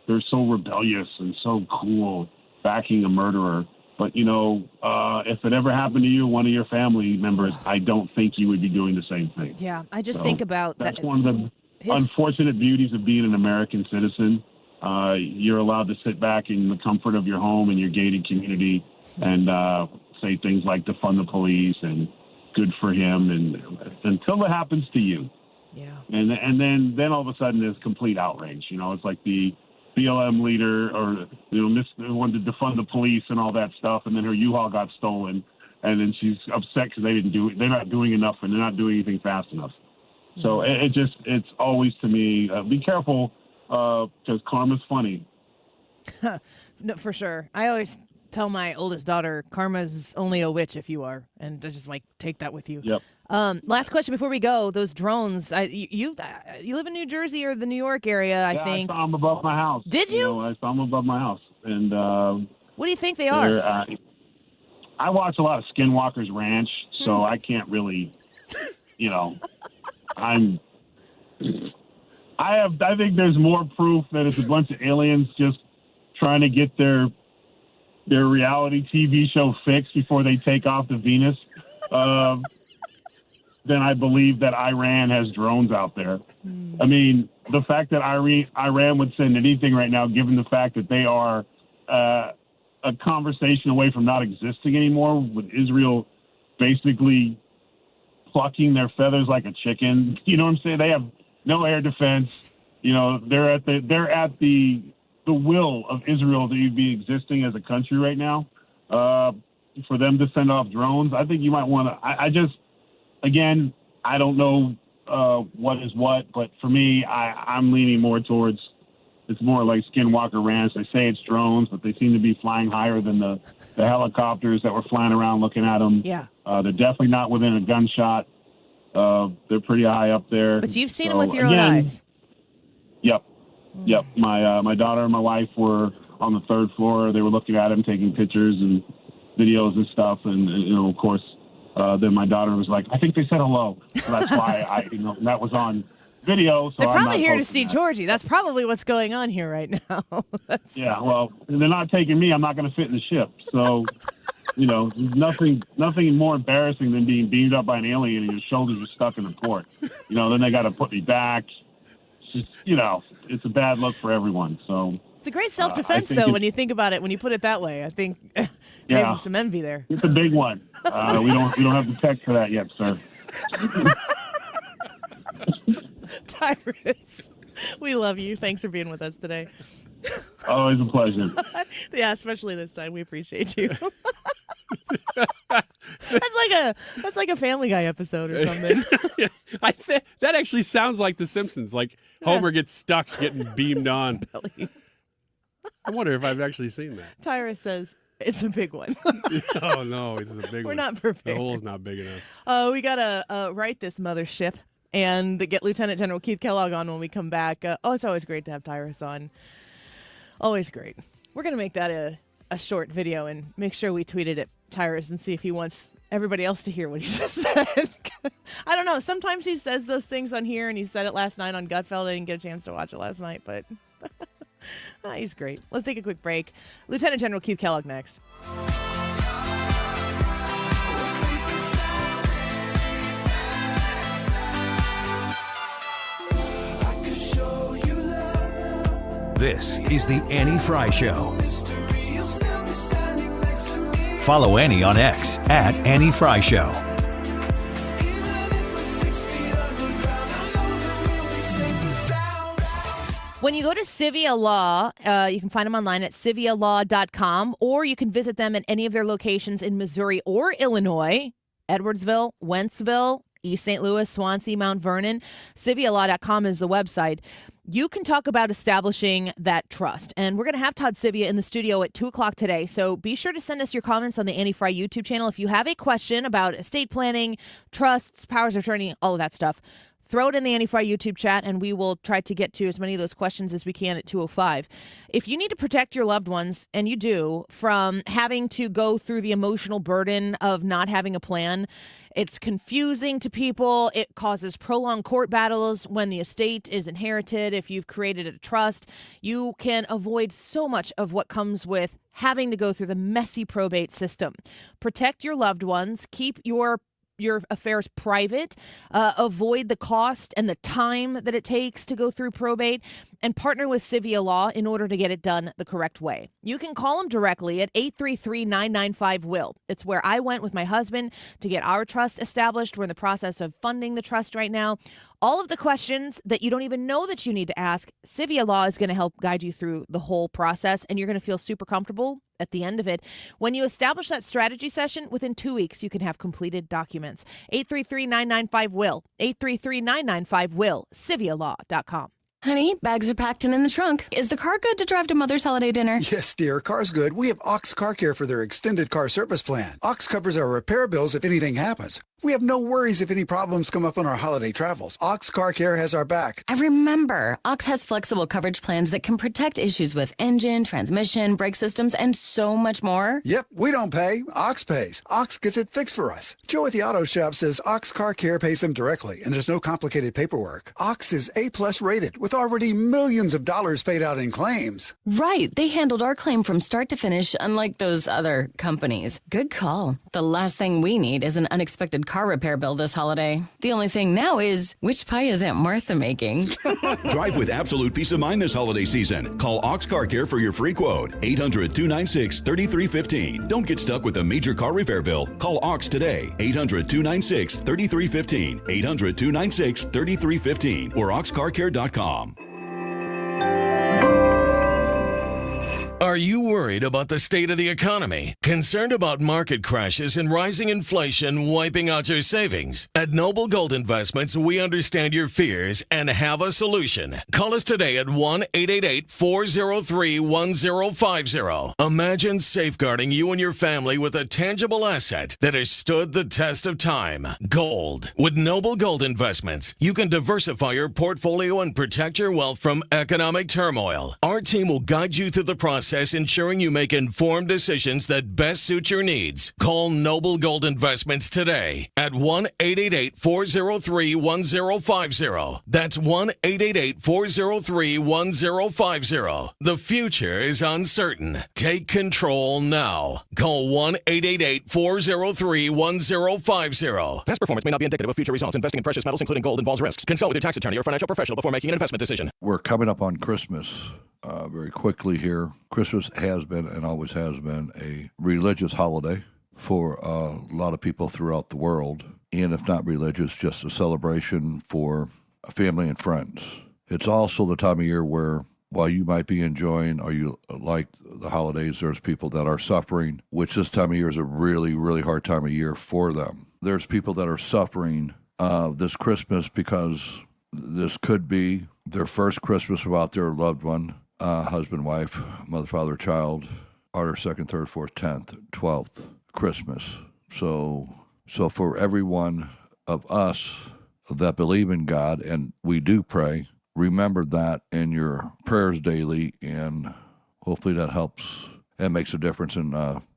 rebellious and so cool backing a murderer. But, if it ever happened to you, one of your family members, I don't think you would be doing the same thing. Yeah, I just think about that's one of the unfortunate beauties of being an American citizen. You're allowed to sit back in the comfort of your home and your gated community and say things like defund the police and good for him, and until it happens to you. Yeah. And then all of a sudden there's complete outrage. It's like the BLM leader or wanted to defund the police and all that stuff, and then her U-Haul got stolen, and then she's upset because they're not doing enough and they're not doing anything fast enough. So it's always, to me, be careful because karma's funny. No, for sure. I always tell my oldest daughter, karma's only a witch if you are, and I just take that with you. Yep. Last question before we go. Those drones, you live in New Jersey or the New York area, I think. I saw them above my house. Did you? I saw them above my house. And what do you think they are? I watch a lot of Skinwalker's Ranch, so I can't really, I think there's more proof that it's a bunch of aliens just trying to get their reality TV show fixed before they take off to Venus. Then I believe that Iran has drones out there. I mean, the fact that Iran would send anything right now, given the fact that they are a conversation away from not existing anymore, with Israel basically plucking their feathers like a chicken. You know what I'm saying? They have no air defense. They're at the will of Israel to be existing as a country right now. For them to send off drones, I think you might want to. Again, I don't know what is what, but for me, I'm leaning more towards it's more like Skinwalker Ranch. They say it's drones, but they seem to be flying higher than the helicopters that were flying around looking at them. Yeah. They're definitely not within a gunshot. They're pretty high up there. But you've seen them with your own eyes. Yep. Yep. My daughter and my wife were on the third floor. They were looking at them, taking pictures and videos and stuff. And of course, then my daughter was like, I think they said hello. So that's why that was on video. So they're I'm probably not here to see Georgie. That's probably what's going on here right now. Yeah, well, they're not taking me. I'm not going to fit in the ship. So, nothing more embarrassing than being beamed up by an alien and your shoulders are stuck in the port. Then they got to put me back. It's just, it's a bad look for everyone. So it's a great self-defense, though, when you think about it. When you put it that way, I think maybe some envy there. It's a big one. We don't have the tech for that yet, sir. Tyrus, we love you. Thanks for being with us today. Always a pleasure. Yeah, especially this time. We appreciate you. That's like a Family Guy episode or something. That actually sounds like The Simpsons. Like Homer gets stuck getting beamed on. I wonder if I've actually seen that. Tyrus says it's a big one. Oh no, it's a big one. We're not prepared. The hole's not big enough. We gotta right this mothership and get Lieutenant General Keith Kellogg on when we come back. It's always great to have Tyrus on. Always great. We're gonna make that a short video and make sure we tweet it at Tyrus and see if he wants everybody else to hear what he just said. I don't know. Sometimes he says those things on here, and he said it last night on Gutfeld. I didn't get a chance to watch it last night, but he's great. Let's take a quick break. Lieutenant General Keith Kellogg next. This is the Annie Fry Show. Follow Annie on X at Annie Fry Show. When you go to Sivia Law, you can find them online at sivialaw.com, or you can visit them at any of their locations in Missouri or Illinois, Edwardsville, Wentzville, East St. Louis, Swansea, Mount Vernon. SiviaLaw.com is the website. You can talk about establishing that trust. And we're going to have Todd Sivia in the studio at 2 o'clock today. So be sure to send us your comments on the Annie Fry YouTube channel. If you have a question about estate planning, trusts, powers of attorney, all of that stuff, throw it in the Annie Fry YouTube chat, and we will try to get to as many of those questions as we can at 2:05. If you need to protect your loved ones, and you do, from having to go through the emotional burden of not having a plan, it's confusing to people. It causes prolonged court battles when the estate is inherited. If you've created a trust, you can avoid so much of what comes with having to go through the messy probate system. Protect your loved ones. Keep your affairs private, avoid the cost and the time that it takes to go through probate, and partner with Sivia Law in order to get it done the correct way. You can call them directly at 833-995-WILL. It's where I went with my husband to get our trust established. We're in the process of funding the trust right now. All of the questions that you don't even know that you need to ask, Sivia Law is going to help guide you through the whole process, and you're going to feel super comfortable at the end of it. When you establish that strategy session, within 2 weeks, you can have completed documents. 833-995-WILL. 833-995-WILL. SiviaLaw.com. Honey, bags are packed and in the trunk. Is the car good to drive to Mother's holiday dinner? Yes, dear. Car's good. We have Ox Car Care for their extended car service plan. Ox covers our repair bills if anything happens. We have no worries if any problems come up on our holiday travels. Ox Car Care has our back. I remember. Ox has flexible coverage plans that can protect issues with engine, transmission, brake systems, and so much more. Yep, we don't pay. Ox pays. Ox gets it fixed for us. Joe at the auto shop says Ox Car Care pays them directly, and there's no complicated paperwork. Ox is A+ rated, with already millions of dollars paid out in claims. Right. They handled our claim from start to finish, unlike those other companies. Good call. The last thing we need is an unexpected car repair bill this holiday. The only thing now is, which pie is Aunt Martha making? Drive with absolute peace of mind this holiday season. Call Ox Car Care for your free quote. 800-296-3315. Don't get stuck with a major car repair bill. Call Ox today. 800-296-3315. 800-296-3315 or oxcarcare.com. Are you worried about the state of the economy? Concerned about market crashes and rising inflation wiping out your savings? At Noble Gold Investments, we understand your fears and have a solution. Call us today at 1-888-403-1050. Imagine safeguarding you and your family with a tangible asset that has stood the test of time. Gold. With Noble Gold Investments, you can diversify your portfolio and protect your wealth from economic turmoil. Our team will guide you through the process, ensuring you make informed decisions that best suit your needs. Call Noble Gold Investments today at 1-888-403-1050. That's 1-888-403-1050. The future is uncertain. Take control now. Call 1-888-403-1050. Past performance may not be indicative of future results. Investing in precious metals, including gold, involves risks. Consult with your tax attorney or financial professional before making an investment decision. We're coming up on Christmas very quickly here. Christmas has been and always has been a religious holiday for a lot of people throughout the world. And if not religious, just a celebration for family and friends. It's also the time of year where, while you might be enjoying or you like the holidays, there's people that are suffering, which this time of year is a really, really hard time of year for them. There's people that are suffering this Christmas because this could be their first Christmas without their loved one, husband, wife, mother, father, child, or their second, third, fourth, 10th, 12th Christmas. So for every one of us that believe in God, and we do pray, remember that in your prayers daily, and hopefully that helps and makes a difference and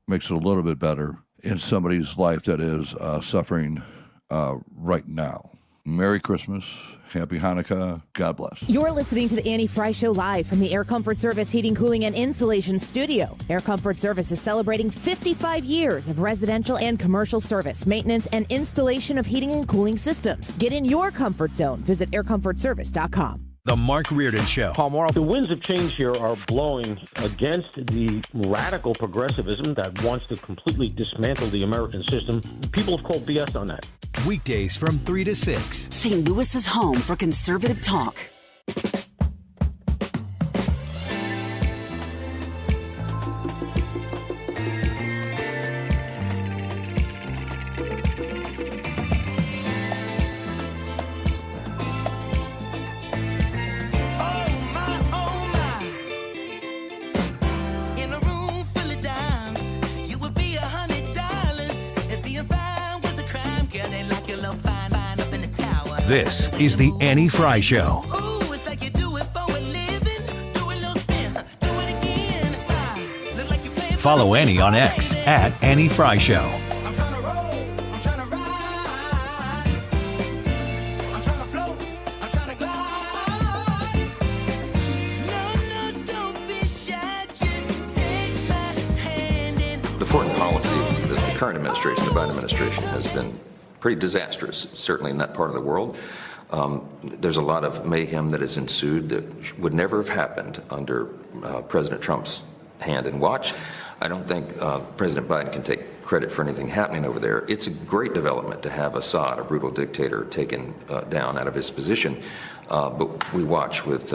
makes it a little bit better in somebody's life that is suffering right now. Merry Christmas. Happy Hanukkah. God bless. You're listening to the Annie Fry Show live from the Air Comfort Service Heating, Cooling, and Insulation Studio. Air Comfort Service is celebrating 55 years of residential and commercial service, maintenance, and installation of heating and cooling systems. Get in your comfort zone. Visit aircomfortservice.com. The Mark Reardon Show. Paul Morrow. The winds of change here are blowing against the radical progressivism that wants to completely dismantle the American system. People have called BS on that. Weekdays from 3 to 6. St. Louis's home for conservative talk. This is the Annie Fry Show. Follow Annie on X at Annie Fry Show. The foreign policy of the current administration, the Biden administration, has been pretty disastrous, certainly in that part of the world. There's a lot of mayhem that has ensued that would never have happened under President Trump's hand and watch. I don't think President Biden can take credit for anything happening over there. It's a great development to have Assad, a brutal dictator, taken down out of his position. But we watch with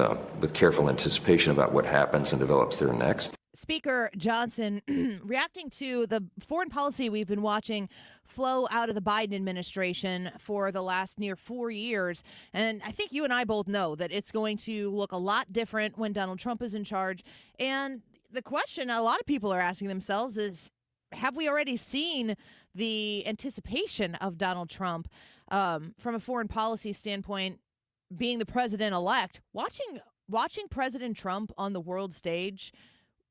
careful anticipation about what happens and develops there next. Speaker Johnson reacting to the foreign policy we've been watching flow out of the Biden administration for the last near 4 years. And I think you and I both know that it's going to look a lot different when Donald Trump is in charge. And the question a lot of people are asking themselves is, have we already seen the anticipation of Donald Trump from a foreign policy standpoint, being the president-elect? Watching President Trump on the world stage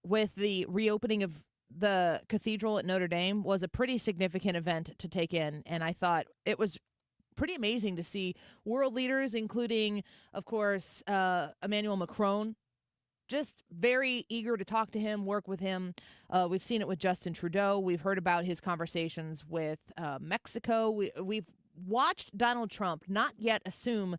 with the reopening of the cathedral at Notre Dame was a pretty significant event to take in. And I thought it was pretty amazing to see world leaders, including, of course, Emmanuel Macron, just very eager to talk to him, work with him. We've seen it with Justin Trudeau. We've heard about his conversations with Mexico. We've watched Donald Trump not yet assume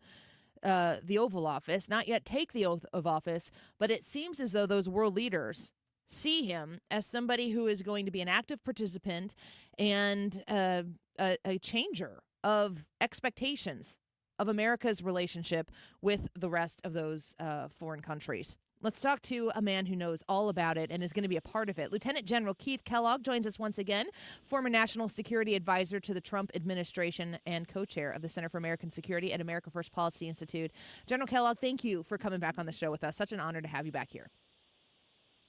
the Oval Office, not yet take the oath of office, but it seems as though those world leaders see him as somebody who is going to be an active participant and a changer of expectations of America's relationship with the rest of those foreign countries. Let's talk to a man who knows all about it and is going to be a part of it. Lieutenant General Keith Kellogg joins us once again, former National Security Advisor to the Trump administration and co-chair of the Center for American Security at America First Policy Institute. General Kellogg, thank you for coming back on the show with us. Such an honor to have you back here.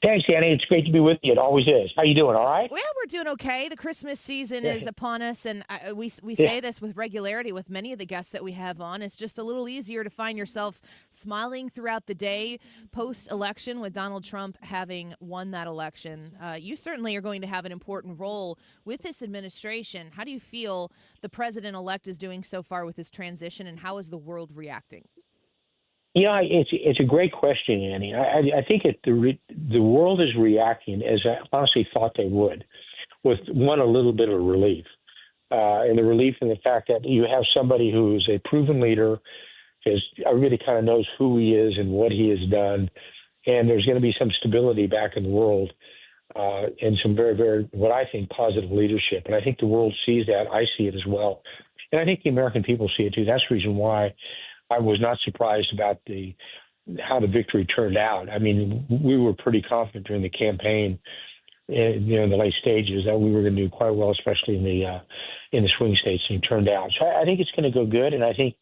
Thanks, Annie. It's great to be with you. It always is. How you doing? All right? Well, we're doing okay. The Christmas season is upon us, and we say this with regularity with many of the guests that we have on. It's just a little easier to find yourself smiling throughout the day post-election with Donald Trump having won that election. You certainly are going to have an important role with this administration. How do you feel the president-elect is doing so far with this transition, and how is the world reacting? Yeah, it's a great question, Annie. I think the world is reacting as I honestly thought they would, with a little bit of relief, and the relief in the fact that you have somebody who is a proven leader, everybody kind of knows who he is and what he has done, and there's going to be some stability back in the world, and some very, very, what I think, positive leadership. And I think the world sees that. I see it as well, and I think the American people see it too. That's the reason why I was not surprised about how the victory turned out. I mean, we were pretty confident during the campaign, in the late stages, that we were going to do quite well, especially in the swing states, and it turned out. So I think it's going to go good, and I think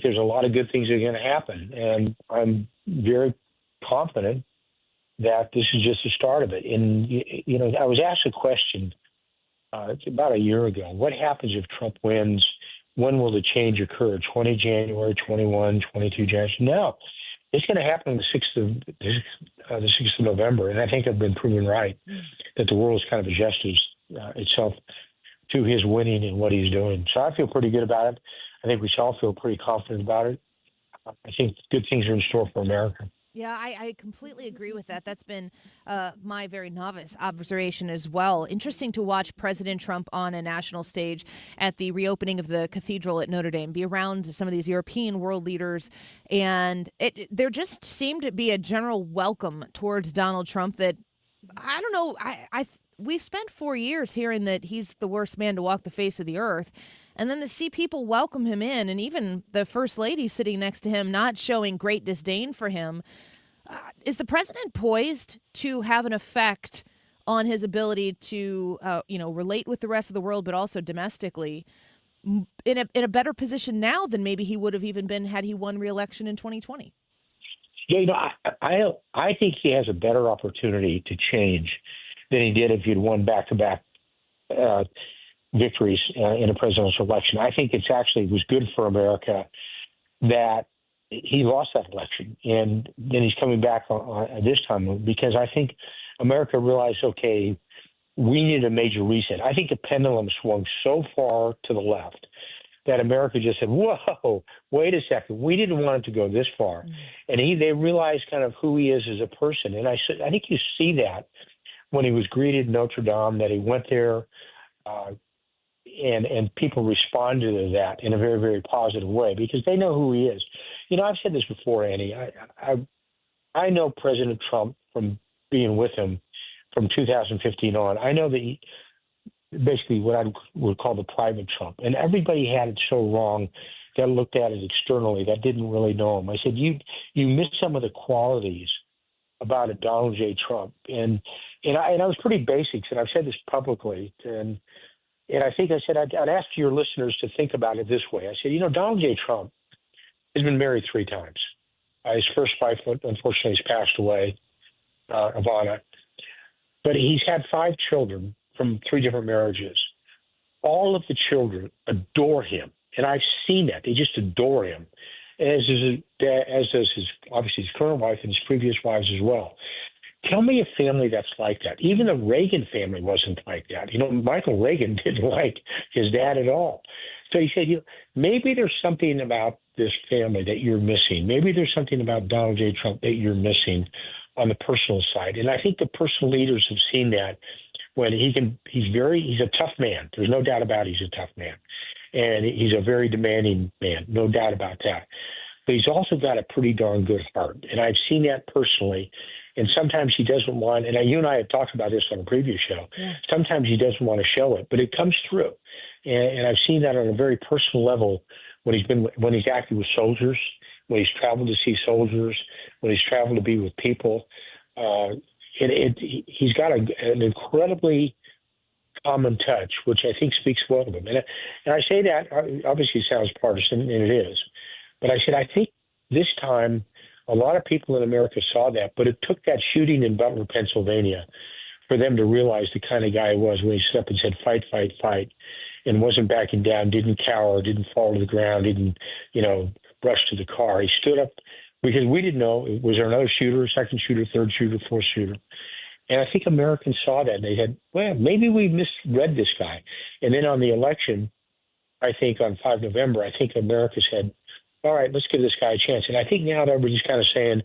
there's a lot of good things that are going to happen, and I'm very confident that this is just the start of it. And I was asked a question about a year ago: what happens if Trump wins? When will the change occur? 20 January, 21, 22 January? No, it's going to happen on the 6th of November. And I think I've been proven right that the world has kind of adjusted itself to his winning and what he's doing. So I feel pretty good about it. I think we all feel pretty confident about it. I think good things are in store for America. Yeah, I completely agree with that. That's been my very novice observation as well. Interesting to watch President Trump on a national stage at the reopening of the cathedral at Notre Dame, be around some of these European world leaders. And there just seemed to be a general welcome towards Donald Trump that, I don't know, we've spent 4 years hearing that he's the worst man to walk the face of the earth. And then to see people welcome him in, and even the First Lady sitting next to him not showing great disdain for him. Is the president poised to have an effect on his ability to, relate with the rest of the world, but also domestically, in a better position now than maybe he would have even been had he won re-election in 2020? Yeah, I think he has a better opportunity to change than he did if he'd won back-to-back victories in a presidential election. I think it was good for America that he lost that election, and then he's coming back on this time because I think America realized, okay, we need a major reset. I think the pendulum swung so far to the left that America just said, whoa, wait a second. We didn't want it to go this far. And they realized kind of who he is as a person. And I think you see that when he was greeted in Notre Dame, that he went there and people responded to that in a very, very positive way because they know who he is. You know, I've said this before, Annie. I know President Trump from being with him from 2015 on. I know that he, basically what I would call the private Trump. And everybody had it so wrong that looked at it externally that didn't really know him. I said, you missed some of the qualities about a Donald J. Trump. And I was pretty basic, and I've said this publicly. And I think I said I'd ask your listeners to think about it this way. I said, Donald J. Trump has been married 3 times. His first wife, unfortunately, has passed away, Ivana. But he's had 5 children from 3 different marriages. All of the children adore him, and I've seen that. They just adore him, as does his current wife and his previous wives as well. Tell me a family that's like that. Even the Reagan family wasn't like that. Michael Reagan didn't like his dad at all. So he said, maybe there's something about this family that you're missing. Maybe there's something about Donald J. Trump that you're missing on the personal side. And I think the personal leaders have seen that when he's a tough man. There's no doubt about it, he's a tough man. And he's a very demanding man, no doubt about that. But he's also got a pretty darn good heart. And I've seen that personally. And sometimes he doesn't want, and you and I have talked about this on a previous show, sometimes he doesn't want to show it, but it comes through. And I've seen that on a very personal level when he's acted with soldiers, when he's traveled to see soldiers, when he's traveled to be with people. He's got an incredibly common touch, which I think speaks well of him. And I say that, obviously it sounds partisan, and it is. But I said, I think this time a lot of people in America saw that, but it took that shooting in Butler, Pennsylvania, for them to realize the kind of guy he was when he stood up and said, fight, fight, fight, and wasn't backing down, didn't cower, didn't fall to the ground, didn't, rush to the car. He stood up because we didn't know, was there another shooter, second shooter, third shooter, fourth shooter? And I think Americans saw that, and they said, well, maybe we misread this guy. And then on the election, I think on 5 November, I think America said, all right, let's give this guy a chance. And I think now everybody's kind of saying,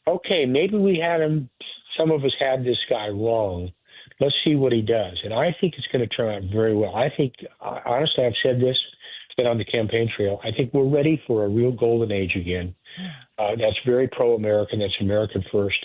okay, maybe we had him, some of us had this guy wrong. Let's see what he does. And I think it's going to turn out very well. I think, honestly, I've said this, it's been on the campaign trail. I think we're ready for a real golden age again. That's very pro-American. That's American first.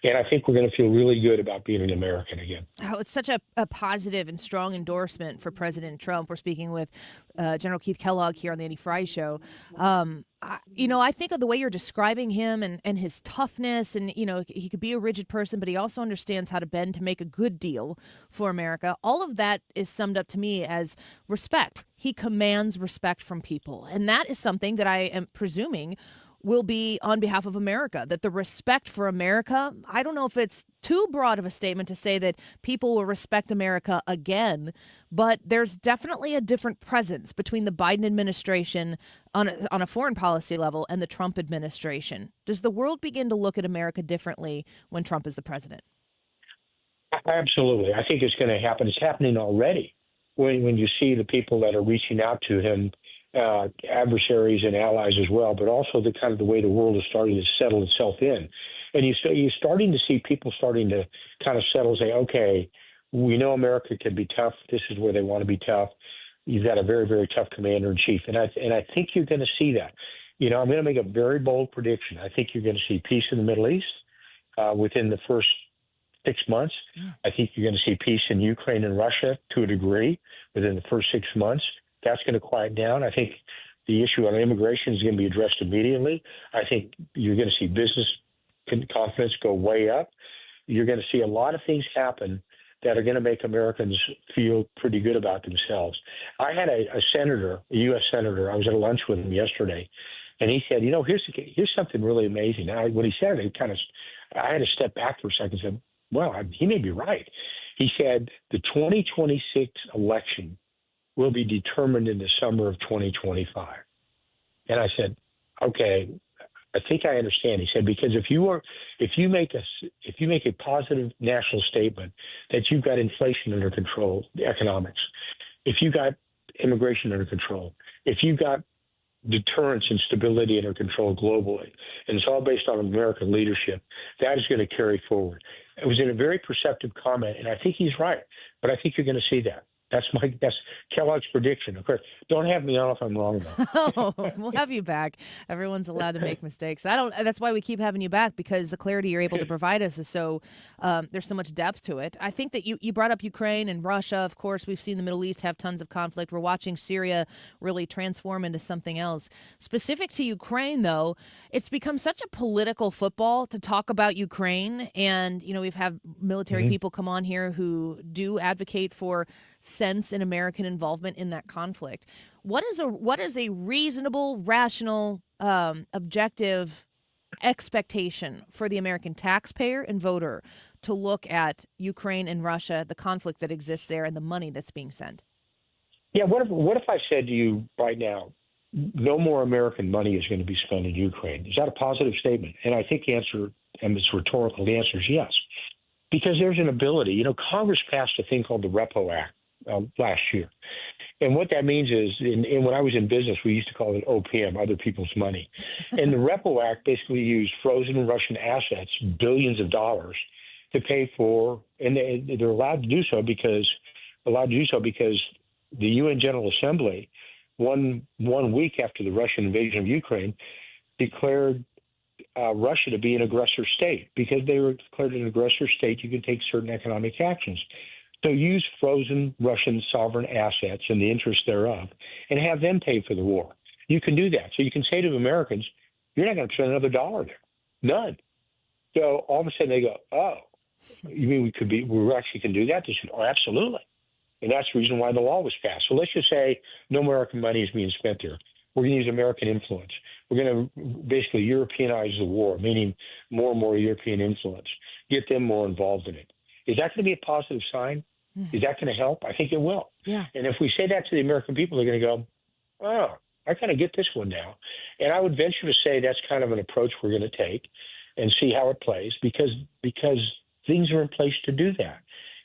And I think we're going to feel really good about being an American again. Oh, it's such a positive and strong endorsement for President Trump. We're speaking with General Keith Kellogg here on the Annie Fry Show. I think of the way you're describing him and his toughness, and, he could be a rigid person, but he also understands how to bend to make a good deal for America. All of that is summed up to me as respect. He commands respect from people. And that is something that I am presuming will be on behalf of America, that the respect for America, I don't know if it's too broad of a statement to say that people will respect America again, but there's definitely a different presence between the Biden administration on a foreign policy level and the Trump administration. Does the world begin to look at America differently when Trump is the president? Absolutely. I think it's going to happen. It's happening already when you see the people that are reaching out to him, adversaries and allies as well, but also the kind of the way the world is starting to settle itself in. And you're starting to see people starting to kind of settle and say, okay, we know America can be tough. This is where they want to be tough. You've got a very, very tough commander in chief. And I think you're going to see that. I'm going to make a very bold prediction. I think you're going to see peace in the Middle East within the first 6 months. I think you're going to see peace in Ukraine and Russia to a degree within the first 6 months. That's going to quiet down. I think the issue on immigration is going to be addressed immediately. I think you're going to see business confidence go way up. You're going to see a lot of things happen that are going to make Americans feel pretty good about themselves. I had a senator, a U.S. senator, I was at a lunch with him yesterday, and he said, here's something really amazing. When he said it, I had to step back for a second and said, well, he may be right. He said the 2026 election will be determined in the summer of 2025. And I said, okay, I think I understand. He said, because if you make a positive national statement that you've got inflation under control, the economics, if you got immigration under control, if you got deterrence and stability under control globally, and it's all based on American leadership, that is going to carry forward. It was in a very perceptive comment, and I think he's right. But I think you're going to see that. That's Kellogg's prediction. Of course, don't have me on if I'm wrong, though. Oh, we'll have you back. Everyone's allowed to make mistakes. That's why we keep having you back, because the clarity you're able to provide us is so. There's so much depth to it. I think that you brought up Ukraine and Russia. Of course, we've seen the Middle East have tons of conflict. We're watching Syria really transform into something else. Specific to Ukraine, though, it's become such a political football to talk about Ukraine, and we've had military people come on here who do advocate for sense in American involvement in that conflict. What is a reasonable, rational, objective expectation for the American taxpayer and voter to look at Ukraine and Russia, the conflict that exists there, and the money that's being sent? Yeah, what if I said to you right now, no more American money is going to be spent in Ukraine? Is that a positive statement? And I think the answer, and it's rhetorical, the answer is yes. Because there's an ability. Congress passed a thing called the Repo Act last year. And what that means is, when I was in business, we used to call it OPM, other people's money. And the Repo Act basically used frozen Russian assets, billions of dollars, to pay for, and they're allowed to do so because the UN General Assembly, one week after the Russian invasion of Ukraine, declared Russia to be an aggressor state. Because they were declared an aggressor state, you can take certain economic actions. So use frozen Russian sovereign assets and the interest thereof and have them pay for the war. You can do that. So you can say to Americans, you're not going to spend another dollar there. None. So all of a sudden they go, oh, you mean we actually can do that? They said, oh, absolutely. And that's the reason why the law was passed. So let's just say no American money is being spent there. We're going to use American influence. We're going to basically Europeanize the war, meaning more and more European influence, get them more involved in it. Is that going to be a positive sign? Is that going to help? I think it will. Yeah. And if we say that to the American people, they're going to go, oh, I kind of get this one now. And I would venture to say that's kind of an approach we're going to take and see how it plays because things are in place to do that.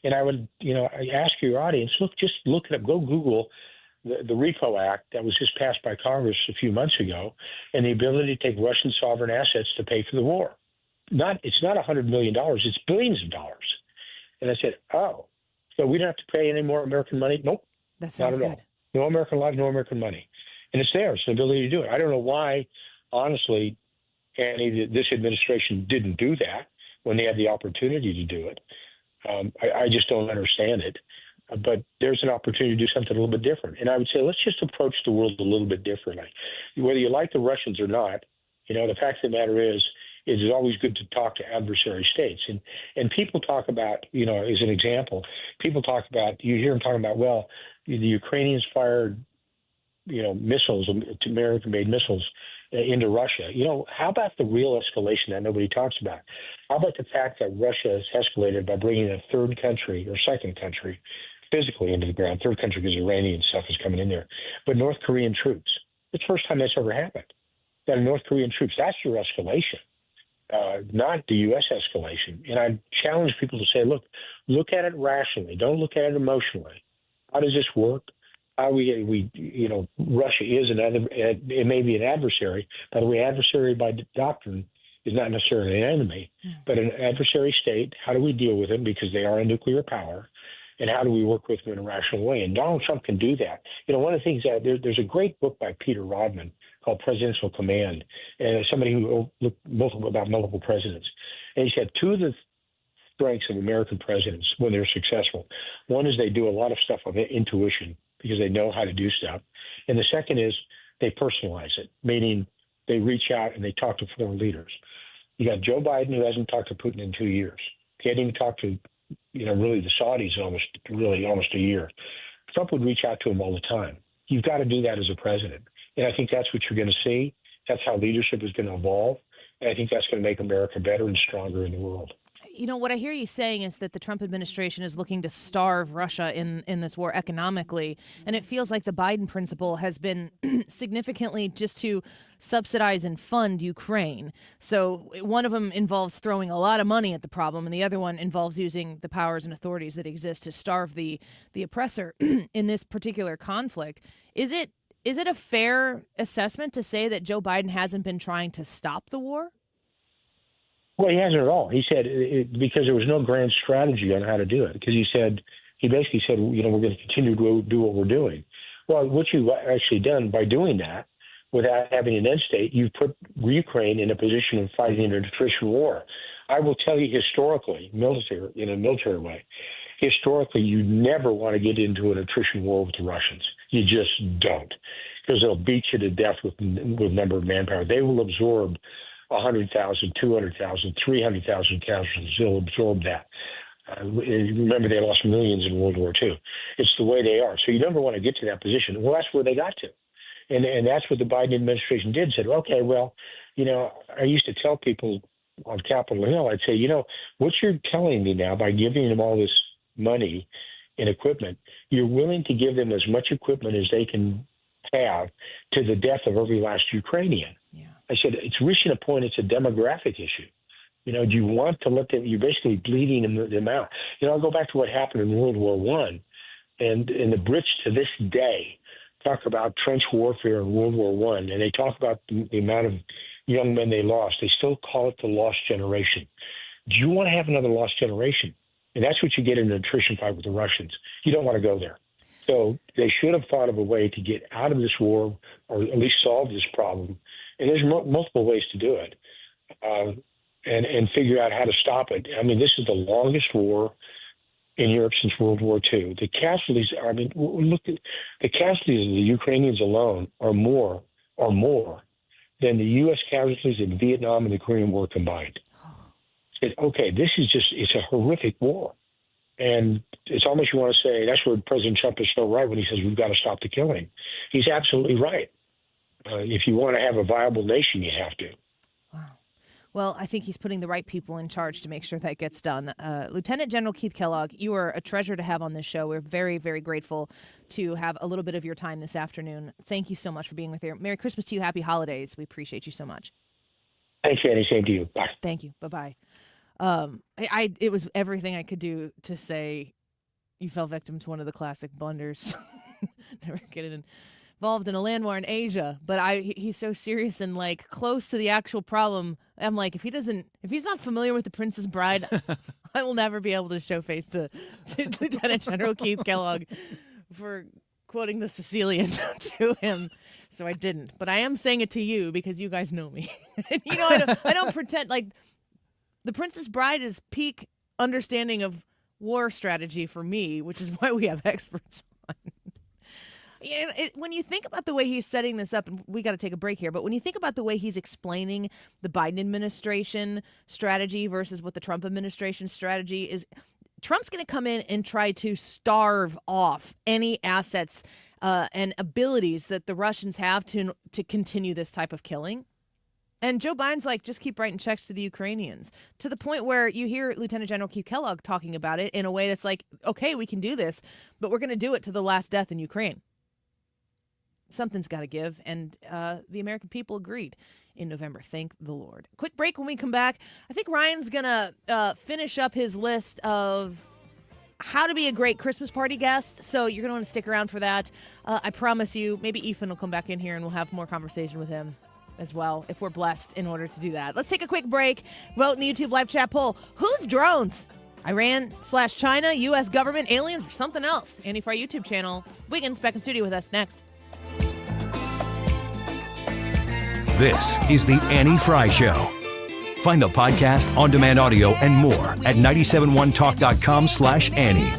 And I would, I ask your audience, just look it up, go Google the Repo Act that was just passed by Congress a few months ago, and the ability to take Russian sovereign assets to pay for the war. It's not $100 million, it's billions of dollars. And I said, oh, so we don't have to pay any more American money? Nope. That sounds not at good. All. No American life, no American money. And it's there. It's the ability to do it. I don't know why, honestly, Annie, this administration didn't do that when they had the opportunity to do it. I just don't understand it. But there's an opportunity to do something a little bit different. And I would say let's just approach the world a little bit differently. Whether you like the Russians or not, the fact of the matter is it's always good to talk to adversary states. And people talk about, as an example, you hear them talking about, well, the Ukrainians fired, missiles, American-made missiles into Russia. How about the real escalation that nobody talks about? How about the fact that Russia has escalated by bringing a third country or second country physically into the ground? Third country because Iranian stuff is coming in there. But North Korean troops. It's the first time that's ever happened. That North Korean troops, that's your escalation. Not the U.S. escalation. And I challenge people to say, look at it rationally. Don't look at it emotionally. How does this work? How Russia is it may be an adversary. By the way, adversary by doctrine is not necessarily an enemy, but an adversary state. How do we deal with them? Because they are a nuclear power. And how do we work with them in a rational way? And Donald Trump can do that. One of the things that there's a great book by Peter Rodman called Presidential Command, and somebody who looked about multiple presidents. And he said two of the strengths of American presidents when they're successful, one is they do a lot of stuff of intuition because they know how to do stuff. And the second is they personalize it, meaning they reach out and they talk to foreign leaders. You got Joe Biden, who hasn't talked to Putin in 2 years. He hadn't even talked to really the Saudis almost a year. Trump would reach out to him all the time. You've got to do that as a president. And I think that's what you're going to see. That's how leadership is going to evolve. And I think that's going to make America better and stronger in the world. what I hear you saying is that the Trump administration is looking to starve Russia in this war economically. And it feels like the Biden principle has been significantly just to subsidize and fund Ukraine. So one of them involves throwing a lot of money at the problem, and the other one involves using the powers and authorities that exist to starve the oppressor in this particular conflict. Is it a fair assessment to say that Joe Biden hasn't been trying to stop the war? Well, he hasn't at all. He said because there was no grand strategy on how to do it. Because he basically said, we're going to continue to do what we're doing. Well, what you've actually done by doing that, without having an end state, you've put Ukraine in a position of fighting an attrition war. I will tell you historically, in a military way, historically, you never want to get into an attrition war with the Russians. You just don't, because they'll beat you to death with number of manpower. They will absorb 100,000, 200,000, 300,000 casualties. They'll absorb that. Remember, they lost millions in World War II. It's the way they are. So you never want to get to that position. Well, that's where they got to. And that's what the Biden administration did. Said, okay, well, I used to tell people on Capitol Hill, I'd say, what you're telling me now by giving them all this money and equipment, you're willing to give them as much equipment as they can have to the death of every last Ukrainian. Yeah. I said, it's reaching a point, it's a demographic issue. Do you want to let them, you're basically bleeding them out. I'll go back to what happened in World War I, and the Brits to this day talk about trench warfare in World War I, and they talk about the amount of young men they lost. They still call it the lost generation. Do you want to have another lost generation? And that's what you get in an attrition fight with the Russians. You don't want to go there. So they should have thought of a way to get out of this war, or at least solve this problem. And there's multiple ways to do it, and figure out how to stop it. I mean, this is the longest war in Europe since World War II. The casualties, look at the casualties of the Ukrainians alone are more than the U.S. casualties in Vietnam and the Korean War combined. Okay, this is it's a horrific war. And it's almost, you want to say, that's where President Trump is so right when he says we've got to stop the killing. He's absolutely right. If you want to have a viable nation, you have to. Well, I think he's putting the right people in charge to make sure that gets done. Lieutenant General Keith Kellogg, you are a treasure to have on this show. We're very, very grateful to have a little bit of your time this afternoon. Thank you so much for being with us. Merry Christmas to you. Happy holidays. We appreciate you so much. Thanks, Annie. Same to you. Bye. Thank you. Bye-bye. It was everything I could do to say you fell victim to one of the classic blunders. Never getting involved in a land war in Asia, but he's so serious and close to the actual problem. I'm like, if he's not familiar with The Princess Bride, I will never be able to show face to Lieutenant General Keith Kellogg for quoting the Sicilian to him. So I didn't, but I am saying it to you because you guys know me. I don't pretend. The Princess Bride is peak understanding of war strategy for me, which is why we have experts on. When you think about the way he's setting this up, and we got to take a break here, but when you think about the way he's explaining the Biden administration strategy versus what the Trump administration strategy is, Trump's going to come in and try to starve off any assets and abilities that the Russians have to continue this type of killing. And Joe Biden's like, just keep writing checks to the Ukrainians, to the point where you hear Lieutenant General Keith Kellogg talking about it in a way that's like, okay, we can do this, but we're going to do it to the last death in Ukraine. Something's got to give, and the American people agreed in November. Thank the Lord. Quick break. When we come back, I think Ryan's going to finish up his list of how to be a great Christmas party guest, so you're going to want to stick around for that. I promise you, maybe Ethan will come back in here and we'll have more conversation with him as well, if we're blessed in order to do that. Let's take a quick break. Vote in the YouTube live chat poll. Whose drones? Iran/China, U.S. government, aliens, or something else? Andy Fry YouTube channel. Wiggins back in studio with us next. This is the Annie Fry Show. Find the podcast, on-demand audio, and more at 971talk.com/Annie.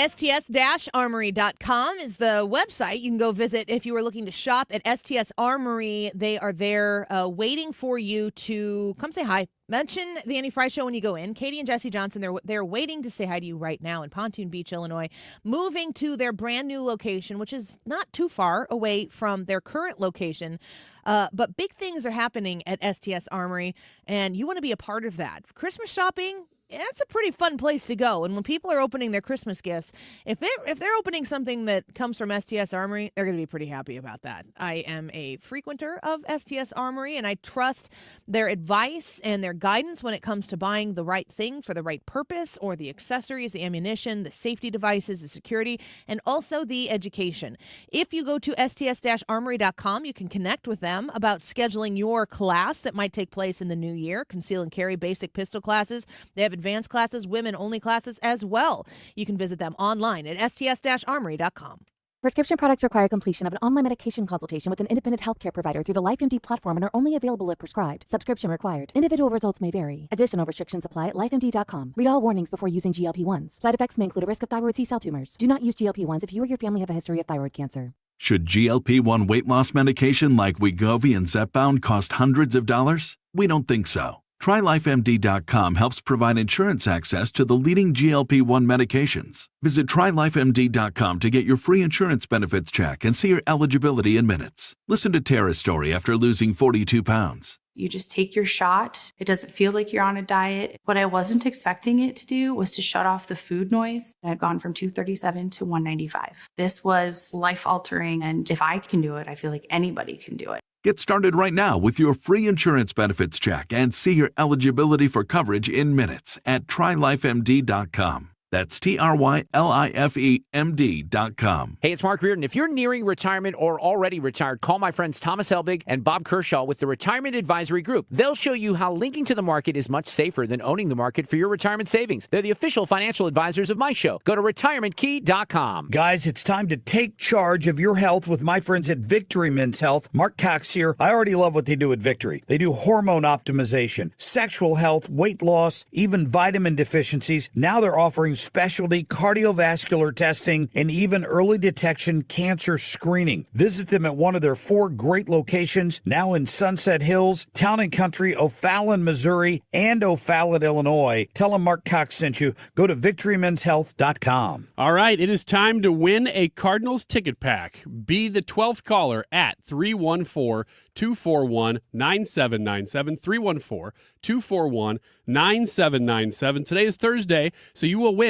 STS-armory.com is the website. You can go visit if you are looking to shop at STS Armory. They are there waiting for you to come say hi. Mention the Annie Fry Show when you go in. Katie and Jesse Johnson, they're waiting to say hi to you right now in Pontoon Beach, Illinois, moving to their brand new location, which is not too far away from their current location. But big things are happening at STS Armory, and you want to be a part of that. Christmas shopping, it's a pretty fun place to go. And when people are opening their Christmas gifts, if they're opening something that comes from STS Armory, they're going to be pretty happy about that. I am a frequenter of STS Armory, and I trust their advice and their guidance when it comes to buying the right thing for the right purpose, or the accessories, the ammunition, the safety devices, the security, and also the education. If you go to sts-armory.com, you can connect with them about scheduling your class that might take place in the new year. Conceal and carry basic pistol classes. They have advanced classes, women-only classes as well. You can visit them online at sts-armory.com. Prescription products require completion of an online medication consultation with an independent healthcare provider through the LifeMD platform and are only available if prescribed. Subscription required. Individual results may vary. Additional restrictions apply at lifemd.com. Read all warnings before using GLP-1s. Side effects may include a risk of thyroid C-cell tumors. Do not use GLP-1s if you or your family have a history of thyroid cancer. Should GLP-1 weight loss medication like Wegovy and Zepbound cost hundreds of dollars? We don't think so. TryLifeMD.com helps provide insurance access to the leading GLP-1 medications. Visit TryLifeMD.com to get your free insurance benefits check and see your eligibility in minutes. Listen to Tara's story after losing 42 pounds. You just take your shot. It doesn't feel like you're on a diet. What I wasn't expecting it to do was to shut off the food noise. I'd gone from 237 to 195. This was life-altering, and if I can do it, I feel like anybody can do it. Get started right now with your free insurance benefits check and see your eligibility for coverage in minutes at TryLifeMD.com. That's TryLifeMD.com. Hey, it's Mark Reardon. If you're nearing retirement or already retired, call my friends Thomas Helbig and Bob Kershaw with the Retirement Advisory Group. They'll show you how linking to the market is much safer than owning the market for your retirement savings. They're the official financial advisors of my show. Go to retirementkey.com. Guys, it's time to take charge of your health with my friends at Victory Men's Health. Mark Cox here. I already love what they do at Victory. They do hormone optimization, sexual health, weight loss, even vitamin deficiencies. Now they're offering specialty cardiovascular testing and even early detection cancer screening. Visit them at one of their 4 great locations, now in Sunset Hills, Town and Country, O'Fallon, Missouri, and O'Fallon, Illinois. Tell them Mark Cox sent you. Go to victorymenshealth.com. All right, it is time to win a Cardinals ticket pack. Be the 12th caller at 314-241-9797, 314-241-9797. Today is Thursday, so you will win.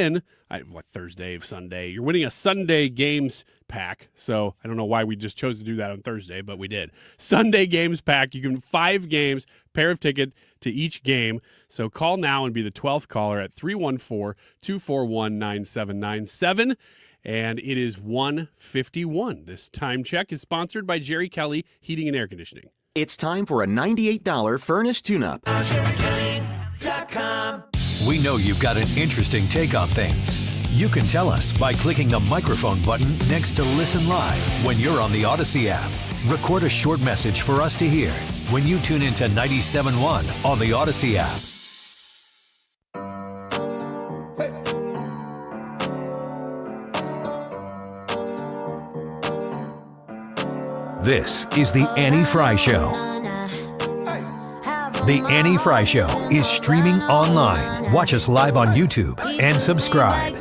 Thursday, Sunday? You're winning a Sunday games pack. So I don't know why we just chose to do that on Thursday, but we did. Sunday games pack. You can 5 games, pair of ticket to each game. So call now and be the 12th caller at 314-241-9797. And it is 1:51. This time check is sponsored by Jerry Kelly Heating and Air Conditioning. It's time for a $98 furnace tune-up. We know you've got an interesting take on things. You can tell us by clicking the microphone button next to Listen Live when you're on the Odyssey app. Record a short message for us to hear when you tune into 97.1 on the Odyssey app. This is the Annie Fry Show. The Annie Fry Show is streaming online. Watch us live on YouTube and subscribe.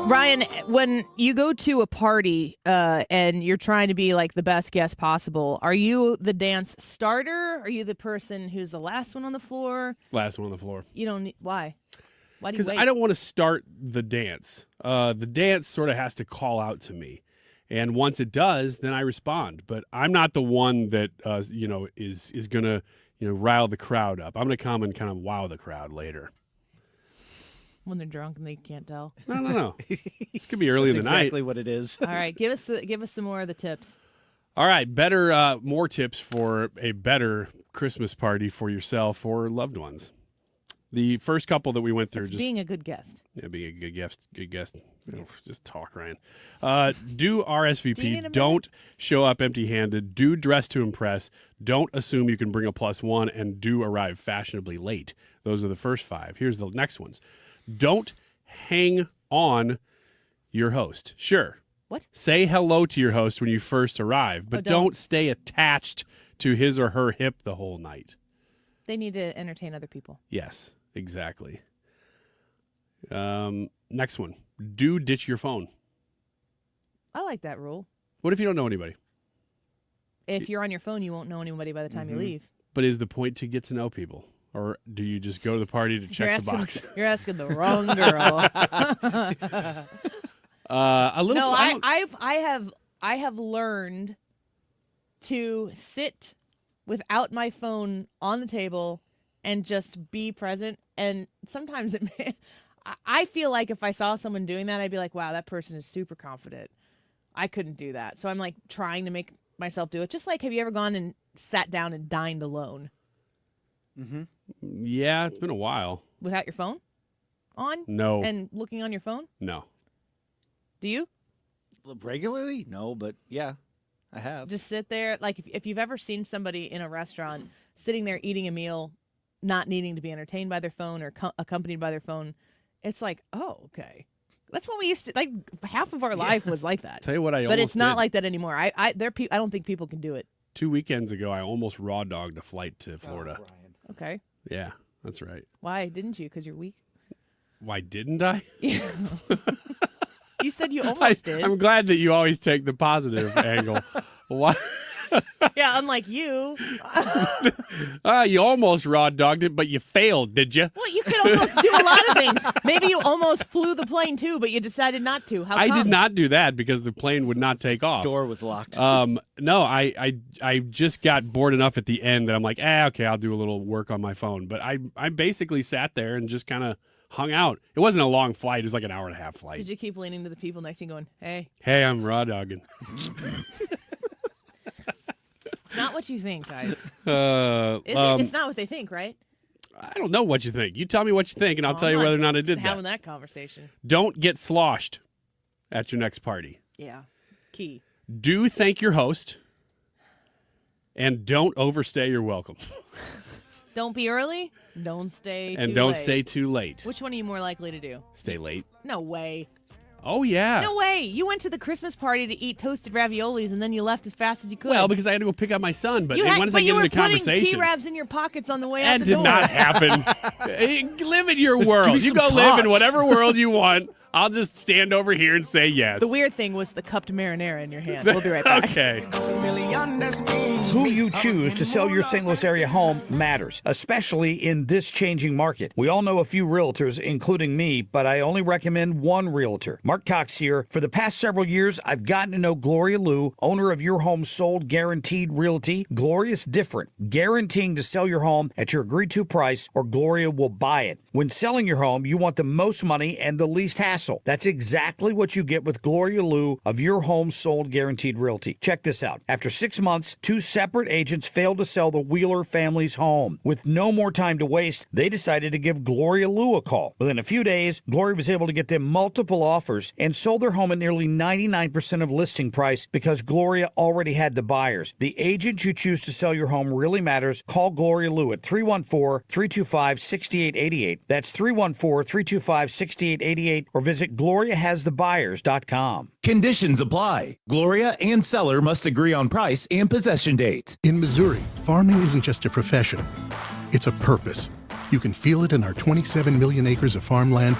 Ryan, when you go to a party and you're trying to be like the best guest possible, are you the dance starter? Are you the person who's the last one on the floor? Last one on the floor. You don't need, why? Why do you Because wait? I don't want to start the dance. The dance sort of has to call out to me. And once it does, then I respond. But I'm not the one that, is going to, rile the crowd up. I'm going to come and kind of wow the crowd later. When they're drunk and they can't tell. No. This could be early in the night. Exactly what it is. All right, give us some more of the tips. All right, more tips for a better Christmas party for yourself or loved ones. The first couple that we went through, Being a good guest. Yeah, being a good guest. Just talk, Ryan. Do RSVP. Don't show up empty-handed. Do dress to impress. Don't assume you can bring a +1, and do arrive fashionably late. Those are the first 5. Here's the next ones. Don't hang on your host. Sure. What? Say hello to your host when you first arrive, but don't stay attached to his or her hip the whole night. They need to entertain other people. Yes, exactly. Next one. Do ditch your phone. I like that rule. What if you don't know anybody? If you're on your phone, you won't know anybody by the time you leave. But is the point to get to know people? Or do you just go to the party to check the box? You're asking the wrong girl. I have learned to sit without my phone on the table and just be present. And sometimes I feel like if I saw someone doing that, I'd be like, wow, that person is super confident. I couldn't do that. So I'm like trying to make myself do it. Just like, have you ever gone and sat down and dined alone? Mm-hmm. Yeah, it's been a while. Without your phone on? No. And looking on your phone? No. Do you? Regularly? No, but yeah, I have. Just sit there. Like if you've ever seen somebody in a restaurant sitting there eating a meal, not needing to be entertained by their phone or accompanied by their phone, it's like, oh, okay. That's what we used to, like, half of our life was like that. Tell you what, But it's not like that anymore. I don't think people can do it. 2 weekends ago, I almost raw dogged a flight to Florida. Oh, Ryan. Okay. Yeah, that's right. Why didn't you? Because you're weak? Why didn't I? You said you almost did. I'm glad that you always take the positive angle. Why? Yeah, unlike you. You almost raw dogged it, but you failed, did you? Well, you could almost do a lot of things. Maybe you almost flew the plane too, but you decided not to. How come? I did not do that because the plane would not take off. Door was locked. No, I just got bored enough at the end that I'm like, okay, I'll do a little work on my phone. But I basically sat there and just kind of hung out. It wasn't a long flight. It was like an hour-and-a-half flight. Did you keep leaning to the people next to you going, hey? Hey, I'm raw dogging. It's not what you think, guys. Is it? It's not what they think, right? I don't know what you think. You tell me what you think, and I'll tell you whether or not I did that. Having that conversation. Don't get sloshed at your next party. Yeah. Key. Do thank your host, and don't overstay your welcome. Don't be early. Don't stay too late. And don't stay too late. Which one are you more likely to do? Stay late. No way. Oh, yeah. No way. You went to the Christmas party to eat toasted raviolis, and then you left as fast as you could. Well, because I had to go pick up my son, but once I get into conversation. You were putting T-Ravs in your pockets on the way out the door. That did not happen. Live in your world. You go live in whatever world you want. I'll just stand over here and say yes. The weird thing was the cupped marinara in your hand. We'll be right back. Okay. Who you choose to sell your St. Louis area home matters, especially in this changing market. We all know a few realtors, including me, but I only recommend one realtor. Mark Cox here. For the past several years, I've gotten to know Gloria Liu, owner of Your Home Sold Guaranteed Realty. Gloria's different, guaranteeing to sell your home at your agreed-to price, or Gloria will buy it. When selling your home, you want the most money and the least hassle. That's exactly what you get with Gloria Liu of Your Home Sold Guaranteed Realty. Check this out. After 6 months, 2 separate agents failed to sell the Wheeler family's home. With no more time to waste, they decided to give Gloria Liu a call. Within a few days, Gloria was able to get them multiple offers and sold their home at nearly 99% of listing price because Gloria already had the buyers. The agent you choose to sell your home really matters. Call Gloria Liu at 314-325-6888. That's 314-325-6888, or visit GloriaHasTheBuyers.com. Conditions apply. Gloria and seller must agree on price and possession date. In Missouri, farming isn't just a profession, it's a purpose. You can feel it in our 27 million acres of farmland.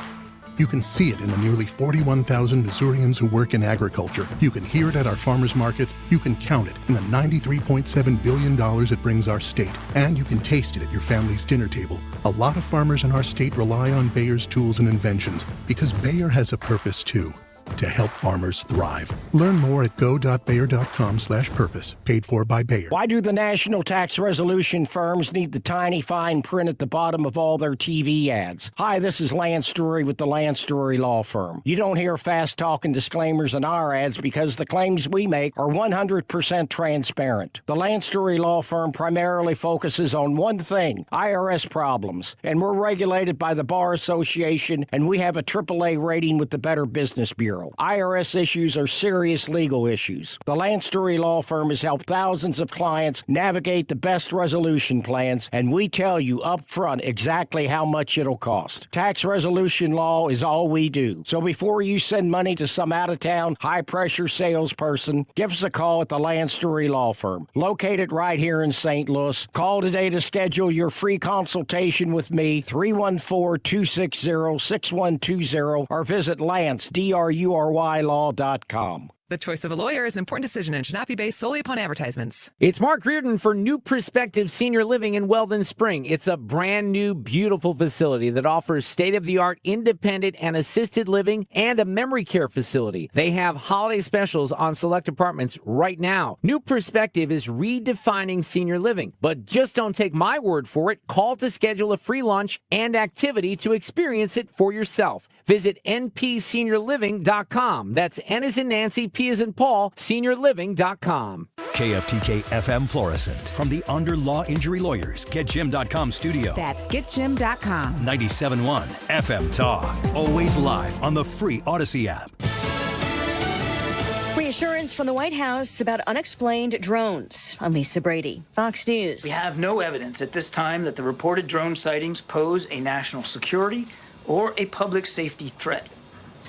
You can see it in the nearly 41,000 Missourians who work in agriculture. You can hear it at our farmers markets. You can count it in the $93.7 billion it brings our state. And you can taste it at your family's dinner table. A lot of farmers in our state rely on Bayer's tools and inventions because Bayer has a purpose too. to help farmers thrive. Learn more at go.bayer.com/purpose. Paid for by Bayer. Why do the national tax resolution firms need the tiny fine print at the bottom of all their TV ads? Hi, this is Lance Drury with the Lance Drury Law Firm. You don't hear fast-talking disclaimers in our ads because the claims we make are 100% transparent. The Lance Drury Law Firm primarily focuses on one thing, IRS problems, and we're regulated by the Bar Association, and we have a AAA rating with the Better Business Bureau. IRS issues are serious legal issues. The Lance Drury Law Firm has helped thousands of clients navigate the best resolution plans, and we tell you up front exactly how much it'll cost. Tax resolution law is all we do. So before you send money to some out-of-town, high-pressure salesperson, give us a call at the Lance Drury Law Firm, located right here in St. Louis. Call today to schedule your free consultation with me, 314-260-6120, or visit LanceDruryLaw.com. The choice of a lawyer is an important decision and should not be based solely upon advertisements. It's Mark Reardon for New Perspective Senior Living in Weldon Spring. It's a brand new, beautiful facility that offers state-of-the-art independent and assisted living and a memory care facility. They have holiday specials on select apartments right now. New Perspective is redefining senior living. But just don't take my word for it. Call to schedule a free lunch and activity to experience it for yourself. Visit npseniorliving.com. That's N as in Nancy, P as in Paul, seniorliving.com. KFTK FM Florissant. From the Under Law Injury Lawyers, GetJim.com studio. That's GetJim.com. 97.1 FM Talk. Always live on the free Odyssey app. Reassurance from the White House about unexplained drones. I'm Lisa Brady, Fox News. We have no evidence at this time that the reported drone sightings pose a national security or a public safety threat,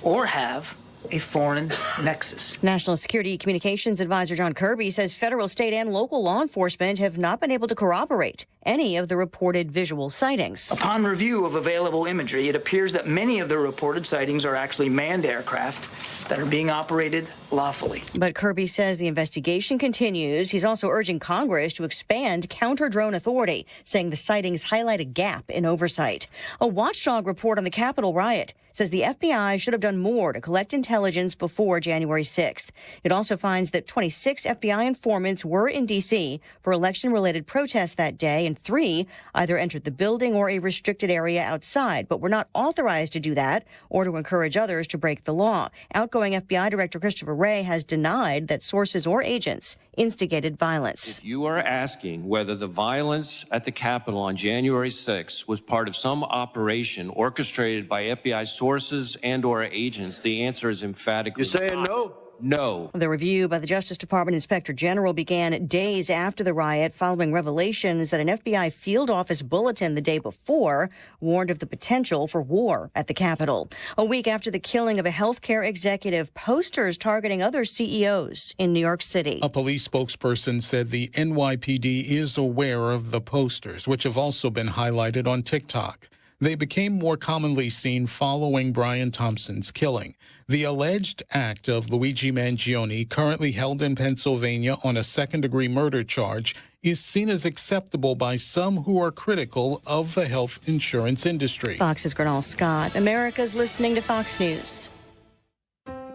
or have a foreign nexus. National Security Communications Advisor John Kirby says federal, state, and local law enforcement have not been able to corroborate any of the reported visual sightings. Upon review of available imagery, it appears that many of the reported sightings are actually manned aircraft that are being operated lawfully. But Kirby says the investigation continues. He's also urging Congress to expand counter-drone authority, saying the sightings highlight a gap in oversight. A watchdog report on the Capitol riot says the FBI should have done more to collect intelligence before January 6th. It also finds that 26 FBI informants were in D.C. for election-related protests that day, and 3 either entered the building or a restricted area outside, but were not authorized to do that or to encourage others to break the law. Outgoing FBI Director Christopher Wray has denied that sources or agents instigated violence. If you are asking whether the violence at the Capitol on January 6th was part of some operation orchestrated by FBI sources and or agents, the answer is emphatically You're saying no? No. The review by the Justice Department Inspector General began days after the riot, following revelations that an FBI field office bulletin the day before warned of the potential for war at the Capitol. A week after the killing of a healthcare executive, posters targeting other CEOs in New York City. A police spokesperson said the NYPD is aware of the posters, which have also been highlighted on TikTok. They became more commonly seen following Brian Thompson's killing. The alleged act of Luigi Mangione, currently held in Pennsylvania on a second-degree murder charge, is seen as acceptable by some who are critical of the health insurance industry. Fox's Gernal Scott. America's listening to Fox News.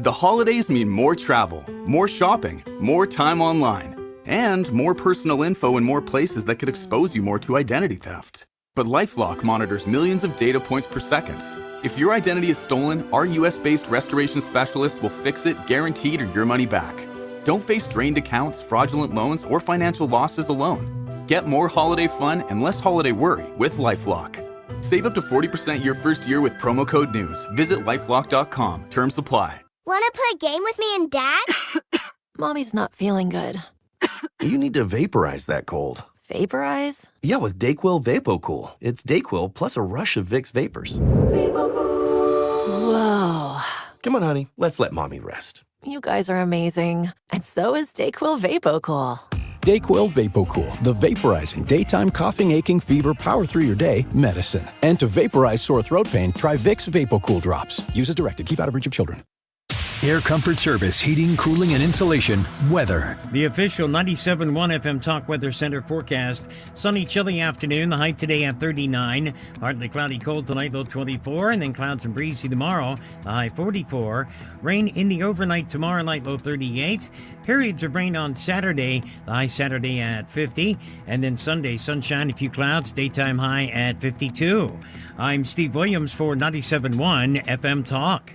The holidays mean more travel, more shopping, more time online, and more personal info in more places that could expose you more to identity theft. But LifeLock monitors millions of data points per second. If your identity is stolen, our US-based restoration specialists will fix it, guaranteed, or your money back. Don't face drained accounts, fraudulent loans, or financial losses alone. Get more holiday fun and less holiday worry with LifeLock. Save up to 40% your first year with promo code NEWS. Visit LifeLock.com. Terms apply. Want to play a game with me and Dad? Mommy's not feeling good. You need to vaporize that cold. Vaporize? Yeah, with DayQuil VapoCool. It's DayQuil plus a rush of Vicks vapors. Whoa. Come on, honey. Let's let Mommy rest. You guys are amazing. And so is DayQuil VapoCool. DayQuil VapoCool, the vaporizing daytime coughing, aching, fever, power through your day medicine. And to vaporize sore throat pain, try Vicks VapoCool drops. Use as directed. Keep out of reach of children. Air Comfort Service, heating, cooling, and insulation, weather. The official 97.1 FM Talk Weather Center forecast. Sunny, chilly afternoon. The high today at 39. Partly cloudy, cold tonight, low 24. And then clouds and breezy tomorrow, the high 44. Rain in the overnight tomorrow night, low 38. Periods of rain on Saturday, the high Saturday at 50. And then Sunday, sunshine, a few clouds, daytime high at 52. I'm Steve Williams for 97.1 FM Talk.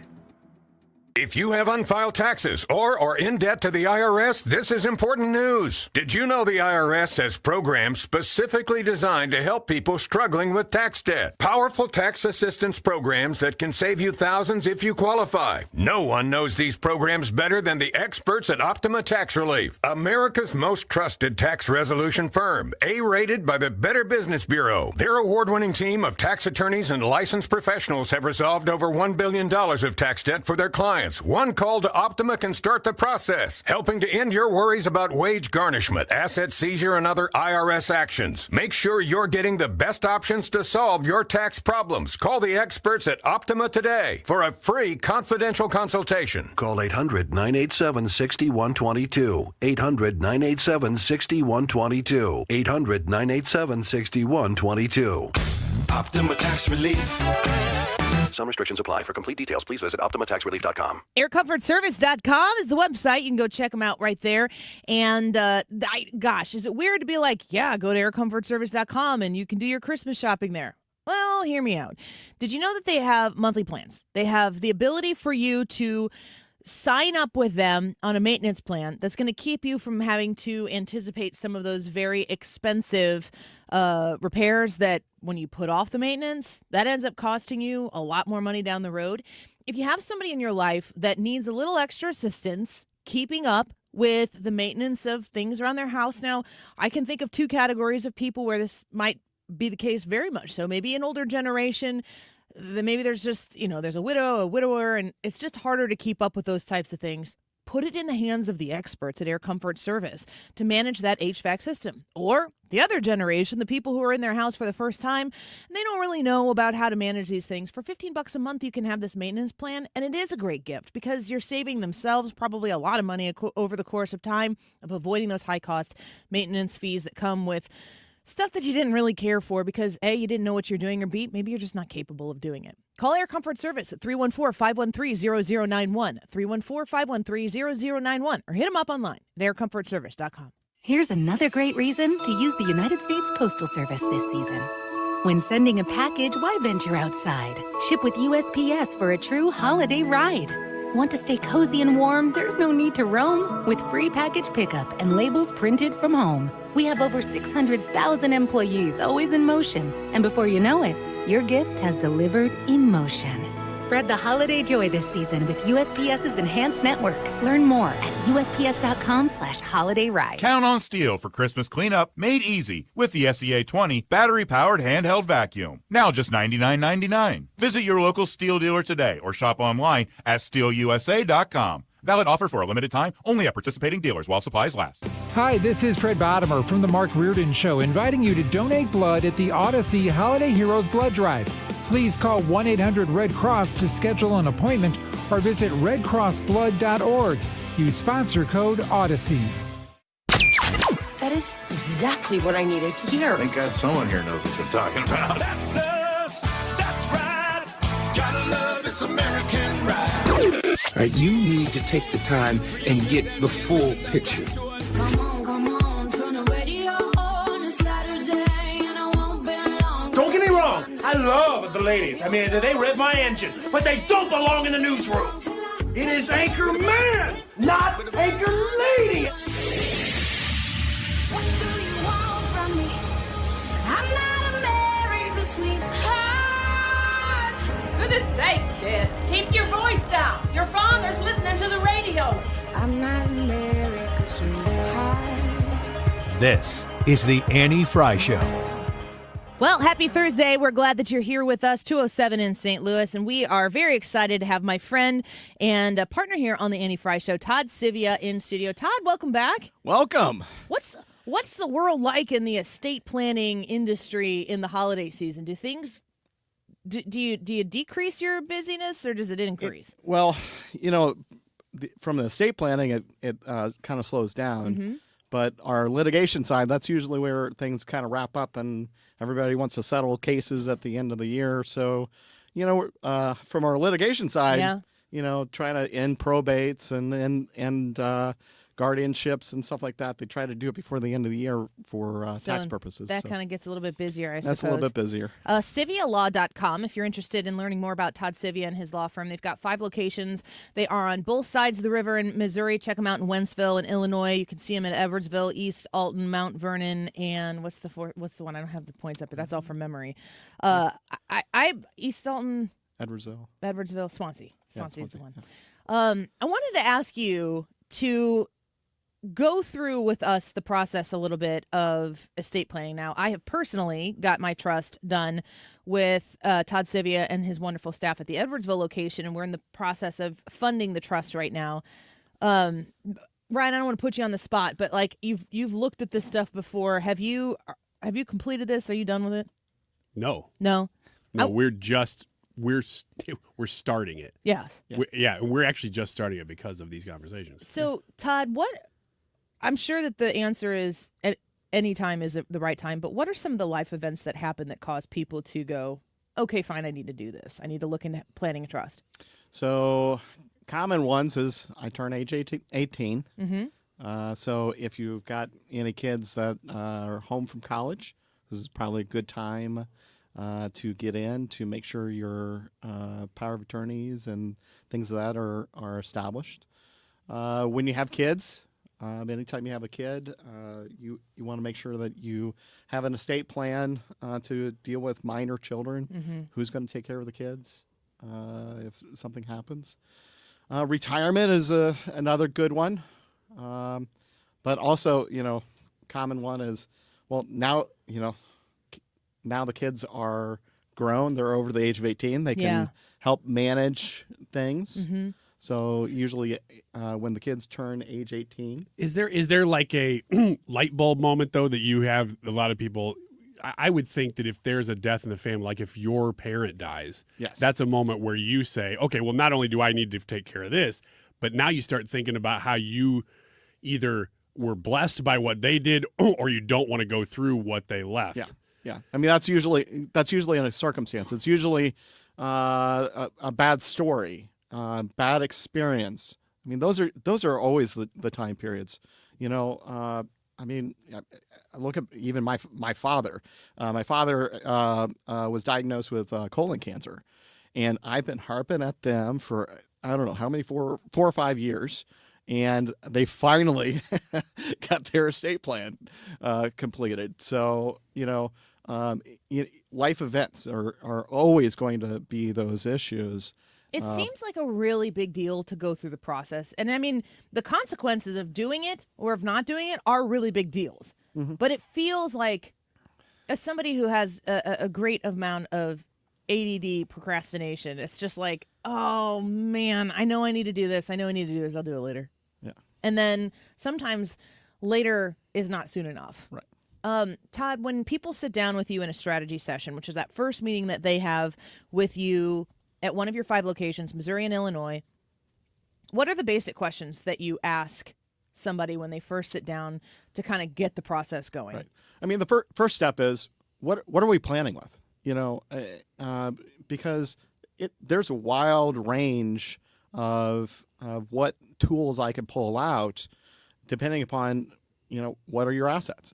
If you have unfiled taxes or are in debt to the IRS, this is important news. Did you know the IRS has programs specifically designed to help people struggling with tax debt? Powerful tax assistance programs that can save you thousands if you qualify. No one knows these programs better than the experts at Optima Tax Relief, America's most trusted tax resolution firm, A-rated by the Better Business Bureau. Their award-winning team of tax attorneys and licensed professionals have resolved over $1 billion of tax debt for their clients. One call to Optima can start the process, helping to end your worries about wage garnishment, asset seizure, and other IRS actions. Make sure you're getting the best options to solve your tax problems. Call the experts at Optima today for a free confidential consultation. Call 800-987-6122. 800-987-6122. 800-987-6122. Optima Tax Relief. Some restrictions apply. For complete details, please visit OptimaTaxRelief.com. AirComfortService.com is the website. You can go check them out right there. And gosh, is it weird to be like, yeah, go to AirComfortService.com and you can do your Christmas shopping there? Well, hear me out. Did you know that they have monthly plans? They have the ability for you to sign up with them on a maintenance plan that's going to keep you from having to anticipate some of those very expensive repairs that when you put off the maintenance, that ends up costing you a lot more money down the road. If you have somebody in your life that needs a little extra assistance keeping up with the maintenance of things around their house, now I can think of two categories of people where this might be the case very much. So maybe an older generation, then maybe there's just, there's a widow, a widower, and it's just harder to keep up with those types of things. Put it in the hands of the experts at Air Comfort Service to manage that HVAC system. Or the other generation, the people who are in their house for the first time, and they don't really know about how to manage these things. For $15 a month, you can have this maintenance plan, and it is a great gift because you're saving themselves probably a lot of money over the course of time of avoiding those high-cost maintenance fees that come with stuff that you didn't really care for because, A, you didn't know what you're doing, or B, maybe you're just not capable of doing it. Call Air Comfort Service at 314-513-0091, 314-513-0091, or hit them up online at aircomfortservice.com. Here's another great reason to use the United States Postal Service this season. When sending a package, why venture outside? Ship with USPS for a true holiday ride. Want to stay cozy and warm? There's no need to roam. With free package pickup and labels printed from home. We have over 600,000 employees always in motion. And before you know it, your gift has delivered emotion. Spread the holiday joy this season with USPS's Enhanced Network. Learn more at USPS.com/holiday ride. Count on STIHL for Christmas cleanup made easy with the SEA20 battery-powered handheld vacuum. Now just $99.99. Visit your local STIHL dealer today or shop online at STIHLUSA.com. Valid offer for a limited time, only at participating dealers while supplies last. Hi, this is Fred Bottomer from The Mark Reardon Show, inviting you to donate blood at the Odyssey Holiday Heroes Blood Drive. Please call 1-800-RED-CROSS to schedule an appointment or visit redcrossblood.org. Use sponsor code Odyssey. That is exactly what I needed to hear. Thank God someone here knows what they're talking about. That's us. That's right. Gotta love this American ride. All right, you need to take the time and get the full picture. Come on, turn the radio on. It's Saturday and I won't be long. Don't get me wrong, I love the ladies. I mean, they rev my engine, but they don't belong in the newsroom. It is Anchor Man, not Anchor Lady. What do you want from me? I'm not America's sweetheart. Goodness sake, kid. Keep your voice down. Your father's listening to the radio. I'm not America's sweetheart. This is the Annie Fry Show. Well, happy Thursday. We're glad that you're here with us, 207 in St. Louis, and we are very excited to have my friend and a partner here on the Annie Fry Show, Todd Sivia, in studio. Todd, welcome back. Welcome. What's the world like in the estate planning industry in the holiday season? Do things do you decrease your busyness or does it increase? Well, from the estate planning, it kind of slows down. Mm-hmm. But our litigation side, that's usually where things kind of wrap up, and everybody wants to settle cases at the end of the year. So, from our litigation side, trying to end probates and guardianships and stuff like that. They try to do it before the end of the year for tax purposes. That kind of gets a little bit busier, I suppose. That's a little bit busier. Sivialaw.com, if you're interested in learning more about Todd Sivia and his law firm. They've got 5 locations. They are on both sides of the river in Missouri. Check them out in Wentzville in Illinois. You can see them in Edwardsville, East Alton, Mount Vernon, and what's the one? I don't have the points up, but that's all from memory. East Alton... Edwardsville, Swansea. Swansea is the one. Yeah. I wanted to ask you to go through with us the process a little bit of estate planning. Now, I have personally got my trust done with Todd Sivia and his wonderful staff at the Edwardsville location, and we're in the process of funding the trust right now. Ryan, I don't want to put you on the spot, but like you've looked at this stuff before. Have you completed this? Are you done with it? No. No. We're starting it. Yes. We're actually just starting it because of these conversations. So, Todd, I'm sure that the answer is at any time is the right time, but what are some of the life events that happen that cause people to go, okay, fine, I need to do this. I need to look into planning a trust? So, common ones is I turn age 18. Mm-hmm. So if you've got any kids that are home from college, this is probably a good time to get in to make sure your power of attorneys and things of that are established. When you have kids, anytime you have a kid, you want to make sure that you have an estate plan to deal with minor children. Mm-hmm. Who's going to take care of the kids if something happens? Retirement is another good one. But also, common one is, well, now the kids are grown. They're over the age of 18. They can help manage things. Mm-hmm. So usually when the kids turn age 18. Is there like a light bulb moment, though, that you have a lot of people? I would think that if there's a death in the family, like if your parent dies, that's a moment where you say, okay, well, not only do I need to take care of this, but now you start thinking about how you either were blessed by what they did or you don't want to go through what they left. Yeah. I mean, that's usually in a circumstance. It's usually a bad story, bad experience. I mean, those are always the time periods. I mean, I look at even my father. My father was diagnosed with colon cancer, and I've been harping at them for I don't know how many 4 or 5 years. And they finally got their estate plan completed. So, life events are always going to be those issues. It seems like a really big deal to go through the process. And I mean, the consequences of doing it or of not doing it are really big deals. Mm-hmm. But it feels like, as somebody who has a great amount of ADD procrastination, it's just like, oh man, I know I need to do this. I'll do it later. Yeah. And then sometimes later is not soon enough. Right. Todd, when people sit down with you in a strategy session, which is that first meeting that they have with you at one of your 5 locations, Missouri and Illinois, what are the basic questions that you ask somebody when they first sit down to kind of get the process going? Right. I mean, the first step is what are we planning with? Because there's a wild range of what tools I can pull out depending upon, what are your assets.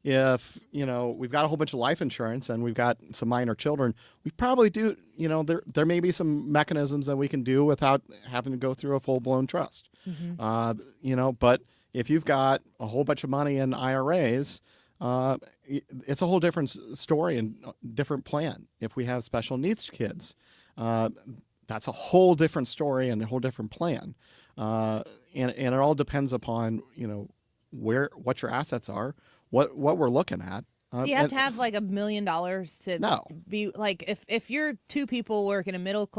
If we've got a whole bunch of life insurance and we've got some minor children, we probably do, there may be some mechanisms that we can do without having to go through a full-blown trust. Mm-hmm. But if you've got a whole bunch of money in IRAs, it's a whole different story and different plan. If we have special needs kids, that's a whole different story and a whole different plan. And it all depends upon, what your assets are, what we're looking at. Do you have to have like $1 million to be like, if you're 2 people working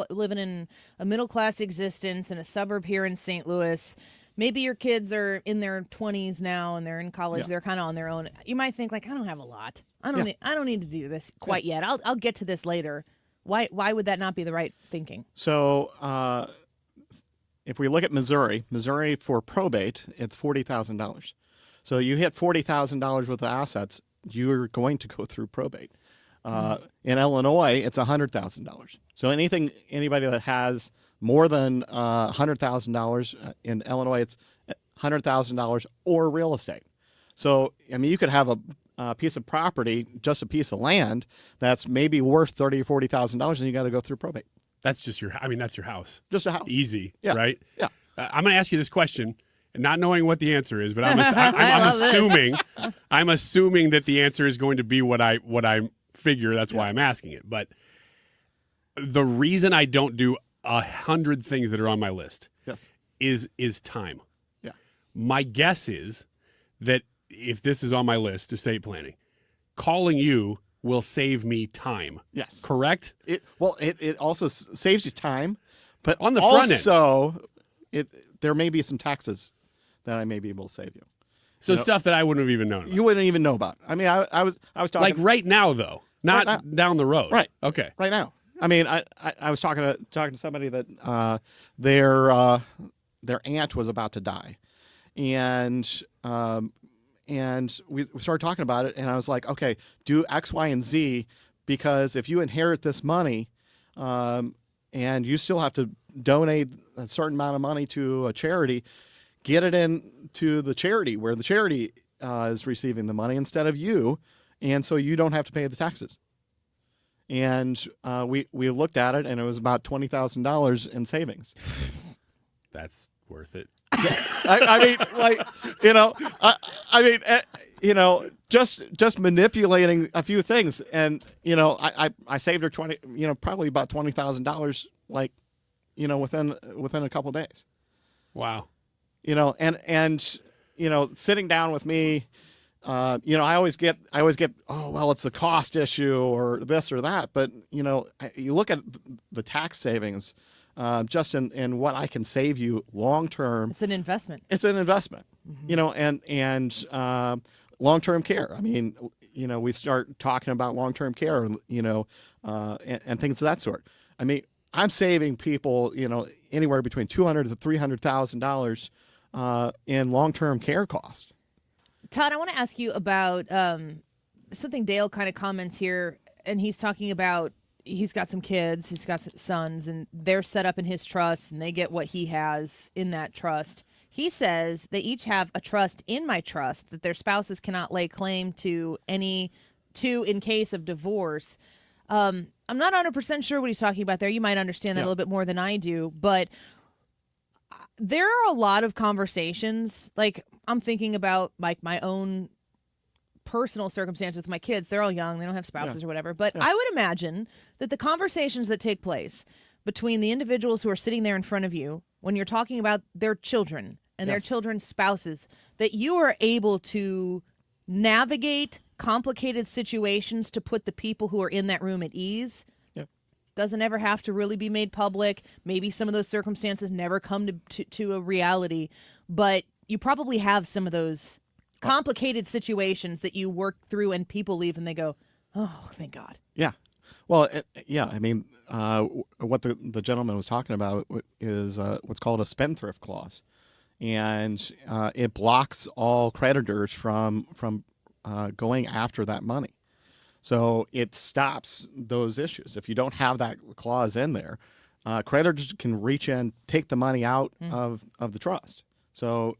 living in a middle class existence in a suburb here in St. Louis, maybe your kids are in their 20s now and they're in college, they're kind of on their own. You might think like, I don't have a lot. I don't need to do this quite yet. I'll get to this later. Why would that not be the right thinking? So if we look at Missouri for probate, it's $40,000. So you hit $40,000 worth of assets, you're going to go through probate. In Illinois, it's $100,000. So anybody that has more than $100,000 in Illinois, it's $100,000 or real estate. So I mean, you could have a piece of property, just a piece of land, that's maybe worth $30,000 or $40,000, and you got to go through probate. That's just that's your house. Just a house. Easy, yeah. right? Yeah. I'm going to ask you this question, not knowing what the answer is, but I'm assuming that the answer is going to be what I figure. That's why I'm asking it. But the reason I don't do 100 things that are on my list is time. Yeah. My guess is that if this is on my list, estate planning, calling you will save me time. Yes. Correct? It also saves you time, but on the front end. Also, there may be some taxes that I may be able to save you. So stuff that I wouldn't have even known about. You wouldn't even know about. I mean, I was talking like right now though, not right now. Down the road. Right. Okay. Right now. I mean, I was talking to somebody that their aunt was about to die, and we started talking about it, and I was like, okay, do X, Y, and Z, because if you inherit this money, and you still have to donate a certain amount of money to a charity, get it into the charity where the charity is receiving the money instead of you, and so you don't have to pay the taxes. And we looked at it, and it was about $20,000 in savings. That's worth it. I mean, like, just manipulating a few things, and I saved her probably about $20,000, like, within a couple of days. Wow. And sitting down with me, I always get, oh, well, it's a cost issue or this or that. But, you look at the tax savings, just in what I can save you long term. It's an investment. It's an investment, and long-term care. I mean, we start talking about long-term care, and things of that sort. I mean, I'm saving people, anywhere between $200,000 to $300,000 in long-term care costs. Todd, I want to ask you about something Dale kind of comments here, and he's talking about he's got some kids, he's got some sons, and they're set up in his trust, and they get what he has in that trust. He says they each have a trust in my trust that their spouses cannot lay claim to in case of divorce. I'm not 100% sure what he's talking about there. You might understand that a little bit more than I do, but there are a lot of conversations. Like, I'm thinking about like my own personal circumstances with my kids. They're all young. They don't have spouses or whatever. But I would imagine that the conversations that take place between the individuals who are sitting there in front of you when you're talking about their children and their children's spouses, that you are able to navigate complicated situations to put the people who are in that room at ease. Doesn't ever have to really be made public. Maybe some of those circumstances never come to a reality, but you probably have some of those complicated situations that you work through and people leave and they go, oh, thank God. Yeah. Well, I mean, what the gentleman was talking about is what's called a spendthrift clause. And it blocks all creditors from going after that money. So it stops those issues. If you don't have that clause in there, creditors can reach in, take the money out of the trust. So,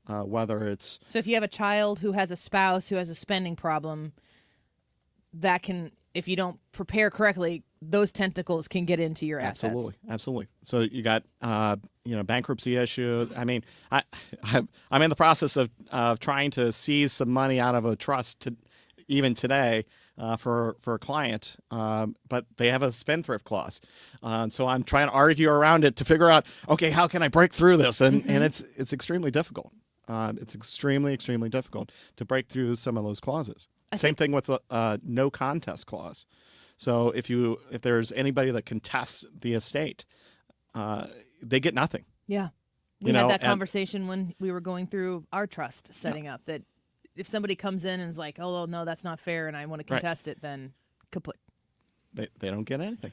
whether it's... So if you have a child who has a spouse who has a spending problem, that can, if you don't prepare correctly, those tentacles can get into your assets. Absolutely. So you got, bankruptcy issue. I mean, I'm in the process of trying to seize some money out of a trust even today for a client, but they have a spendthrift clause. So I'm trying to argue around it to figure out, okay, how can I break through this? And it's extremely difficult. It's extremely, extremely difficult to break through some of those clauses. Same thing with the no contest clause. So if there's anybody that contests the estate, they get nothing. Yeah. We had that conversation when we were going through our trust setting up, that if somebody comes in and is like, oh, no, that's not fair, and I want to contest it, then kaput. They don't get anything.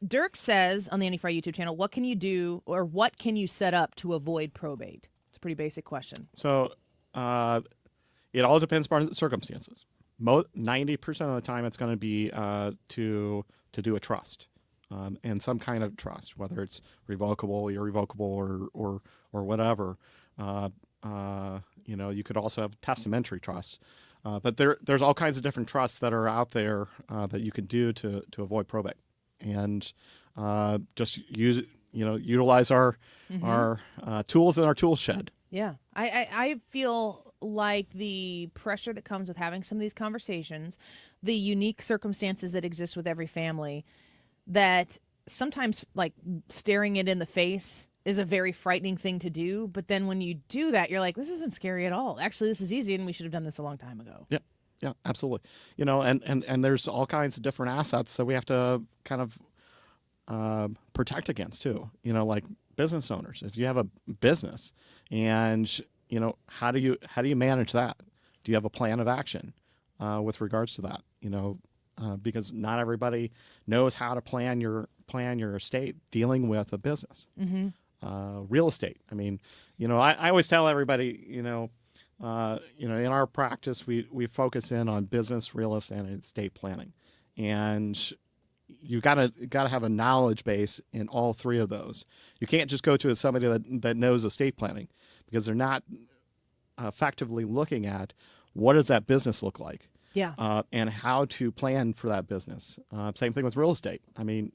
Dirk says on the Annie Fry YouTube channel, what can you do or what can you set up to avoid probate? It's a pretty basic question. So it all depends upon the circumstances. 90% of the time it's going to be to do a trust. And some kind of trust, whether it's revocable, irrevocable, or whatever. You could also have testamentary trusts. But there's all kinds of different trusts that are out there that you can do to avoid probate. And just utilize our tools in our tool shed. Yeah. I feel like the pressure that comes with having some of these conversations, the unique circumstances that exist with every family, that sometimes like staring it in the face is a very frightening thing to do. But then when you do that, you're like, this isn't scary at all. Actually, this is easy and we should have done this a long time ago. Yeah. Yeah, absolutely. And there's all kinds of different assets that we have to kind of protect against too. Like business owners. If you have a business and, how do you manage that? Do you have a plan of action with regards to that? Because not everybody knows how to plan your estate dealing with a business. Mm-hmm. Real estate. I mean, I always tell everybody, in our practice, we focus in on business, real estate, and estate planning, and you gotta have a knowledge base in all three of those. You can't just go to somebody that knows estate planning because they're not effectively looking at what does that business look like. Yeah. And how to plan for that business. Same thing with real estate. I mean,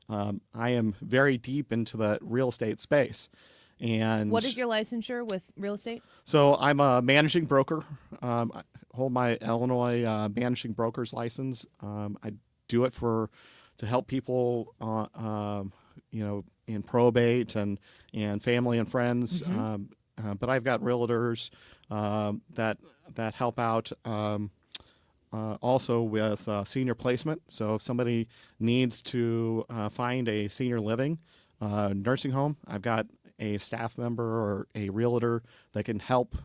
I am very deep into the real estate space. And what is your licensure with real estate? So I'm a managing broker. I hold my Illinois managing broker's license. I do it to help people, in probate and family and friends. Mm-hmm. But I've got realtors that help out. Also with senior placement. So if somebody needs to find a senior living nursing home, I've got a staff member or a realtor that can help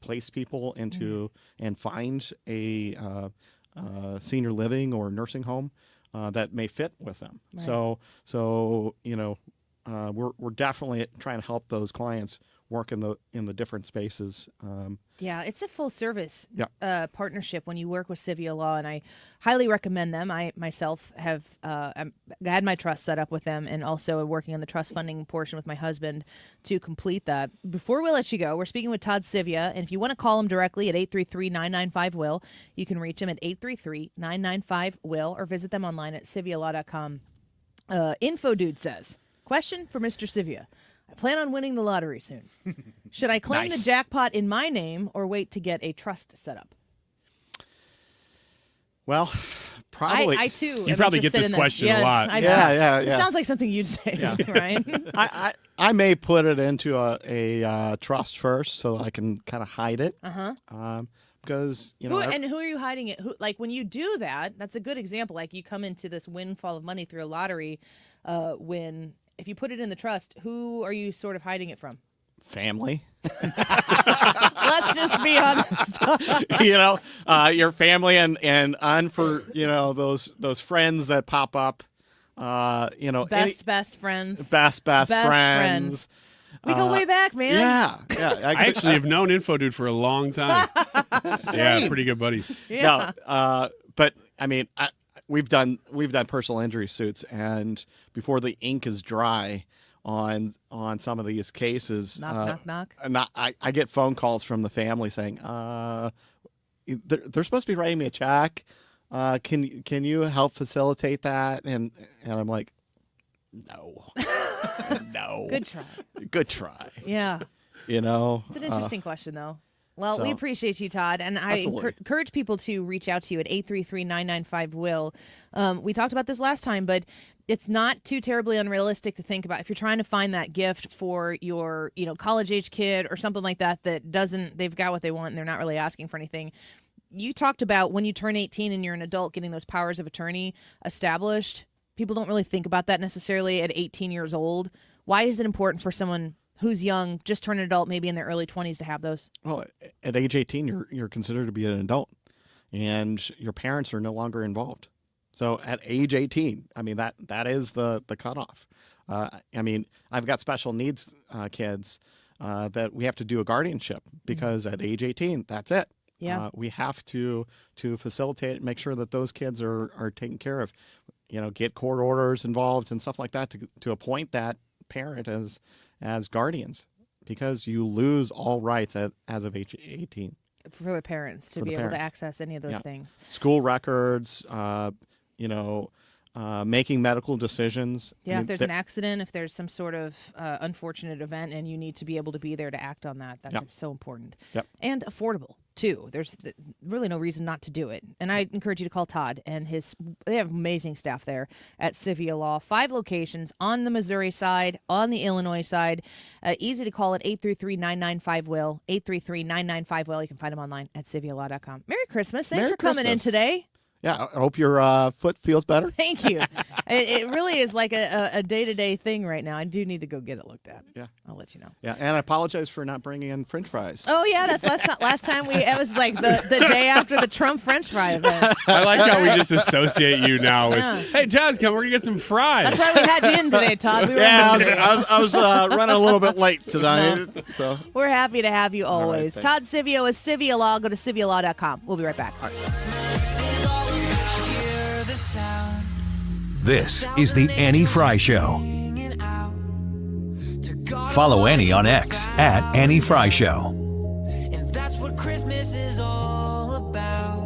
place people into and find a senior living or nursing home that may fit with them. Right. So we're definitely trying to help those clients work in the different spaces. Yeah, it's a full service partnership when you work with Sivia Law, and I highly recommend them. I myself have had my trust set up with them, and also working on the trust funding portion with my husband to complete that. Before we let you go, we're speaking with Todd Sivia, and if you want to call him directly at 833-995-WILL, you can reach him at 833-995-WILL or visit them online at sivialaw.com. Info Dude says, question for Mr. Sivia. I plan on winning the lottery soon. Should I claim the jackpot in my name or wait to get a trust set up? Well, probably. I too. You probably get this question a lot. Yeah. It sounds like something you'd say, right? I may put it into a trust first so I can kind of hide it. Because who are you hiding it? Like when you do that, that's a good example. Like you come into this windfall of money through a lottery if you put it in the trust, who are you sort of hiding it from? Family. Let's just be honest. Your family and for those friends that pop up. Best friends. Best friends. We go way back, man. Yeah. I actually have known Info Dude for a long time. Yeah, pretty good buddies. Yeah. No, but I mean, we've done personal injury suits, and before the ink is dry on some of these cases, knock. I get phone calls from the family saying, they're supposed to be writing me a check. Can you help facilitate that? And I'm like, no. Good try. Yeah. It's an interesting question, though. Well, we appreciate you, Todd, and I encourage people to reach out to you at 833-995-WILL. We talked about this last time, but it's not too terribly unrealistic to think about if you're trying to find that gift for your, college-age kid or something like that they've got what they want and they're not really asking for anything. You talked about when you turn 18 and you're an adult getting those powers of attorney established. People don't really think about that necessarily at 18 years old. Why is it important for someone who's young, just turned an adult, maybe in their early 20s, to have those? Well, at age 18, you're considered to be an adult, and your parents are no longer involved. So at age 18, I mean, that is the cutoff. I mean, I've got special needs kids that we have to do a guardianship because at age 18, that's it. Yeah. We have to facilitate and make sure that those kids are taken care of. Get court orders involved and stuff like that to appoint that parent as guardians, because you lose all rights as of age 18. For the parents to be able to access any of those things. School records, making medical decisions. Yeah, if there's an accident, if there's some sort of unfortunate event and you need to be able to be there to act on that, that's so important. Yep. And affordable, too. There's really no reason not to do it. And I encourage you to call Todd and they have amazing staff there at Sivia Law. 5 locations on the Missouri side, on the Illinois side. Easy to call at 833-995-WILL, 833-995-WILL. You can find them online at SiviaLaw.com. Merry Christmas. Thanks for coming in today. Yeah, I hope your foot feels better. Thank you. It really is like a day-to-day thing right now. I do need to go get it looked at. Yeah. I'll let you know. Yeah, and I apologize for not bringing in French fries. Oh, yeah, that's last time it was like the day after the Trump French fry event. I like how we just associate you now with, hey, Todd's come, we're going to get some fries. That's why we had you in today, Todd. I was running a little bit late tonight. So we're happy to have you always. Right, Todd Sivia is Sivia Law. Go to SiviaLaw.com. We'll be right back. This is the Annie Fry Show. Follow Annie on X at Annie Fry Show. And that's what Christmas is all about.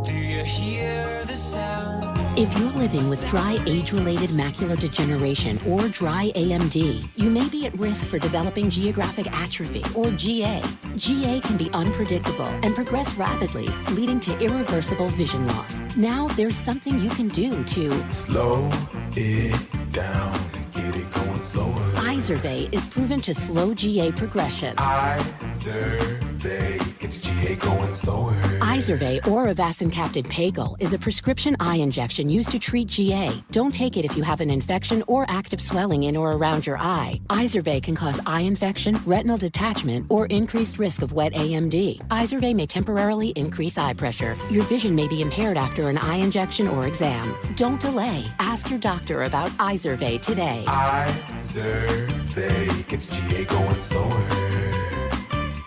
Do you hear the sound? If you're living with dry age-related macular degeneration or dry AMD, you may be at risk for developing geographic atrophy or GA. GA can be unpredictable and progress rapidly, leading to irreversible vision loss. Now there's something you can do to slow it down, get it going slower. Izervay is proven to slow GA progression. Izervay gets GA going slower. Izervay or avacincaptad pagel is a prescription eye injection used to treat GA. Don't take it if you have an infection or active swelling in or around your eye. Izervay can cause eye infection, retinal detachment, or increased risk of wet AMD. Izervay may temporarily increase eye pressure. Your vision may be impaired after an eye injection or exam. Don't delay. Ask your doctor about Izervay today. Izervay gets GA going slower.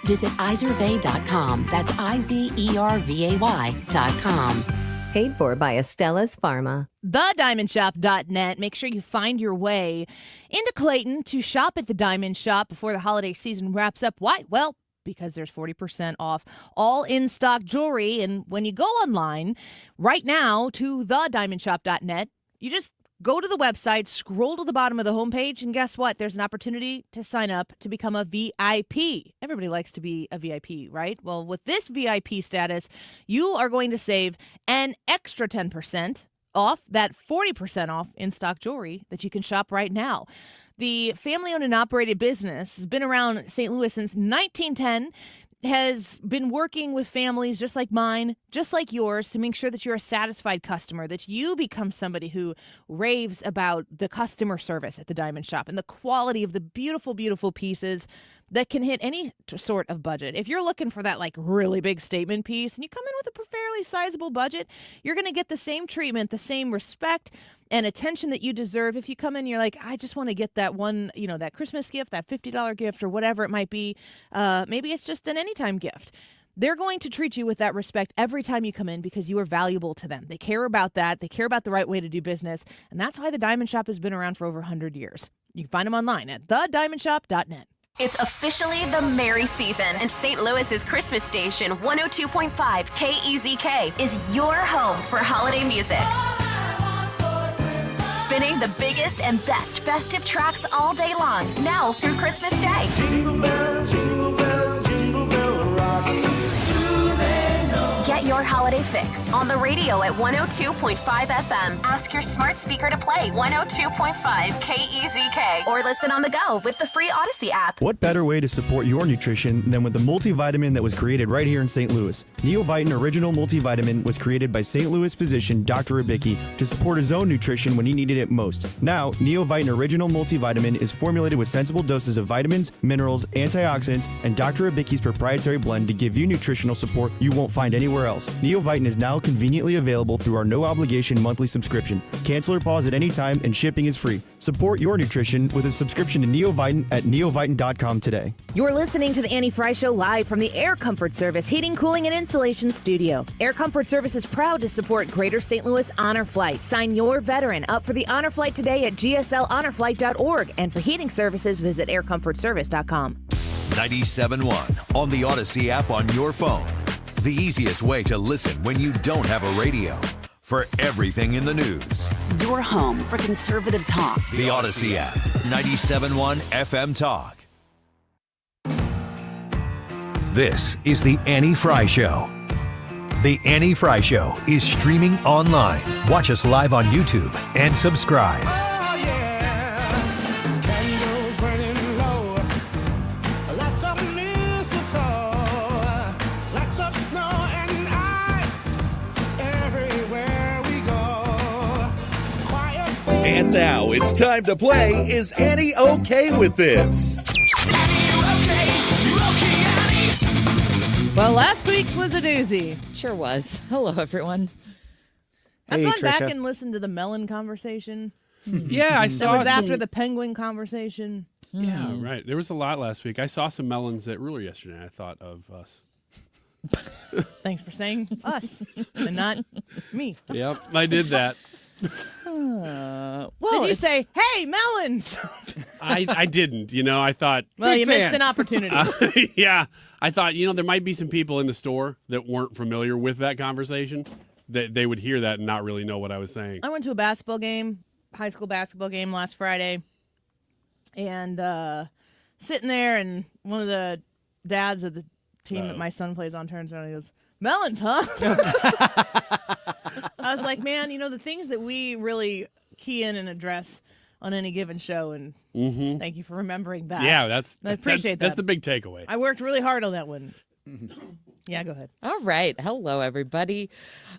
Visit Izervay.com. That's IZERVAY.com. Paid for by Estella's Pharma. TheDiamondShop.net. Make sure you find your way into Clayton to shop at the Diamond Shop before the holiday season wraps up. Why? Well, because there's 40% off all in-stock jewelry. And when you go online right now to TheDiamondShop.net, you just go to the website, scroll to the bottom of the homepage, and guess what? There's an opportunity to sign up to become a VIP. Everybody likes to be a VIP, right? Well, with this VIP status, you are going to save an extra 10% off that 40% off in-stock jewelry that you can shop right now. The family-owned and operated business has been around St. Louis since 1910, has been working with families just like mine, just like yours, to make sure that you're a satisfied customer, that you become somebody who raves about the customer service at the Diamond Shop and the quality of the beautiful, beautiful pieces that can hit any sort of budget. If you're looking for that like really big statement piece and you come in with a fairly sizable budget, you're going to get the same treatment, the same respect and attention that you deserve. If you come in, you're like, I just want to get that one, that Christmas gift, that $50 gift or whatever it might be. Maybe it's just an anytime gift. They're going to treat you with that respect every time you come in because you are valuable to them. They care about that. They care about the right way to do business. And that's why the Diamond Shop has been around for over 100 years. You can find them online at thediamondshop.net. It's officially the merry season, and St. Louis's Christmas station, 102.5 KEZK, is your home for holiday music. Spinning the biggest and best festive tracks all day long, now through Christmas Day. Jingle bell, jingle bell, jingle bell rock. Get your holiday fix on the radio at 102.5 FM. Ask your smart speaker to play 102.5 KEZK or listen on the go with the free Odyssey app. What better way to support your nutrition than with the multivitamin that was created right here in St. Louis? Neovitin Original Multivitamin was created by St. Louis physician Dr. Abicki to support his own nutrition when he needed it most. Now, Neovitin Original Multivitamin is formulated with sensible doses of vitamins, minerals, antioxidants, and Dr. Abicki's proprietary blend to give you nutritional support you won't find anywhere else else. Neovitin is now conveniently available through our no-obligation monthly subscription. Cancel or pause at any time, and shipping is free. Support your nutrition with a subscription to Neovitin at neovitin.com today. You're listening to the Annie Fry Show live from the Air Comfort Service Heating, Cooling, and Insulation Studio. Air Comfort Service is proud to support Greater St. Louis Honor Flight. Sign your veteran up for the Honor Flight today at gslhonorflight.org. And for heating services, visit aircomfortservice.com. 97.1 on the Odyssey app on your phone. The easiest way to listen when you don't have a radio. For everything in the news. Your home for conservative talk. The Odyssey app. 97.1 FM Talk. This is the Annie Fry Show. The Annie Fry Show is streaming online. Watch us live on YouTube and subscribe. And now it's time to play Is Annie Okay With This? Well, last week's was a doozy. Sure was. Hello, everyone. I've gone back and listened to the melon conversation. Yeah, I saw it was after some... the penguin conversation. Yeah, right. There was a lot last week. I saw some melons at Ruler yesterday, and I thought of us. Thanks for saying us and not me. Yep, I did that. Well, did you say, hey, melons? I didn't. I thought... Well, you missed an opportunity. Yeah. I thought, there might be some people in the store that weren't familiar with that conversation, that they would hear that and not really know what I was saying. I went to a basketball game, high school basketball game last Friday, and sitting there, and one of the dads of the team that my son plays on turns around and he goes, melons, huh? I was like, man, the things that we really key in and address on any given show, and thank you for remembering that. Yeah, I appreciate that. That's the big takeaway. I worked really hard on that one. Yeah, go ahead. All right. Hello, everybody.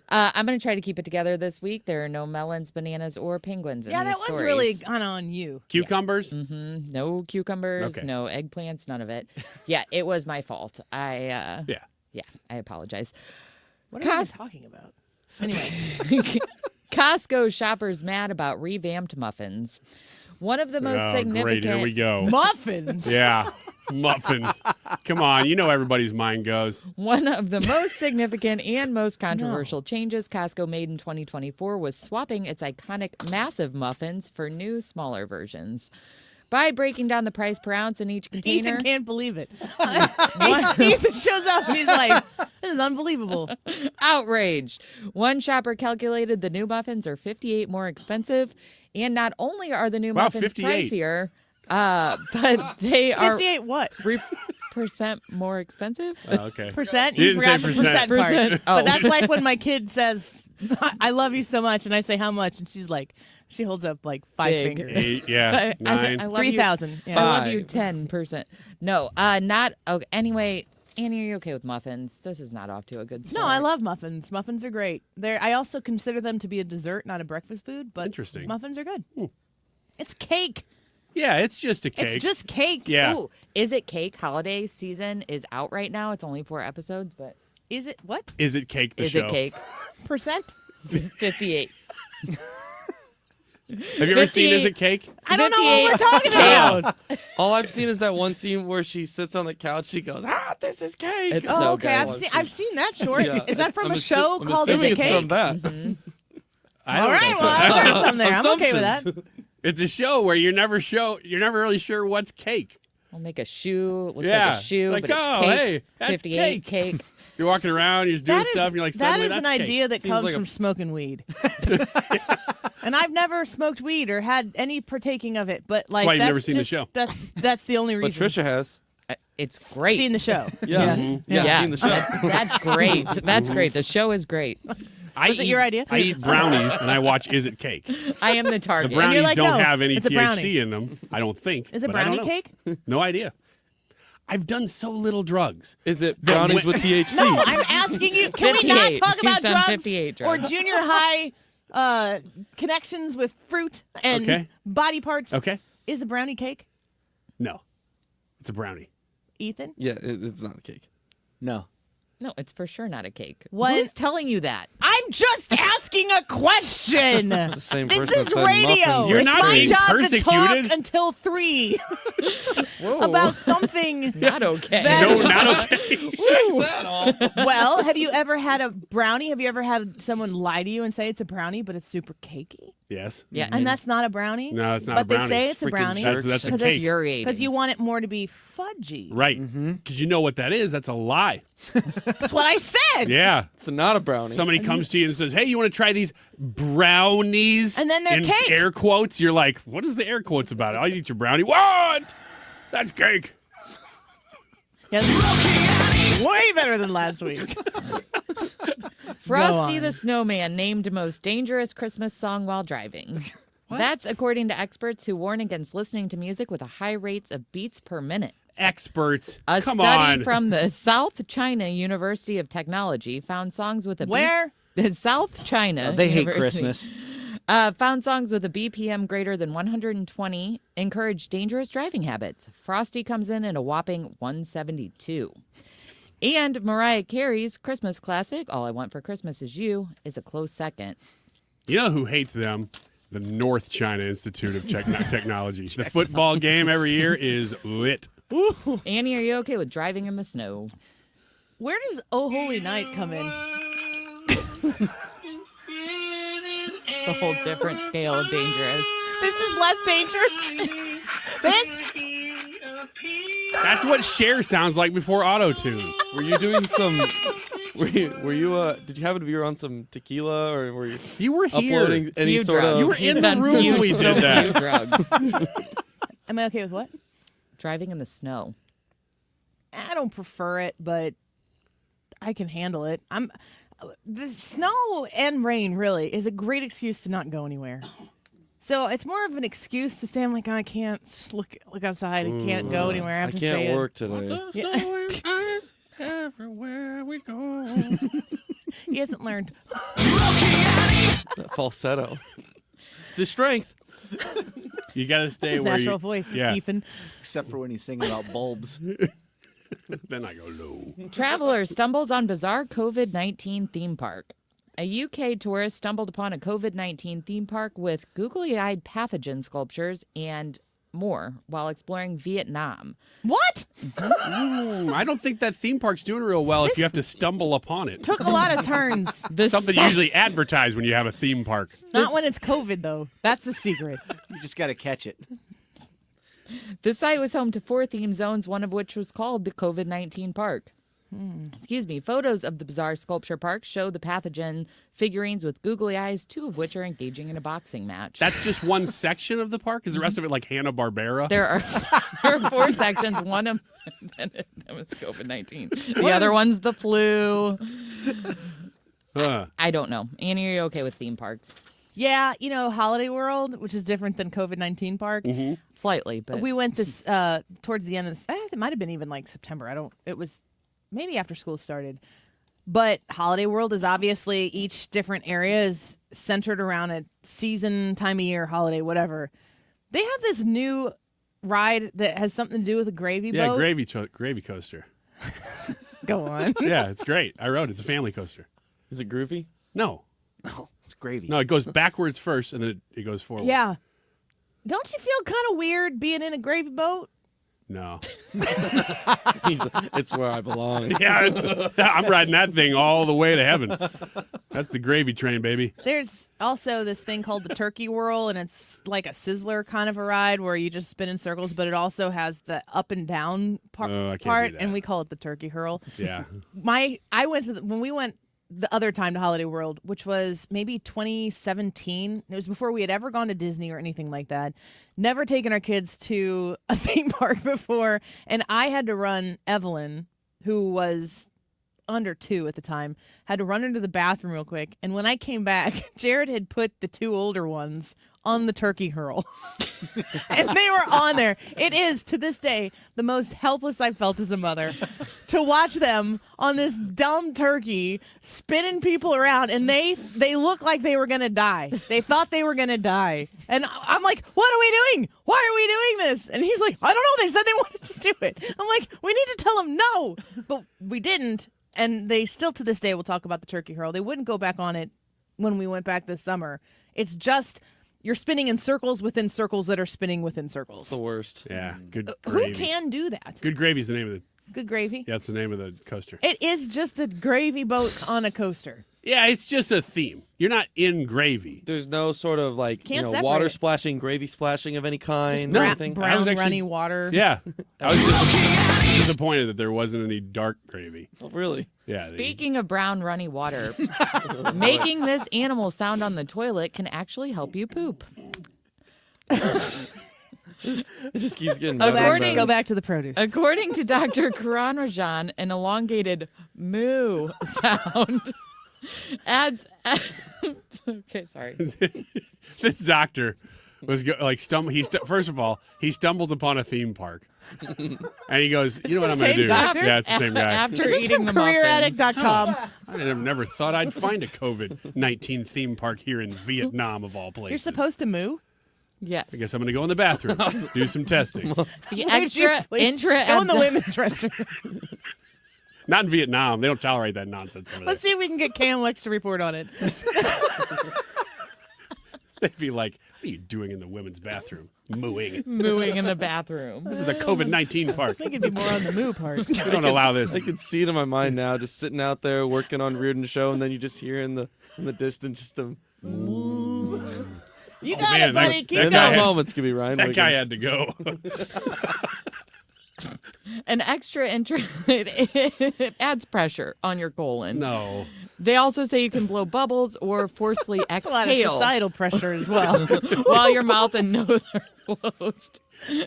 I'm going to try to keep it together this week. There are no melons, bananas, or penguins in these that was stories. really kind of on you. Cucumbers? Yeah. No cucumbers, no eggplants, none of it. Yeah, it was my fault. I apologize. What are we talking about? Anyway. Costco shoppers mad about revamped muffins. One of the most significant... Great, here we go. Muffins? Yeah, muffins. Come on, everybody's mind goes. One of the most significant and most controversial changes Costco made in 2024 was swapping its iconic massive muffins for new, smaller versions. By breaking down the price per ounce in each container. Ethan can't believe it. Ethan shows up and he's like, this is unbelievable. Outraged. One shopper calculated the new muffins are 58 more expensive. And not only are the new muffins 58. pricier, but they are 58 what? Percent more expensive? Okay. Percent? You You didn't forgot say the percent part. Oh. But that's like when my kid says, I love you so much, and I say how much, and she's like, she holds up like 5 Big. fingers. 8, yeah, 9. 3,000. Yeah. I love you 10%. No, not. Okay, anyway, Annie, are you okay with muffins? This is not off to a good start. No, I love muffins. Muffins are great. I also consider them to be a dessert, not a breakfast food, but Interesting. Muffins are good. It's cake. Yeah, it's just a cake. It's just cake. Yeah. Ooh, Is It Cake holiday season is out right now. It's only 4 episodes, but Is it what? Is It Cake the Is show? It Cake? Percent? 58. Have you ever seen Is It Cake? I don't know what we're talking about. All I've seen is that one scene where she sits on the couch. She goes, this is cake. It's Oh, so okay. good. I've seen that short. Yeah. Is that from I'm a show I'm called Is assuming It it's Cake? from that. I All don't right. know. Well, I learned something there. I'm okay with that. Assumptions. It's a show where you're never really sure what's cake. We'll make a shoe. It looks Yeah. like a shoe, Like, but it's oh, cake. hey, that's 58 cake. You're walking around, you're just doing That is- stuff, and you're like, that suddenly is an that's idea cake. that comes from smoking weed. And I've never smoked weed or had any partaking of it, but like why you've that's never seen the just- show. That's the only But reason. Trisha has. It's great. Seen the show. Yeah. Yes. Yeah, seen the show. That's great. That's great. The show is great. Was it your idea? I eat brownies and I watch Is It Cake. I am the The target. brownies you're like, don't no, have any it's a brownie. THC in them, I don't think. Is it but I don't brownie know. cake? No idea. I've done so little drugs. Is it brownies with THC? No, I'm asking you. Can we not 58. talk He's about done drugs 58 or drugs. junior high connections with fruit and Okay. body parts? Okay. Is a brownie cake? No. It's a brownie. Ethan? Yeah, it's not a cake. No. No, it's for sure not a cake. What? Who's telling you that? I'm just asking a question. It's the same This person is that said radio. muffins. You're It's not my being job persecuted. to talk until 3 about something Not okay. that No, is- not okay. Check that off. Well, have you ever had a brownie? Have you ever had someone lie to you and say it's a brownie, but it's super cakey? Yes. Yeah, And that's not a brownie? No, it's not but a brownie. they say it's a Freaking brownie. jerks. That's a Because cake. infuriating. Because you want it more to be fudgy. Right. Because you know what that is. That's a lie. That's what I said. Yeah. It's not a brownie. Somebody comes to you and says, hey, you want to try these brownies? And then they're in cake. air quotes. You're like, what is the air quotes about? I'll eat your brownie. What? That's cake. Yes. Way better than last week. Frosty the Snowman named most dangerous Christmas song while driving. That's according to experts who warn against listening to music with a high rates of beats per minute. Experts. A Come study on. from the South China University of Technology found songs with a Where? The South China They hate University. Christmas. Found songs with a BPM greater than 120 encourage dangerous driving habits. Frosty comes in at a whopping 172. And Mariah Carey's Christmas classic, All I Want for Christmas Is You, is a close second. You know who hates them? The North China Institute of Technology. The football game every year is lit. Annie, are you okay with driving in the snow? Where does Oh Holy Night come in? It's a whole different scale of dangerous. This is less danger. This? That's what Cher sounds like before auto-tune. Were you doing some? Were you? Did you happen to be on some tequila, or were you? You were here. Uploading any Few sort drugs. of? You were He's in the done room when we so did that. few drugs. Am I okay with what? Driving in the snow. I don't prefer it, but I can handle it. The snow and rain really is a great excuse to not go anywhere. So it's more of an excuse to stay. I'm like, I can't look outside. I can't go anywhere. I have I to stay can't in. work today. Everywhere we go. He hasn't learned. That falsetto. It's his strength. You got to stay That's his where natural you... voice, Yeah. Ethan. Except for when he's singing about bulbs. Then I go low. Traveler stumbles on bizarre COVID-19 theme park. A UK tourist stumbled upon a COVID-19 theme park with googly-eyed pathogen sculptures and more while exploring Vietnam. What? I don't think that theme park's doing real well if you have to stumble upon it. Took a lot of turns. Something you usually advertise when you have a theme park. Not when it's COVID, though. That's the secret. You just got to catch it. The site was home to 4 theme zones, one of which was called the COVID-19 Park. Excuse me. Photos of the bizarre sculpture park show the pathogen figurines with googly eyes, 2 of which are engaging in a boxing match. That's just one section of the park? Is the rest of it like Hanna-Barbera? There are 4 sections. One of them was COVID-19. The other one's the flu. I don't know. Annie, are you okay with theme parks? Yeah, Holiday World, which is different than COVID-19 Park. Mm-hmm. Slightly, but We went this towards the end of this. It might have been even like September. It was maybe after school started. But Holiday World is obviously each different area is centered around a season, time of year, holiday, whatever. They have this new ride that has something to do with a gravy boat. Yeah, gravy coaster. Go on. Yeah, it's great. I rode it. It's a family coaster. Is it groovy? No. No, it's gravy. No, it goes backwards first, and then it goes forward. Yeah. Don't you feel kind of weird being in a gravy boat? No. It's where I belong. Yeah, I'm riding that thing all the way to heaven. That's the gravy train, baby. There's also this thing called the Turkey Whirl, and it's like a sizzler kind of a ride where you just spin in circles, but it also has the up and down part, do that. and we call it the Turkey Hurl. Yeah. I went to when we went the other time to Holiday World, which was maybe 2017. It was before we had ever gone to Disney or anything like that. Never taken our kids to a theme park before. And I had to run Evelyn, who was under 2 at the time, had to run into the bathroom real quick. And when I came back, Jared had put the 2 older ones on the Turkey Hurl. And they were on there. It is, to this day, the most helpless I've felt as a mother to watch them on this dumb turkey spinning people around. And they look like they were going to die. They thought they were going to die. And I'm like, what are we doing? Why are we doing this? And he's like, I don't know. They said they wanted to do it. I'm like, we need to tell them no. But we didn't. and they still to this day will talk about the turkey hurl. They wouldn't go back on it when we went back this summer. It's just you're spinning in circles within circles that are spinning within circles. It's the worst. Yeah, good gravy. Who can do that? Good Gravy's the name of the. Good Gravy? Yeah, that's the name of the coaster. It is just a gravy boat on a coaster. Yeah, it's just a theme. You're not in gravy. There's no sort of like Can't water separate it. splashing, gravy splashing of any kind. Just or anything. brown runny water. Yeah, I was disappointed that there wasn't any dark gravy. Oh, really? Yeah. Speaking of brown runny water, making this animal sound on the toilet can actually help you poop. It just keeps getting better. Go back to the produce. According to Dr. Karan Rajan, an elongated moo sound adds. Okay, sorry. This doctor was first of all, he stumbles upon a theme park. And he goes, you know what I'm going to do? Doctor? Yeah, it's the same guy. After Is this eating from the muffins. CareerAddict.com? I never thought I'd find a COVID-19 theme park here in Vietnam, of all places. You're supposed to moo? Yes. I guess I'm going to go in the bathroom, do some testing. The extra intra. Go in the women's restroom. Not in Vietnam. They don't tolerate that nonsense over Let's see if we can get Cam Lex to report on it. They'd be like, what are you doing in the women's bathroom? Mooing. Mooing in the bathroom. This is a COVID-19 park. I think it'd be more on the moo part. We don't allow this. I can see it in my mind now, just sitting out there working on Reardon's show, and then you just hear in the distance just a moo. You got it, buddy. Keep going. That moments could be Ryan That Wiggins. guy had to go. An extra it adds pressure on your colon. No. They also say you can blow bubbles or forcefully That's exhale. a lot of societal pressure as well. While your mouth and nose are closed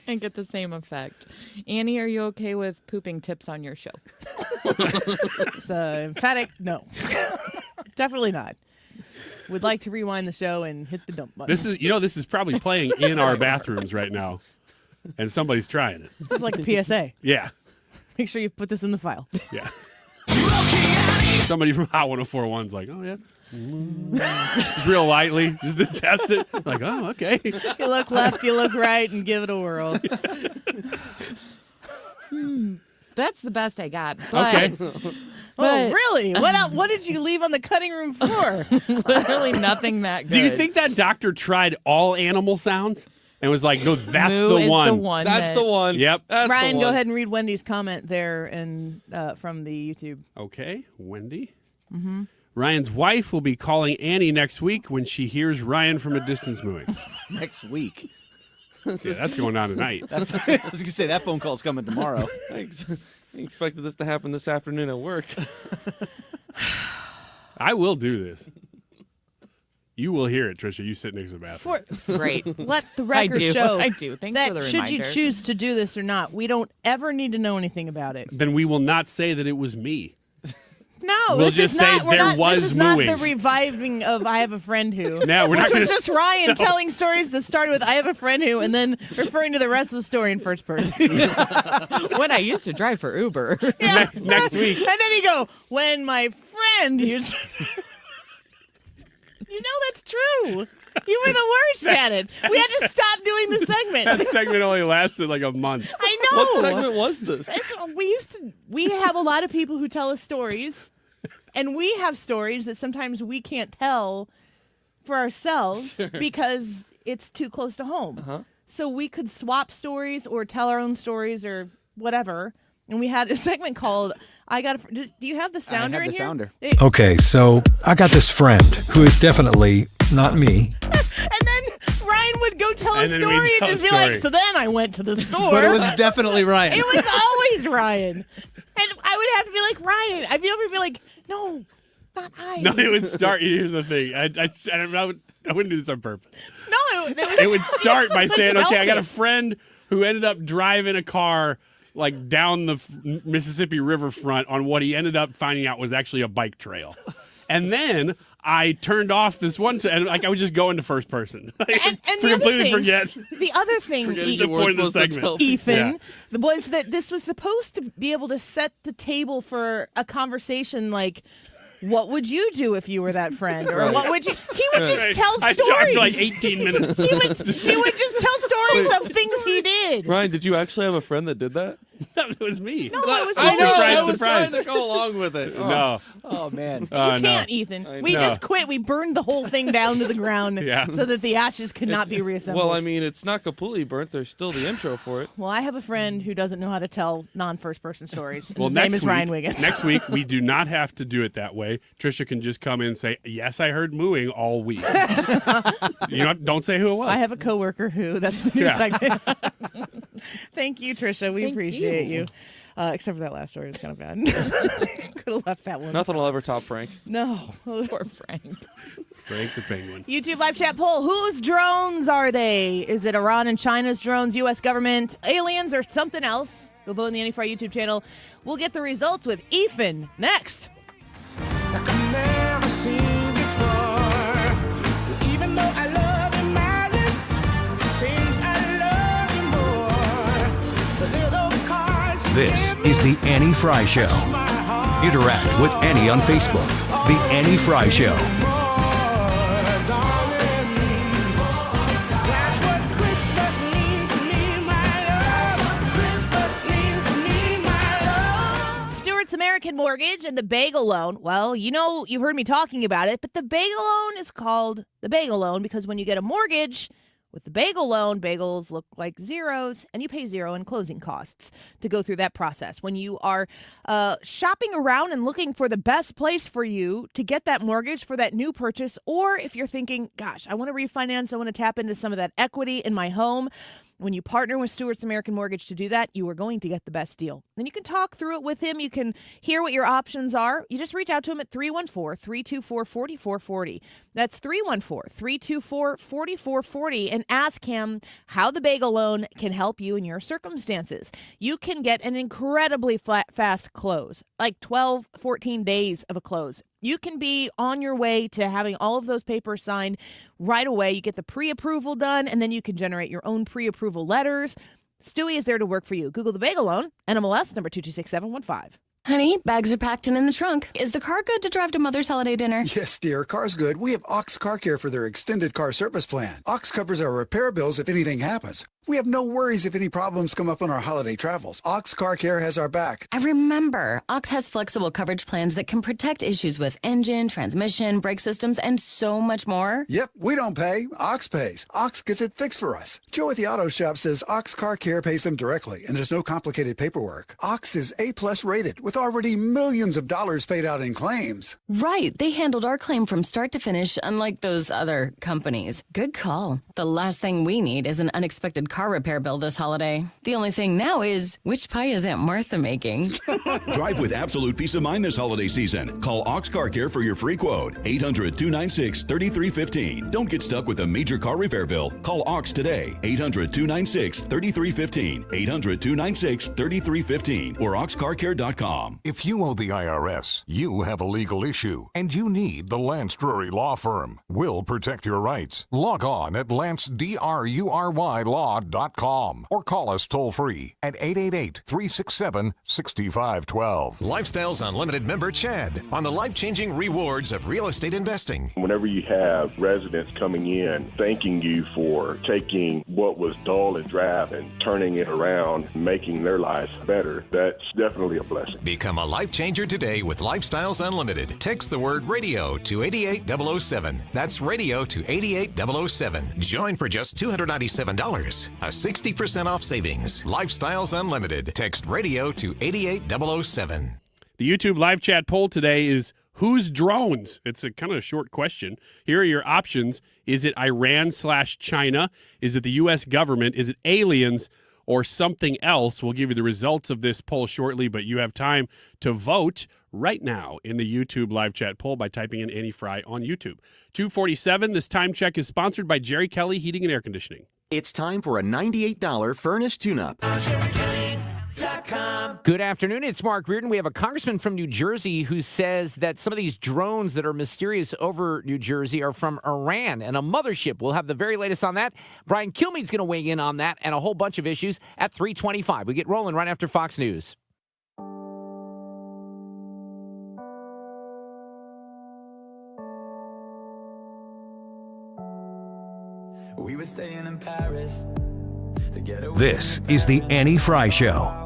and get the same effect. Annie, are you okay with pooping tips on your show? It's emphatic no. Definitely not. Would like to rewind the show and hit the dump button. This is probably playing in our bathrooms right now, and somebody's trying it. Just like a PSA. Yeah. Make sure you put this in the file. Yeah. Somebody from Hot 104.1's like, oh, yeah. Just real lightly, just to test it. Like, oh, okay. You look left, you look right, and give it a whirl. That's the best I got. But, Okay. Oh, really? What did you leave on the cutting room floor? Literally nothing that good. Do you think that doctor tried all animal sounds and was like, no, that's Moo the is one. the one. That's the one. Yep. That's Ryan, the go one. ahead and read Wendy's comment there and from the YouTube. Okay, Wendy. Mm-hmm. Ryan's wife will be calling Annie next week when she hears Ryan from a distance mooing. Next week. Yeah, that's going on tonight. I was going to say, that phone call's coming tomorrow. I expected this to happen this afternoon at work. I will do this. You will hear it, Trisha. You sit next to the bathroom. Great. Let the record I do. show I do. Thanks that for the should you reminder. choose to do this or not, we don't ever need to know anything about it. Then we will not say that it was me. No, We'll this just is say not, we're there not, was this is not mooing. the reviving of I Have a Friend Who. No, we're not which was gonna- just Ryan No. telling stories that started with I Have a Friend Who and then referring to the rest of the story in first person. When I used to drive for Uber. Yeah. Next week. And then you go, when my friend used You know that's true. You were the worst at it. We had to stop doing the segment. That segment only lasted like a month. I know. What segment was this? We have a lot of people who tell us stories, and we have stories that sometimes we can't tell for ourselves because it's too close to home. Uh-huh. So we could swap stories or tell our own stories or whatever. And we had a segment called I Got a Do you have the sounder I have in the here? sounder. Okay, so I got this friend who is definitely not me. And then Ryan would go tell a And then we'd story and tell a just be like, story. so then I went to the store. But it was definitely Ryan. It was always Ryan. And I would have to be like, Ryan. I'd be able to be like, no, not I. No, it would start. Here's the thing. I wouldn't do this on purpose. No, It would start by saying, help okay, I got a it. friend who ended up driving a car like down the Mississippi riverfront on what he ended up finding out was actually a bike trail. And then I turned off this one, and like I would just go into first person. And the other completely thing, forget. The other thing, Forgetting the point of the segment. Ethan, was that this was supposed to be able to set the table for a conversation like, what would you do if you were that friend? Or what would you... He would just tell I stories. talked for like 18 minutes. He would just tell stories of things he did. Ryan, did you actually have a friend that did that? That was me. No, it was I know. Surprise, I was surprise. trying to go along with it. No. Oh, man. You can't, Ethan. We just quit. We burned the whole thing down to the ground so that the ashes could not be reassembled. Well, I mean, it's not completely burnt. There's still the intro for it. Well, I have a friend who doesn't know how to tell non-first-person stories. And Well, his next name is week, Ryan Wiggins. Next week, we do not have to do it that way. Trisha can just come in and say, yes, I heard mooing all week. Don't say who it was. I have a coworker who. That's the new segment. Thank you, Trisha. We appreciate you. Except for that last story. It was kind of bad. Could have left that one. Nothing will ever top Frank. No. Poor Frank. Frank the Penguin. YouTube live chat poll. Whose drones are they? Is it Iran and China's drones, U.S. government, aliens, or something else? Go vote in the Annie Fry YouTube channel. We'll get the results with Ethan next. This is The Annie Fry Show. Interact with Annie on Facebook. The Annie Fry Show. Stewart's American Mortgage and the Bagel Loan. Well, you've heard me talking about it, but the Bagel Loan is called the Bagel Loan because when you get a mortgage with the Bagel Loan, bagels look like zeros, and you pay zero in closing costs to go through that process. When you are shopping around and looking for the best place for you to get that mortgage for that new purchase, or if you're thinking, gosh, I want to refinance, I want to tap into some of that equity in my home, when you partner with Stewart's American Mortgage to do that, you are going to get the best deal. Then you can talk through it with him. You can hear what your options are. You just reach out to him at 314-324-4440. That's 314-324-4440 and ask him how the Bagel Loan can help you in your circumstances. You can get an incredibly fast close, like 12, 14 days of a close. You can be on your way to having all of those papers signed right away. You get the pre-approval done, and then you can generate your own pre-approval letters. Stewie is there to work for you. Google the Bagel Loan, NMLS number 226715. Honey, bags are packed and in the trunk. Is the car good to drive to Mother's holiday dinner? Yes, dear. Car's good. We have Ox Car Care for their extended car service plan. Ox covers our repair bills if anything happens. We have no worries if any problems come up on our holiday travels. Ox Car Care has our back. I remember. Ox has flexible coverage plans that can protect issues with engine, transmission, brake systems, and so much more. Yep, we don't pay. Ox pays. Ox gets it fixed for us. Joe at the auto shop says Ox Car Care pays them directly, and there's no complicated paperwork. Ox is A+ rated, with already millions of dollars paid out in claims. Right. They handled our claim from start to finish, unlike those other companies. Good call. The last thing we need is an unexpected car repair bill this holiday. The only thing now is, which pie is Aunt Martha making? Drive with absolute peace of mind this holiday season. Call Ox Car Care for your free quote. 800-296-3315. Don't get stuck with a major car repair bill. Call Ox today. 800-296-3315. 800-296-3315 or oxcarcare.com. If you owe the IRS, you have a legal issue, and you need the Lance Drury Law Firm. We'll protect your rights. Log on at lancedrurylaw.com or call us toll-free at 888-367-6512. Lifestyles Unlimited member Chad on the life-changing rewards of real estate investing. Whenever you have residents coming in thanking you for taking what was dull and drab and turning it around, making their lives better, that's definitely a blessing. Become a life changer today with Lifestyles Unlimited. Text the word radio to 88007. That's radio to 88007. Join for just $297. A 60% off savings. Lifestyles Unlimited. Text radio to 88007. The YouTube live chat poll today is, whose drones? It's a kind of short question. Here are your options. Is it Iran/China? Is it the U.S. government? Is it aliens? Or something else? We'll give you the results of this poll shortly, but you have time to vote right now in the YouTube live chat poll by typing in Annie Fry on YouTube. 2:47, this time check is sponsored by Jerry Kelly Heating and Air Conditioning. It's time for a $98 furnace tune-up. Good afternoon. It's Mark Reardon. We have a congressman from New Jersey who says that some of these drones that are mysterious over New Jersey are from Iran and a mothership. We'll have the very latest on that. Brian Kilmeade's going to weigh in on that and a whole bunch of issues at 3:25. We get rolling right after Fox News. This is the Annie Fry Show.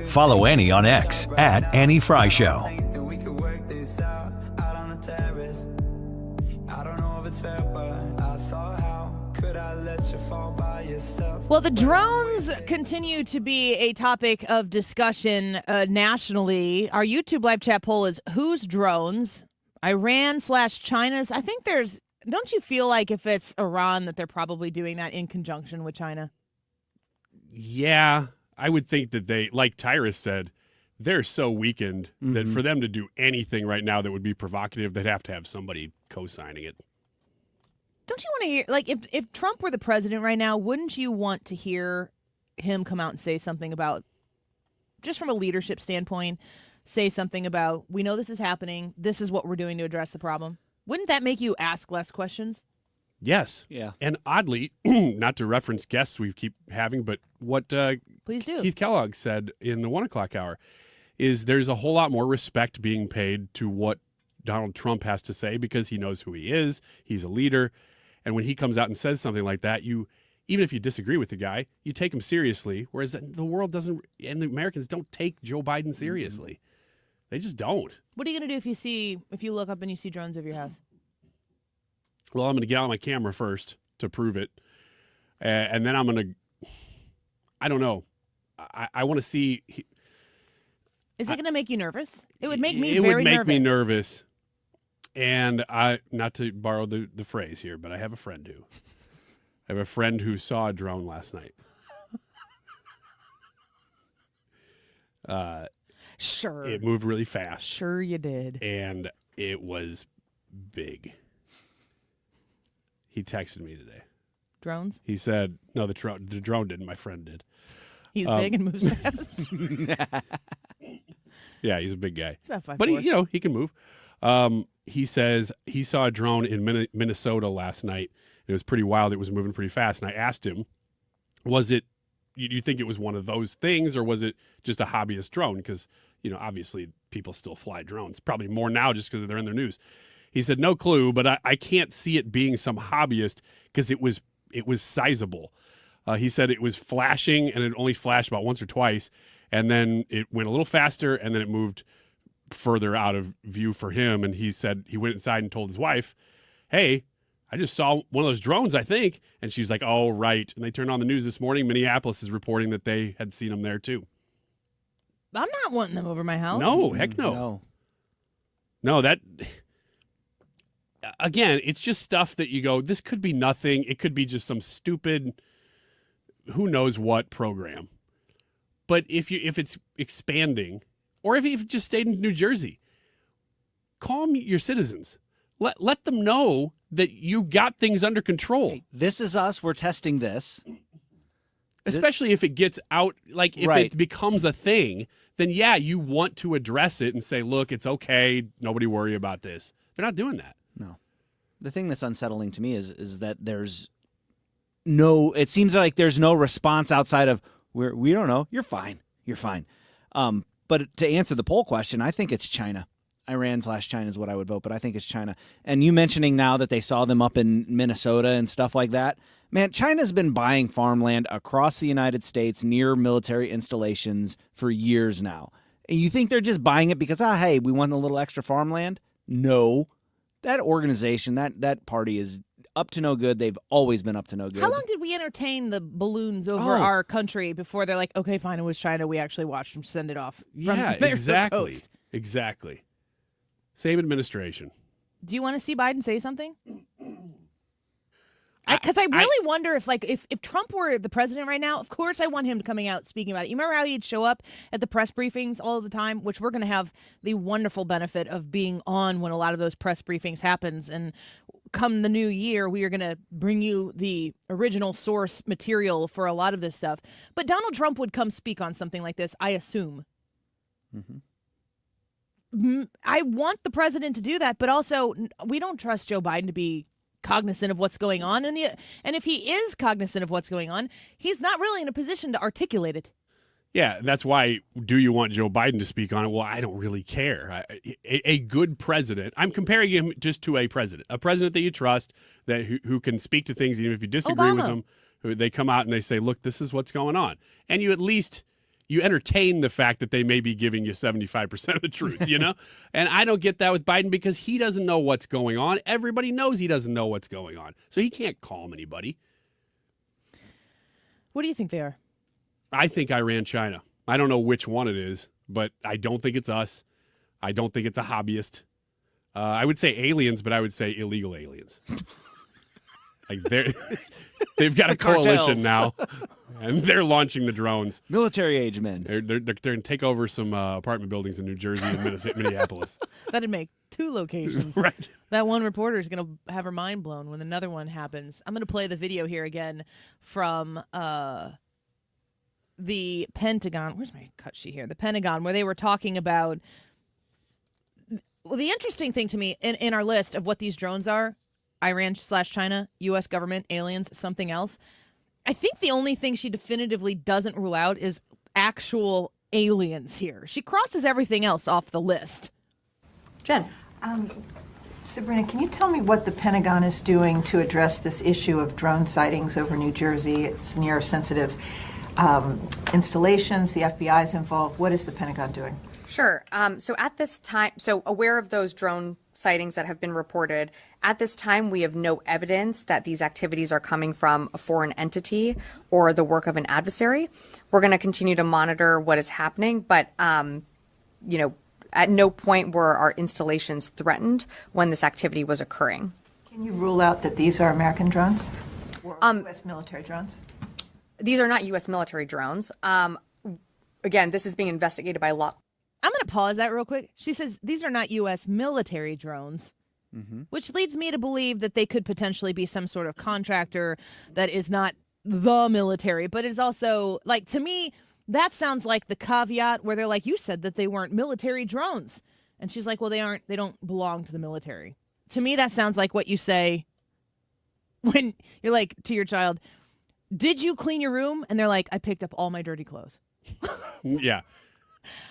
Follow Annie on X at Annie Fry Show. Well, the drones continue to be a topic of discussion nationally. Our YouTube live chat poll is whose drones? Iran/China's? I think don't you feel like if it's Iran that they're probably doing that in conjunction with China? Yeah, I would think that they, like Tyrus said, they're so weakened that for them to do anything right now that would be provocative, they'd have to have somebody co-signing it. Don't you want to hear, like, if Trump were the president right now, wouldn't you want to hear him come out and say something about, just from a leadership standpoint, say something about, we know this is happening, this is what we're doing to address the problem? Wouldn't that make you ask less questions? Yes. Yeah. And oddly, not to reference guests we keep having, but what Please do. Keith Kellogg said in the 1 o'clock hour is there's a whole lot more respect being paid to what Donald Trump has to say because he knows who he is. He's a leader. And when he comes out and says something like that, even if you disagree with the guy, you take him seriously, whereas the world doesn't, and the Americans don't take Joe Biden seriously. They just don't. What are you going to do if you look up and you see drones over your house? Well, I'm going to get out my camera first to prove it. And then I'm going to, I don't know. I want to see. Is it going to make you nervous? It would make me It very would make nervous. me nervous. And not to borrow the phrase here, but I have a friend who saw a drone last night. Sure. It moved really fast. Sure you did. And it was big. He texted me today. Drones? He said, no, the drone didn't. My friend did. He's big and moves fast. Yeah, he's a big guy. He's about 5'4". But he can move. He says he saw a drone in Minnesota last night. It was pretty wild. It was moving pretty fast. And I asked him, was it, you think it was one of those things or was it just a hobbyist drone? Because, obviously people still fly drones. Probably more now just because they're in their news. He said, no clue, but I can't see it being some hobbyist because it was sizable. He said it was flashing and it only flashed about once or twice. And then it went a little faster and then it moved further out of view for him. And he said he went inside and told his wife, hey, I just saw one of those drones, I think. And she's like, oh, right. And they turned on the news this morning. Minneapolis is reporting that they had seen them there too. I'm not wanting them over my house. No, heck no. No, that, again, it's just stuff that you go, this could be nothing. It could be just some stupid, who knows what program. But if it's expanding, or if you've just stayed in New Jersey, calm your citizens. Let them know that you got things under control. Hey, this is us. We're testing this. Especially if it gets out, like if Right. it becomes a thing, then yeah, you want to address it and say, look, it's okay. Nobody worry about this. They're not doing that. No. The thing that's unsettling to me is that there's no, it seems like there's no response outside of, we don't know. You're fine. You're fine. But to answer the poll question, I think it's China. Iran/China is what I would vote, but I think it's China. And you mentioning now that they saw them up in Minnesota and stuff like that, man, China's been buying farmland across the United States near military installations for years now. And you think they're just buying it because, hey, we want a little extra farmland? No. That organization, that party is up to no good. They've always been up to no good. How long did we entertain the balloons over our country before they're like, okay, fine, it was China. We actually watched them send it off. Yeah, from their exactly. coast. Exactly. Same administration. Do you want to see Biden say something? Because I really wonder if Trump were the president right now, of course I want him coming out speaking about it. You remember how he'd show up at the press briefings all the time, which we're going to have the wonderful benefit of being on when a lot of those press briefings happens. And come the new year, we are going to bring you the original source material for a lot of this stuff. But Donald Trump would come speak on something like this, I assume. Mm-hmm. I want the president to do that, but also we don't trust Joe Biden to be cognizant of what's going on. And if he is cognizant of what's going on, he's not really in a position to articulate it. Yeah, that's why, do you want Joe Biden to speak on it? Well, I don't really care. A good president, I'm comparing him just to a president that you trust, that who can speak to things even if you disagree with them. They come out and they say, look, this is what's going on. And you at least you entertain the fact that they may be giving you 75% of the truth, you know? And I don't get that with Biden because he doesn't know what's going on. Everybody knows he doesn't know what's going on. So he can't calm anybody. What do you think they are? I think Iran, China. I don't know which one it is, but I don't think it's us. I don't think it's a hobbyist. I would say aliens, but I would say illegal aliens. Like they've got a coalition now, and they're launching the drones. Military age men. They're going to take over some apartment buildings in New Jersey and Minneapolis. That'd make 2 locations. Right. That one reporter is going to have her mind blown when another one happens. I'm going to play the video here again from the Pentagon. Where's my cut sheet here? The Pentagon, where they were talking about. Well, the interesting thing to me in our list of what these drones are. Iran/China, U.S. government, aliens, something else. I think the only thing she definitively doesn't rule out is actual aliens here. She crosses everything else off the list. Jen. Sabrina, can you tell me what the Pentagon is doing to address this issue of drone sightings over New Jersey? It's near sensitive installations. The FBI is involved. What is the Pentagon doing? Sure. So at this time, aware of those drone sightings that have been reported, at this time we have no evidence that these activities are coming from a foreign entity or the work of an adversary. We're going to continue to monitor what is happening, but at no point were our installations threatened when this activity was occurring. Can you rule out that these are American drones or U.S. military drones? These are not U.S. military drones. Again, this is being investigated by law. I'm going to pause that real quick. She says these are not U.S. military drones, which leads me to believe that they could potentially be some sort of contractor that is not the military, but is also, like, to me, that sounds like the caveat where they're like, you said that they weren't military drones. And she's like, well, they don't belong to the military. To me, that sounds like what you say when you're like to your child, did you clean your room? And they're like, I picked up all my dirty clothes. Yeah.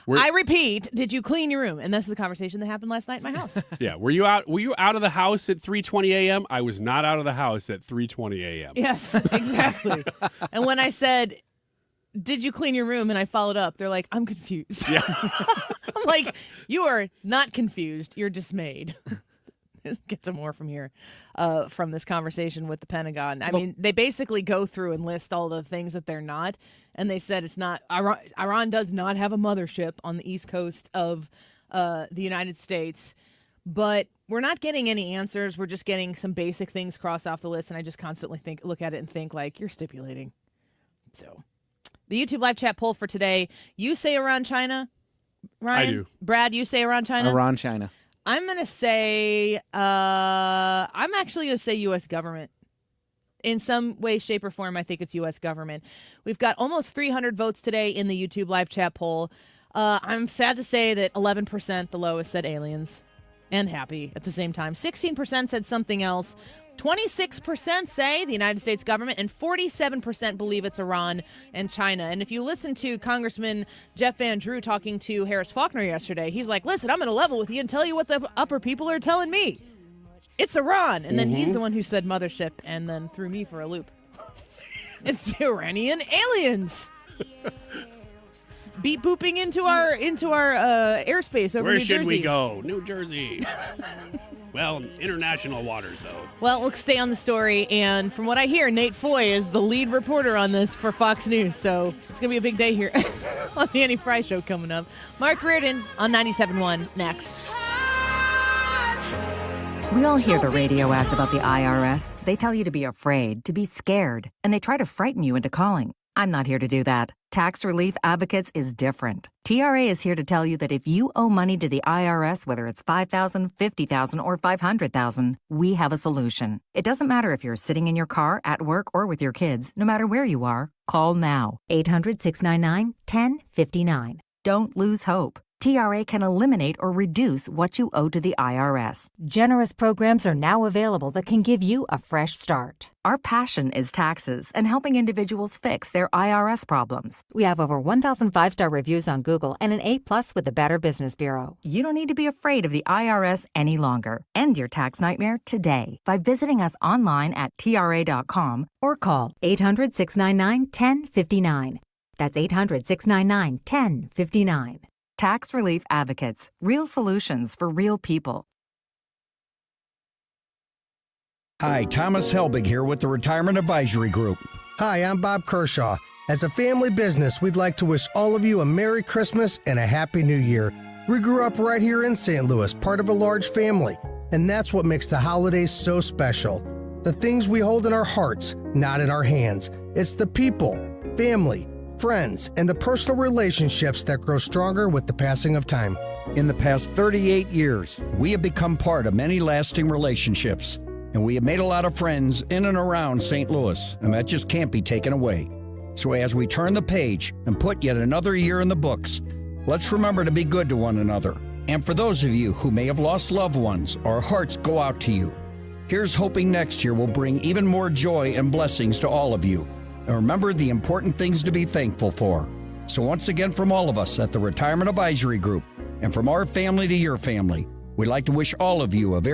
I repeat, did you clean your room? And this is a conversation that happened last night in my house. Yeah. Were you out of the house at 3:20 a.m.? I was not out of the house at 3:20 a.m. Yes, exactly. And when I said, did you clean your room? And I followed up, they're like, I'm confused. Yeah. I'm like, you are not confused. You're dismayed. Let's get some more from here, from this conversation with the Pentagon. I mean, they basically go through and list all the things that they're not. And they said it's not, Iran does not have a mothership on the east coast of the United States. But we're not getting any answers. We're just getting some basic things crossed off the list. And I just constantly look at it and think, like, you're stipulating. So the YouTube live chat poll for today, you say Iran, China. Ryan? I do. Brad, you say Iran, China? Iran, China. I'm going to say, I'm actually going to say U.S. government. In some way, shape, or form, I think it's U.S. government. We've got almost 300 votes today in the YouTube live chat poll. I'm sad to say that 11%, the lowest, said aliens, and happy at the same time. 16% said something else. 26% say the United States government, and 47% believe it's Iran and China. And if you listen to Congressman Jeff Van Drew talking to Harris Faulkner yesterday, he's like, listen, I'm going to level with you and tell you what the upper people are telling me. It's Iran. And then he's the one who said mothership and then threw me for a loop. It's the Iranian aliens. Beep booping into our airspace over Where New Jersey. should we go? New Jersey. Well, international waters, though. Well, we'll stay on the story. And from what I hear, Nate Foy is the lead reporter on this for Fox News. So it's going to be a big day here on the Annie Fry Show coming up. Mark Reardon on 97.1 next. We all hear the radio ads about the IRS. They tell you to be afraid, to be scared, and they try to frighten you into calling. I'm not here to do that. Tax Relief Advocates is different. TRA is here to tell you that if you owe money to the IRS, whether it's $5,000, $50,000, or $500,000, we have a solution. It doesn't matter if you're sitting in your car, at work, or with your kids. No matter where you are, call now. 800-699-1059. Don't lose hope. TRA can eliminate or reduce what you owe to the IRS. Generous programs are now available that can give you a fresh start. Our passion is taxes and helping individuals fix their IRS problems. We have over 1,000 5-star reviews on Google and an A+ with the Better Business Bureau. You don't need to be afraid of the IRS any longer. End your tax nightmare today by visiting us online at TRA.com or call 800-699-1059. That's 800-699-1059. Tax Relief Advocates. Real solutions for real people. Hi, Thomas Helbig here with the Retirement Advisory Group. Hi, I'm Bob Kershaw. As a family business, we'd like to wish all of you a Merry Christmas and a Happy New Year. We grew up right here in St. Louis, part of a large family, and that's what makes the holidays so special. The things we hold in our hearts, not in our hands. It's the people, family, friends, and the personal relationships that grow stronger with the passing of time. In the past 38 years, we have become part of many lasting relationships, and we have made a lot of friends in and around St. Louis, and that just can't be taken away. So as we turn the page and put yet another year in the books, let's remember to be good to one another. And for those of you who may have lost loved ones, our hearts go out to you. Here's hoping next year will bring even more joy and blessings to all of you. And remember the important things to be thankful for. So once again, from all of us at the Retirement Advisory Group, and from our family to your family, we'd like to wish all of you a very